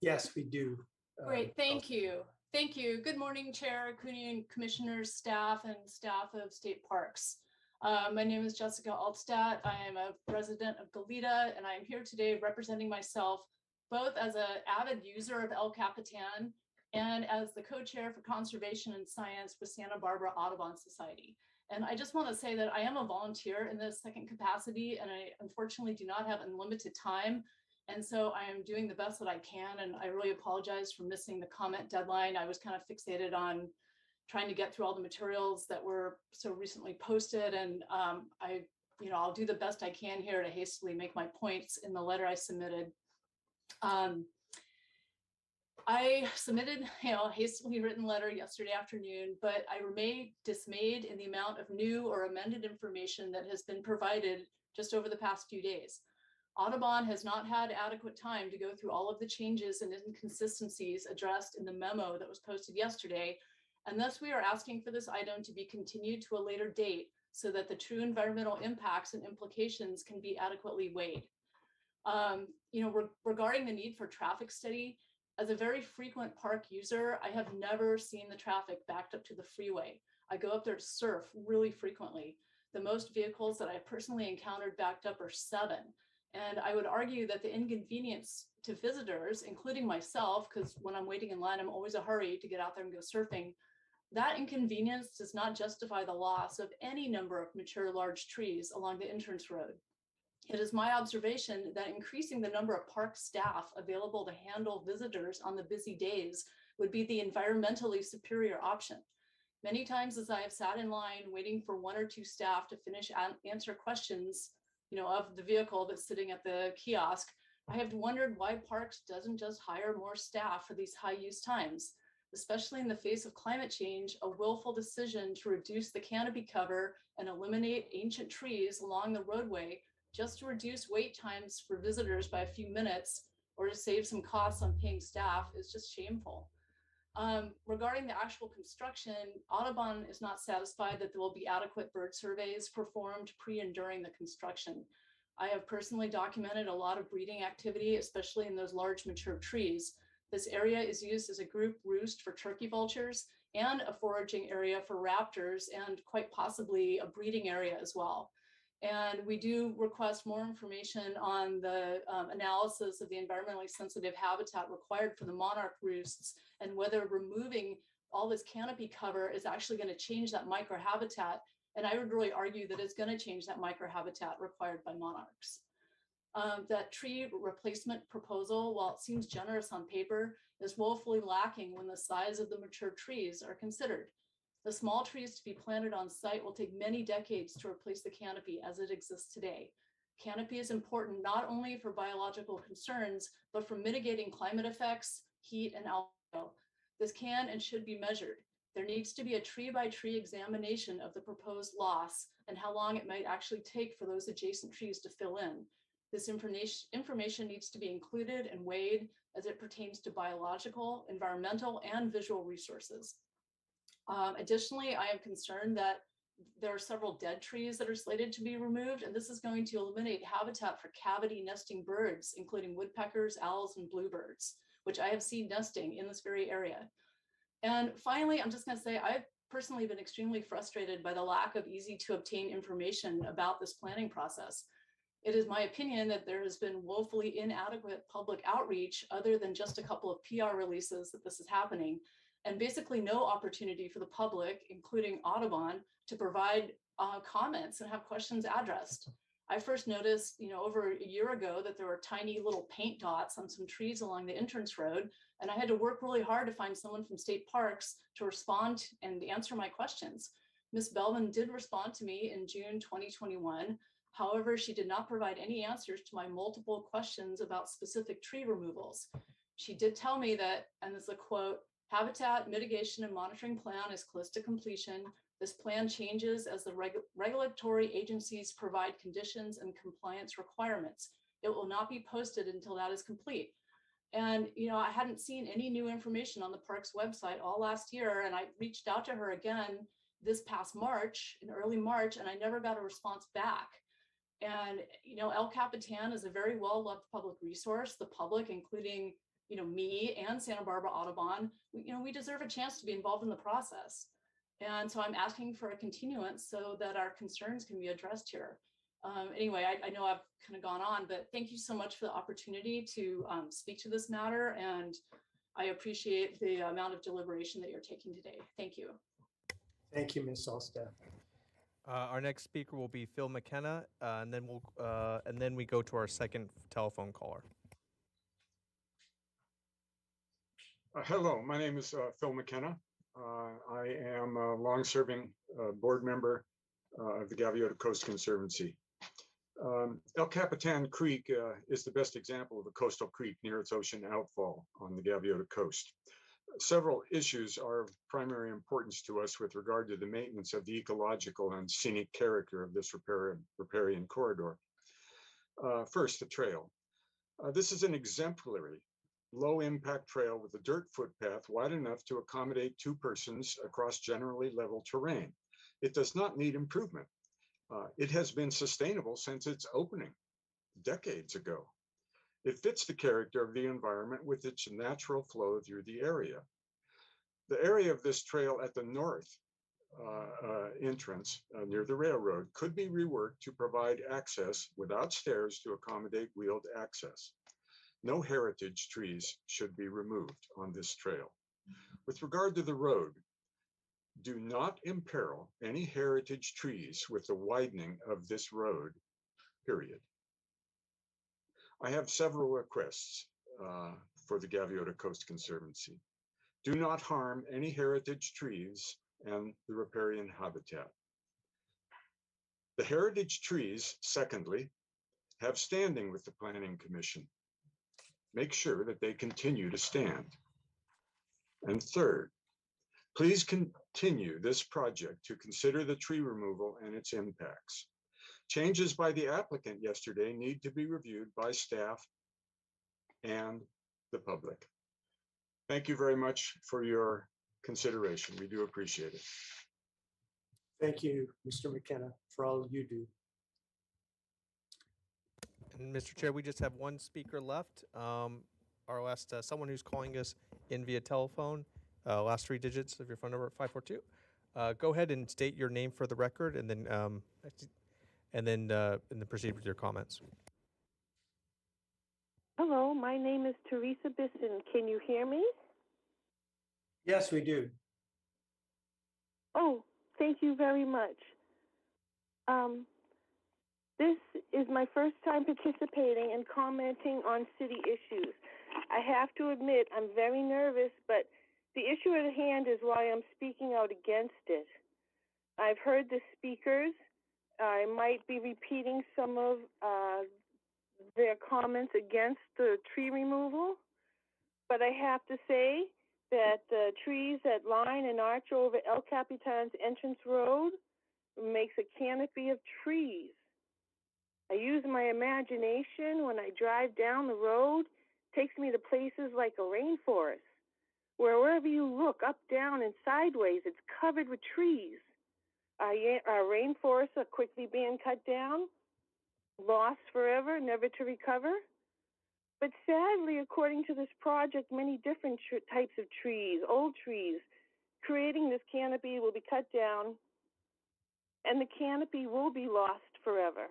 Yes, we do. Great, thank you. Thank you. Good morning, Chair Cooney and commissioners, staff, and staff of State Parks. My name is Jessica Altstadt. I am a resident of Goleta, and I am here today representing myself both as an avid user of El Capitan and as the co-chair for conservation and science with Santa Barbara Audubon Society. And I just want to say that I am a volunteer in this second capacity, and I unfortunately do not have unlimited time. And so I am doing the best that I can. And I really apologize for missing the comment deadline. I was kind of fixated on trying to get through all the materials that were so recently posted. And I'll do the best I can here to hastily make my points in the letter I submitted. I submitted, a hastily written letter yesterday afternoon, but I remain dismayed in the amount of new or amended information that has been provided just over the past few days. Audubon has not had adequate time to go through all of the changes and inconsistencies addressed in the memo that was posted yesterday, and thus we are asking for this item to be continued to a later date so that the true environmental impacts and implications can be adequately weighed. Regarding the need for traffic study, as a very frequent park user, I have never seen the traffic backed up to the freeway. I go up there to surf really frequently. The most vehicles that I personally encountered backed up are 7. And I would argue that the inconvenience to visitors, including myself, because when I'm waiting in line, I'm always in a hurry to get out there and go surfing. That inconvenience does not justify the loss of any number of mature large trees along the entrance road. It is my observation that increasing the number of park staff available to handle visitors on the busy days would be the environmentally superior option. Many times as I have sat in line waiting for 1 or 2 staff to finish answer questions, of the vehicle that's sitting at the kiosk, I have wondered why Parks doesn't just hire more staff for these high use times, especially in the face of climate change. A willful decision to reduce the canopy cover and eliminate ancient trees along the roadway just to reduce wait times for visitors by a few minutes or to save some costs on paying staff is just shameful. Regarding the actual construction, Audubon is not satisfied that there will be adequate bird surveys performed pre and during the construction. I have personally documented a lot of breeding activity, especially in those large mature trees. This area is used as a group roost for turkey vultures and a foraging area for raptors, and quite possibly a breeding area as well. And we do request more information on the analysis of the environmentally sensitive habitat required for the monarch roosts and whether removing all this canopy cover is actually going to change that microhabitat. And I would really argue that it's going to change that microhabitat required by monarchs. That tree replacement proposal, while it seems generous on paper, is woefully lacking when the size of the mature trees are considered. The small trees to be planted on site will take many decades to replace the canopy as it exists today. Canopy is important not only for biological concerns, but for mitigating climate effects, heat, and albedo. This can and should be measured. There needs to be a tree-by-tree examination of the proposed loss and how long it might actually take for those adjacent trees to fill in. This information needs to be included and weighed as it pertains to biological, environmental, and visual resources. Additionally, I am concerned that there are several dead trees that are slated to be removed, and this is going to eliminate habitat for cavity nesting birds, including woodpeckers, owls, and bluebirds, which I have seen nesting in this very area. And finally, I'm just going to say I've personally been extremely frustrated by the lack of easy to obtain information about this planning process. It is my opinion that there has been woefully inadequate public outreach other than just a couple of PR releases that this is happening, and basically no opportunity for the public, including Audubon, to provide comments and have questions addressed. I first noticed, over a year ago that there were tiny little paint dots on some trees along the entrance road, and I had to work really hard to find someone from State Parks to respond and answer my questions. Ms. Belvin did respond to me in June 2021. However, she did not provide any answers to my multiple questions about specific tree removals. She did tell me that, and this is a quote, "Habitat mitigation and monitoring plan is close to completion. This plan changes as the regulatory agencies provide conditions and compliance requirements. It will not be posted until that is complete." And, I hadn't seen any new information on the park's website all last year. And I reached out to her again this past March, in early March, and I never got a response back. And, El Capitan is a very well-loved public resource. The public, including, me and Santa Barbara Audubon, we deserve a chance to be involved in the process. And so I'm asking for a continuance so that our concerns can be addressed here. Anyway, I know I've kind of gone on, but thank you so much for the opportunity to speak to this matter. And I appreciate the amount of deliberation that you're taking today. Thank you. Thank you, Ms. Alstaff. Our next speaker will be Phil McKenna, and then we go to our second telephone caller. Hello, my name is Phil McKenna. I am a long-serving board member of the Gaviota Coast Conservancy. El Capitan Creek is the best example of a coastal creek near its ocean outfall on the Gaviota Coast. Several issues are of primary importance to us with regard to the maintenance of the ecological and scenic character of this riparian corridor. First, the trail. This is an exemplary low-impact trail with a dirt footpath wide enough to accommodate 2 persons across generally level terrain. It does not need improvement. It has been sustainable since its opening decades ago. It fits the character of the environment with its natural flow through the area. The area of this trail at the north entrance near the railroad could be reworked to provide access without stairs to accommodate wheeled access. No heritage trees should be removed on this trail. With regard to the road, do not imperil any heritage trees with the widening of this road, period. I have several requests for the Gaviota Coast Conservancy. Do not harm any heritage trees and the riparian habitat. The heritage trees, secondly, have standing with the Planning Commission. Make sure that they continue to stand. And third, please continue this project to consider the tree removal and its impacts. Changes by the applicant yesterday need to be reviewed by staff and the public. Thank you very much for your consideration. We do appreciate it. Thank you, Mr. McKenna, for all you do. And Mr. Chair, we just have one speaker left. Our last, someone who's calling us in via telephone, last 3 digits of your phone number, 542. Go ahead and state your name for the record, and then proceed with your comments. Hello, my name is Teresa Bisson. Can you hear me? Yes, we do. Oh, thank you very much. This is my first time participating and commenting on city issues. I have to admit, I'm very nervous, but the issue at hand is why I'm speaking out against it. I've heard the speakers. I might be repeating some of their comments against the tree removal, but I have to say that the trees that line and arch over El Capitan's entrance road makes a canopy of trees. I use my imagination when I drive down the road. It takes me to places like a rainforest, where wherever you look, up, down, and sideways, it's covered with trees. Our rainforests are quickly being cut down, lost forever, never to recover. But sadly, according to this project, many different types of trees, old trees, creating this canopy will be cut down, and the canopy will be lost forever.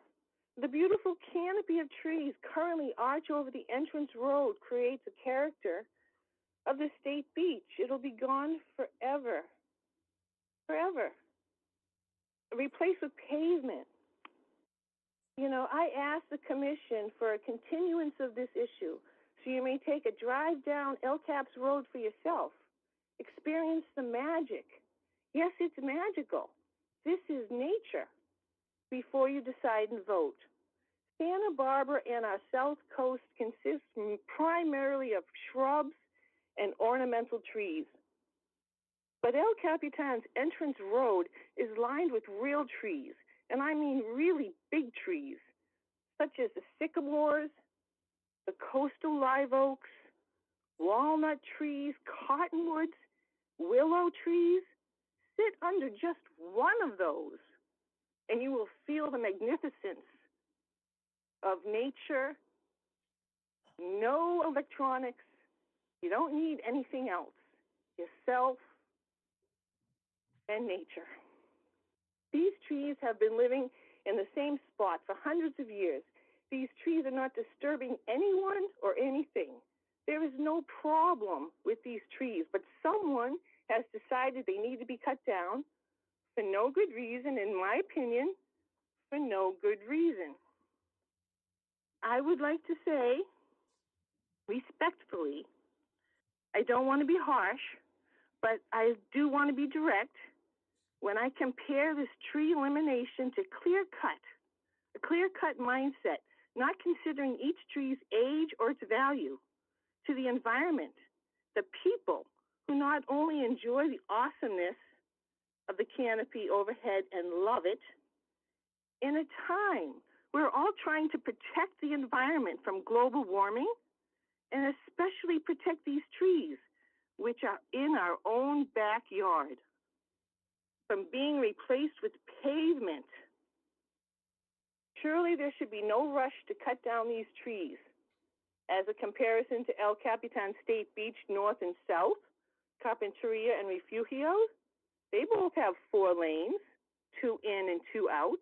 The beautiful canopy of trees currently arch over the entrance road creates a character of the state beach. It'll be gone forever, forever. Replaced with pavement. You know, I asked the commission for a continuance of this issue so you may take a drive down El Caps Road for yourself. Experience the magic. Yes, it's magical. This is nature. Before you decide and vote. Santa Barbara and our South Coast consists primarily of shrubs and ornamental trees. But El Capitan's entrance road is lined with real trees, and I mean really big trees, such as the sycamores, the coastal live oaks, walnut trees, cottonwoods, willow trees. Sit under just one of those, and you will feel the magnificence of nature. No electronics. You don't need anything else. Yourself, and nature. These trees have been living in the same spot for hundreds of years. These trees are not disturbing anyone or anything. There is no problem with these trees, but someone has decided they need to be cut down for no good reason, in my opinion, for no good reason. I would like to say, respectfully, I don't want to be harsh, but I do want to be direct. When I compare this tree elimination to a clear-cut mindset, not considering each tree's age or its value, to the environment, the people who not only enjoy the awesomeness of the canopy overhead and love it, in a time we're all trying to protect the environment from global warming, and especially protect these trees, which are in our own backyard, from being replaced with pavement. Surely there should be no rush to cut down these trees. As a comparison to El Capitan State Beach North and South, Carpinteria and Refugio, they both have 4 lanes, 2 in and 2 out,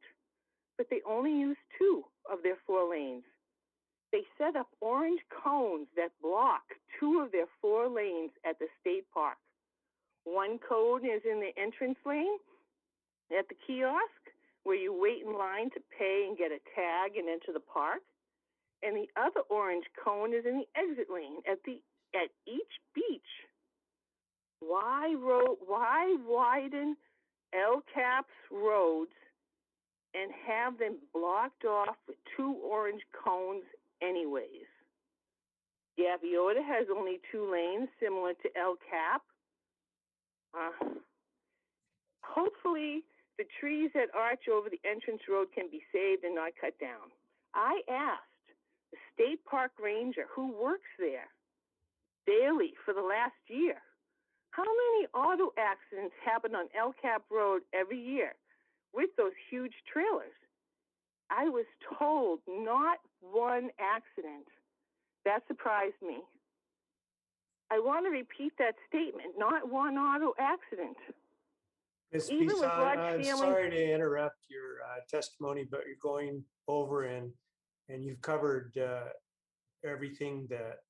but they only use 2 of their 4 lanes. They set up orange cones that block 2 of their 4 lanes at the state park. One cone is in the entrance lane at the kiosk, where you wait in line to pay and get a tag and enter the park. And the other orange cone is in the exit lane at each beach. Why widen El Cap's roads and have them blocked off with 2 orange cones anyways? Gaviota has only 2 lanes, similar to El Cap. Hopefully, the trees that arch over the entrance road can be saved and not cut down. I asked the state park ranger who works there daily for the last year, how many auto accidents happen on El Cap Road every year with those huge trailers? I was told not 1 accident. That surprised me. I want to repeat that statement, not 1 auto accident. Ms. Even with Bisson, large I'm families- sorry to interrupt your testimony, but you're going over and you've covered everything that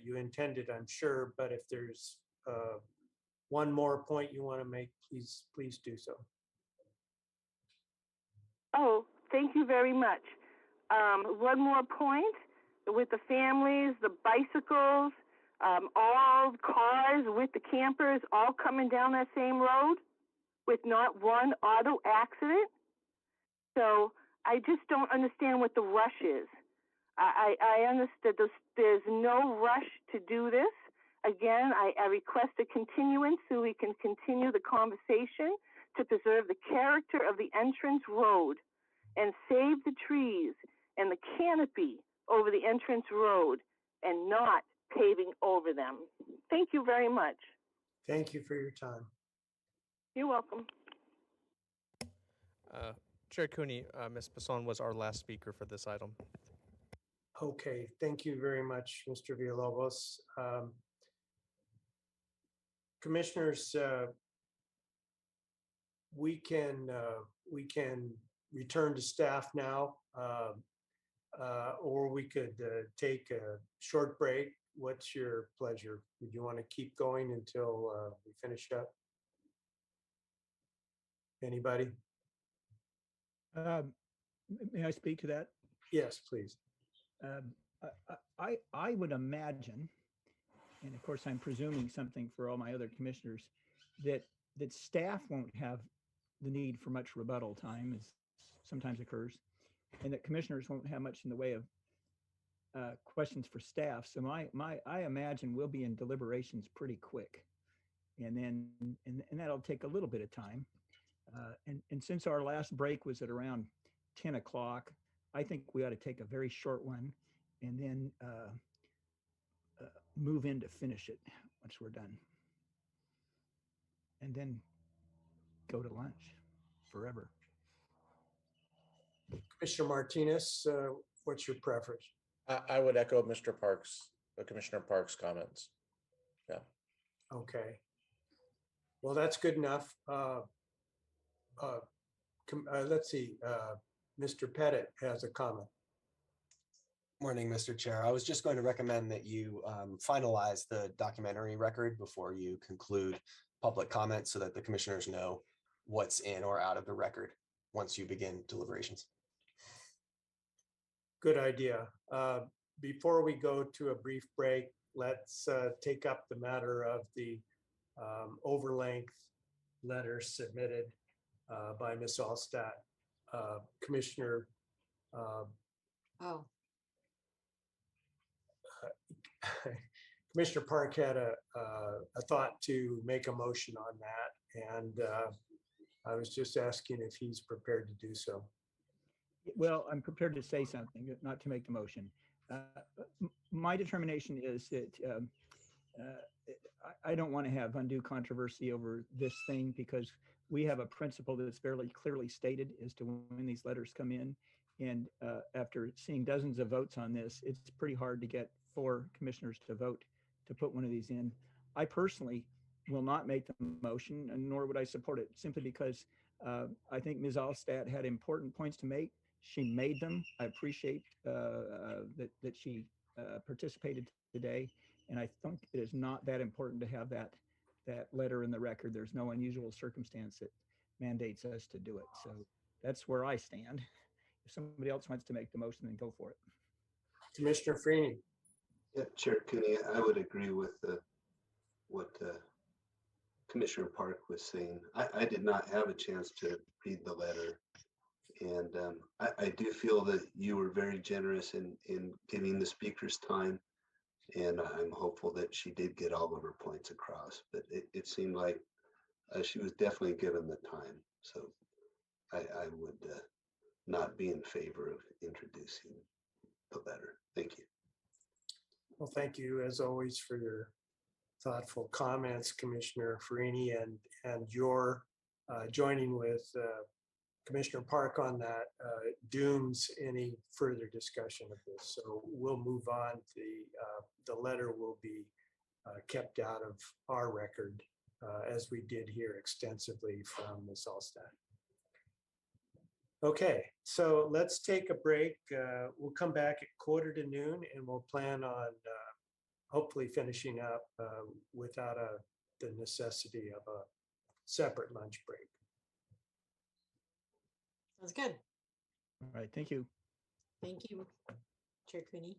you intended, I'm sure. But if there's one more point you want to make, please do so. Oh, thank you very much. One more point with the families, the bicycles, all cars with the campers all coming down that same road with not 1 auto accident. So I just don't understand what the rush is. I understood there's no rush to do this. Again, I request a continuance so we can continue the conversation to preserve the character of the entrance road and save the trees and the canopy over the entrance road and not paving over them. Thank you very much. Thank you for your time. You're welcome. Chair Cooney, Ms. Bisson was our last speaker for this item. Okay, thank you very much, Mr. Villalobos. Commissioners, we can return to staff now, or we could take a short break. What's your pleasure? Would you want to keep going until we finish up? Anybody? May I speak to that? Yes, please. I would imagine, and of course I'm presuming something for all my other commissioners, that staff won't have the need for much rebuttal time, as sometimes occurs, and that commissioners won't have much in the way of questions for staff. So I imagine we'll be in deliberations pretty quick, and that'll take a little bit of time. And since our last break was at around 10 o'clock, I think we ought to take a very short one and then move in to finish it once we're done. And then go to lunch forever. Commissioner Martinez, what's your preference? I would echo Mr. Parks, Commissioner Parks' comments. Yeah. Okay. Well, that's good enough. Let's see, Mr. Pettit has a comment. Morning, Mr. Chair. I was just going to recommend that you finalize the documentary record before you conclude public comment so that the commissioners know what's in or out of the record once you begin deliberations. Good idea. Before we go to a brief break, let's take up the matter of the overlength letter submitted by Ms. Allstat. Commissioner Oh, Commissioner Park had a thought to make a motion on that, and I was just asking if he's prepared to do so. Well, I'm prepared to say something, not to make the motion. My determination is that I don't want to have undue controversy over this thing because we have a principle that's fairly clearly stated as to when these letters come in. And after seeing dozens of votes on this, it's pretty hard to get 4 commissioners to vote to put one of these in. I personally will not make the motion, and nor would I support it, simply because I think Ms. Allstat had important points to make. She made them. I appreciate that she participated today, and I think it is not that important to have that letter in the record. There's no unusual circumstance that mandates us to do it. So that's where I stand. If somebody else wants to make the motion, then go for it. Commissioner Freeney. Yeah, Chair Cooney, I would agree with what Commissioner Park was saying. I did not have a chance to read the letter. And I do feel that you were very generous in giving the speakers time. And I'm hopeful that she did get all of her points across. But it seemed like she was definitely given the time. So I would not be in favor of introducing the letter. Thank you. Well, thank you as always for your thoughtful comments, Commissioner Farini, and your joining with Commissioner Park on that dooms any further discussion of this. So we'll move on. The letter will be kept out of our record as we did hear extensively from Ms. Allstat. Okay, so let's take a break. We'll come back at 12:45 and we'll plan on hopefully finishing up without the necessity of a separate lunch break. that's good. All right, thank you. Thank you, Chair Cooney.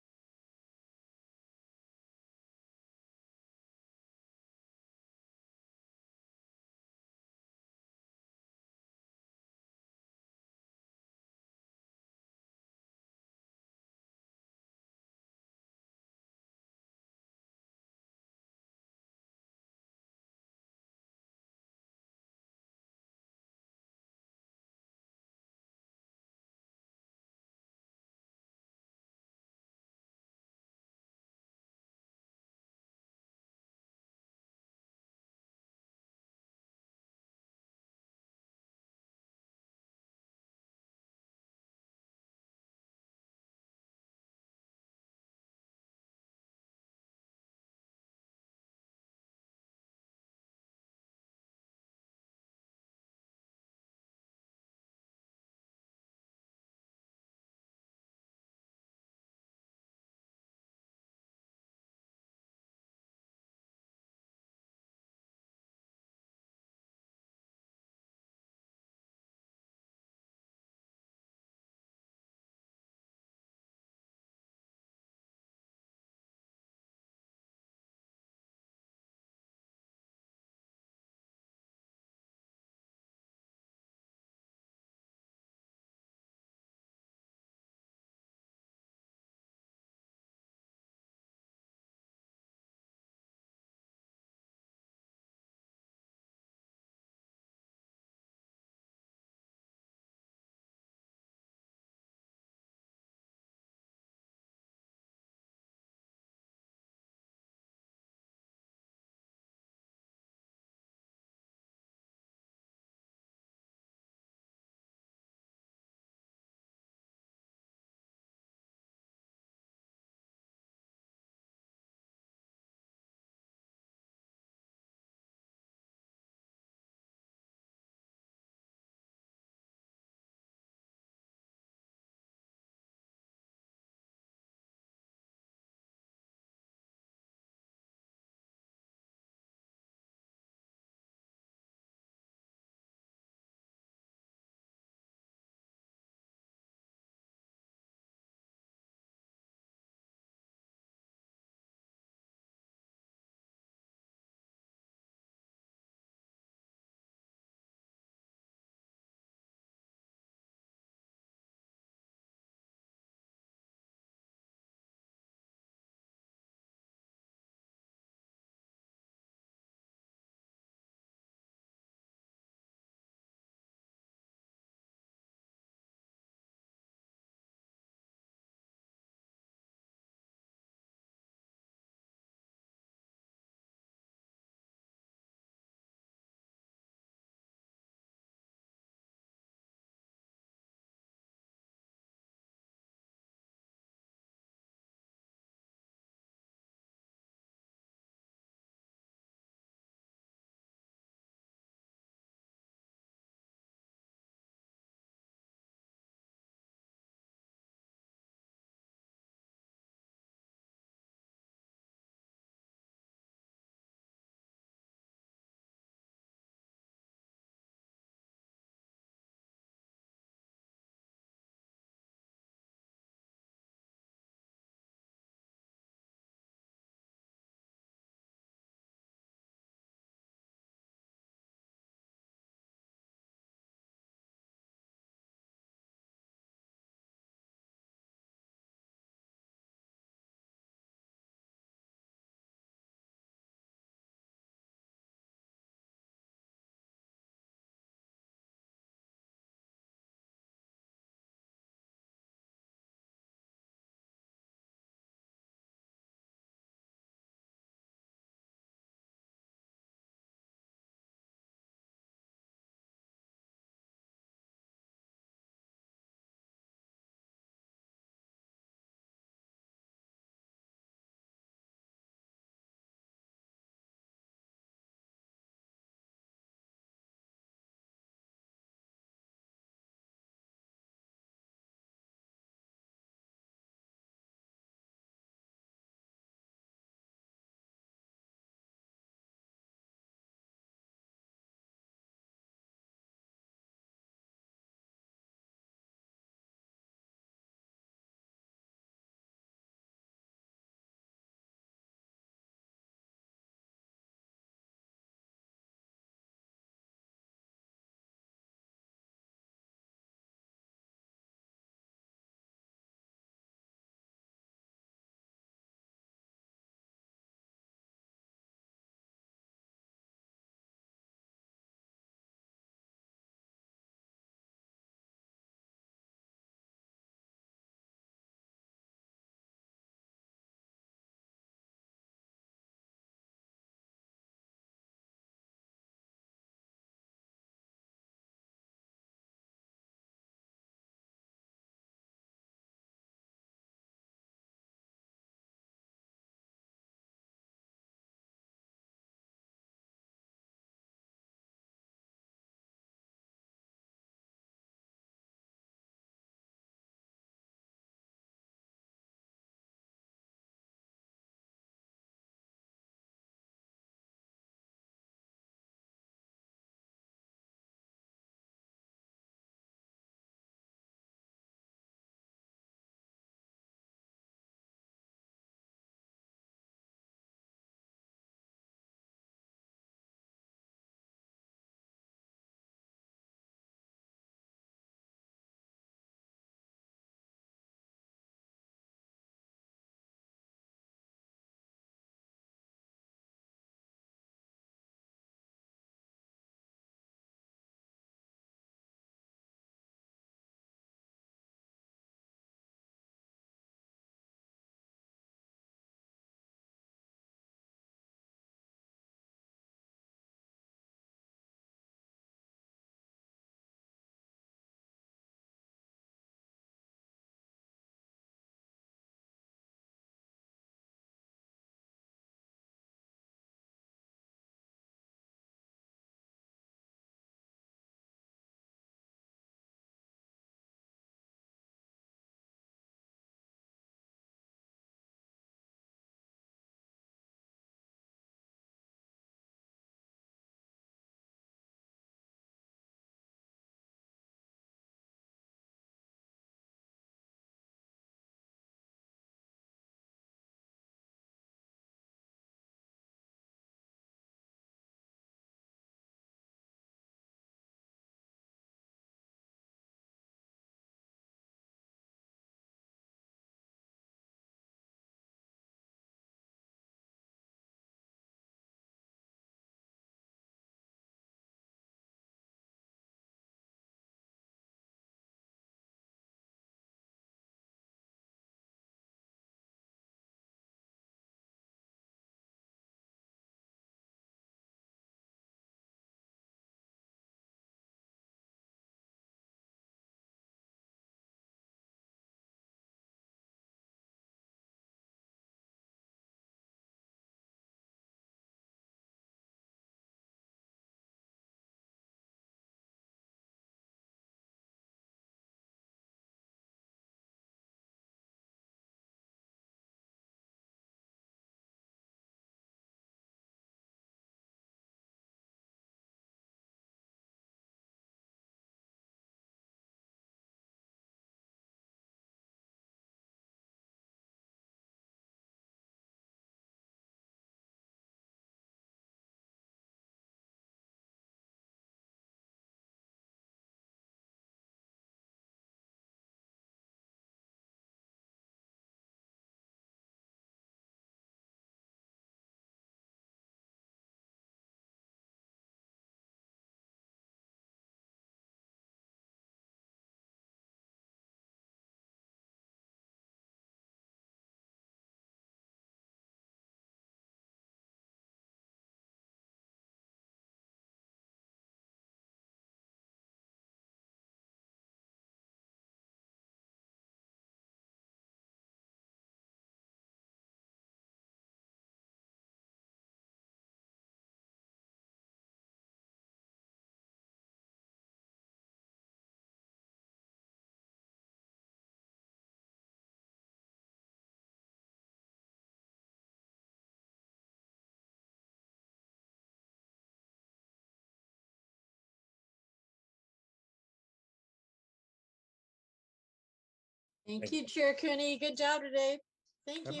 Thank you, Chair Cooney. Good job today. Thank you.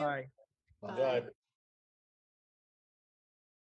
Bye.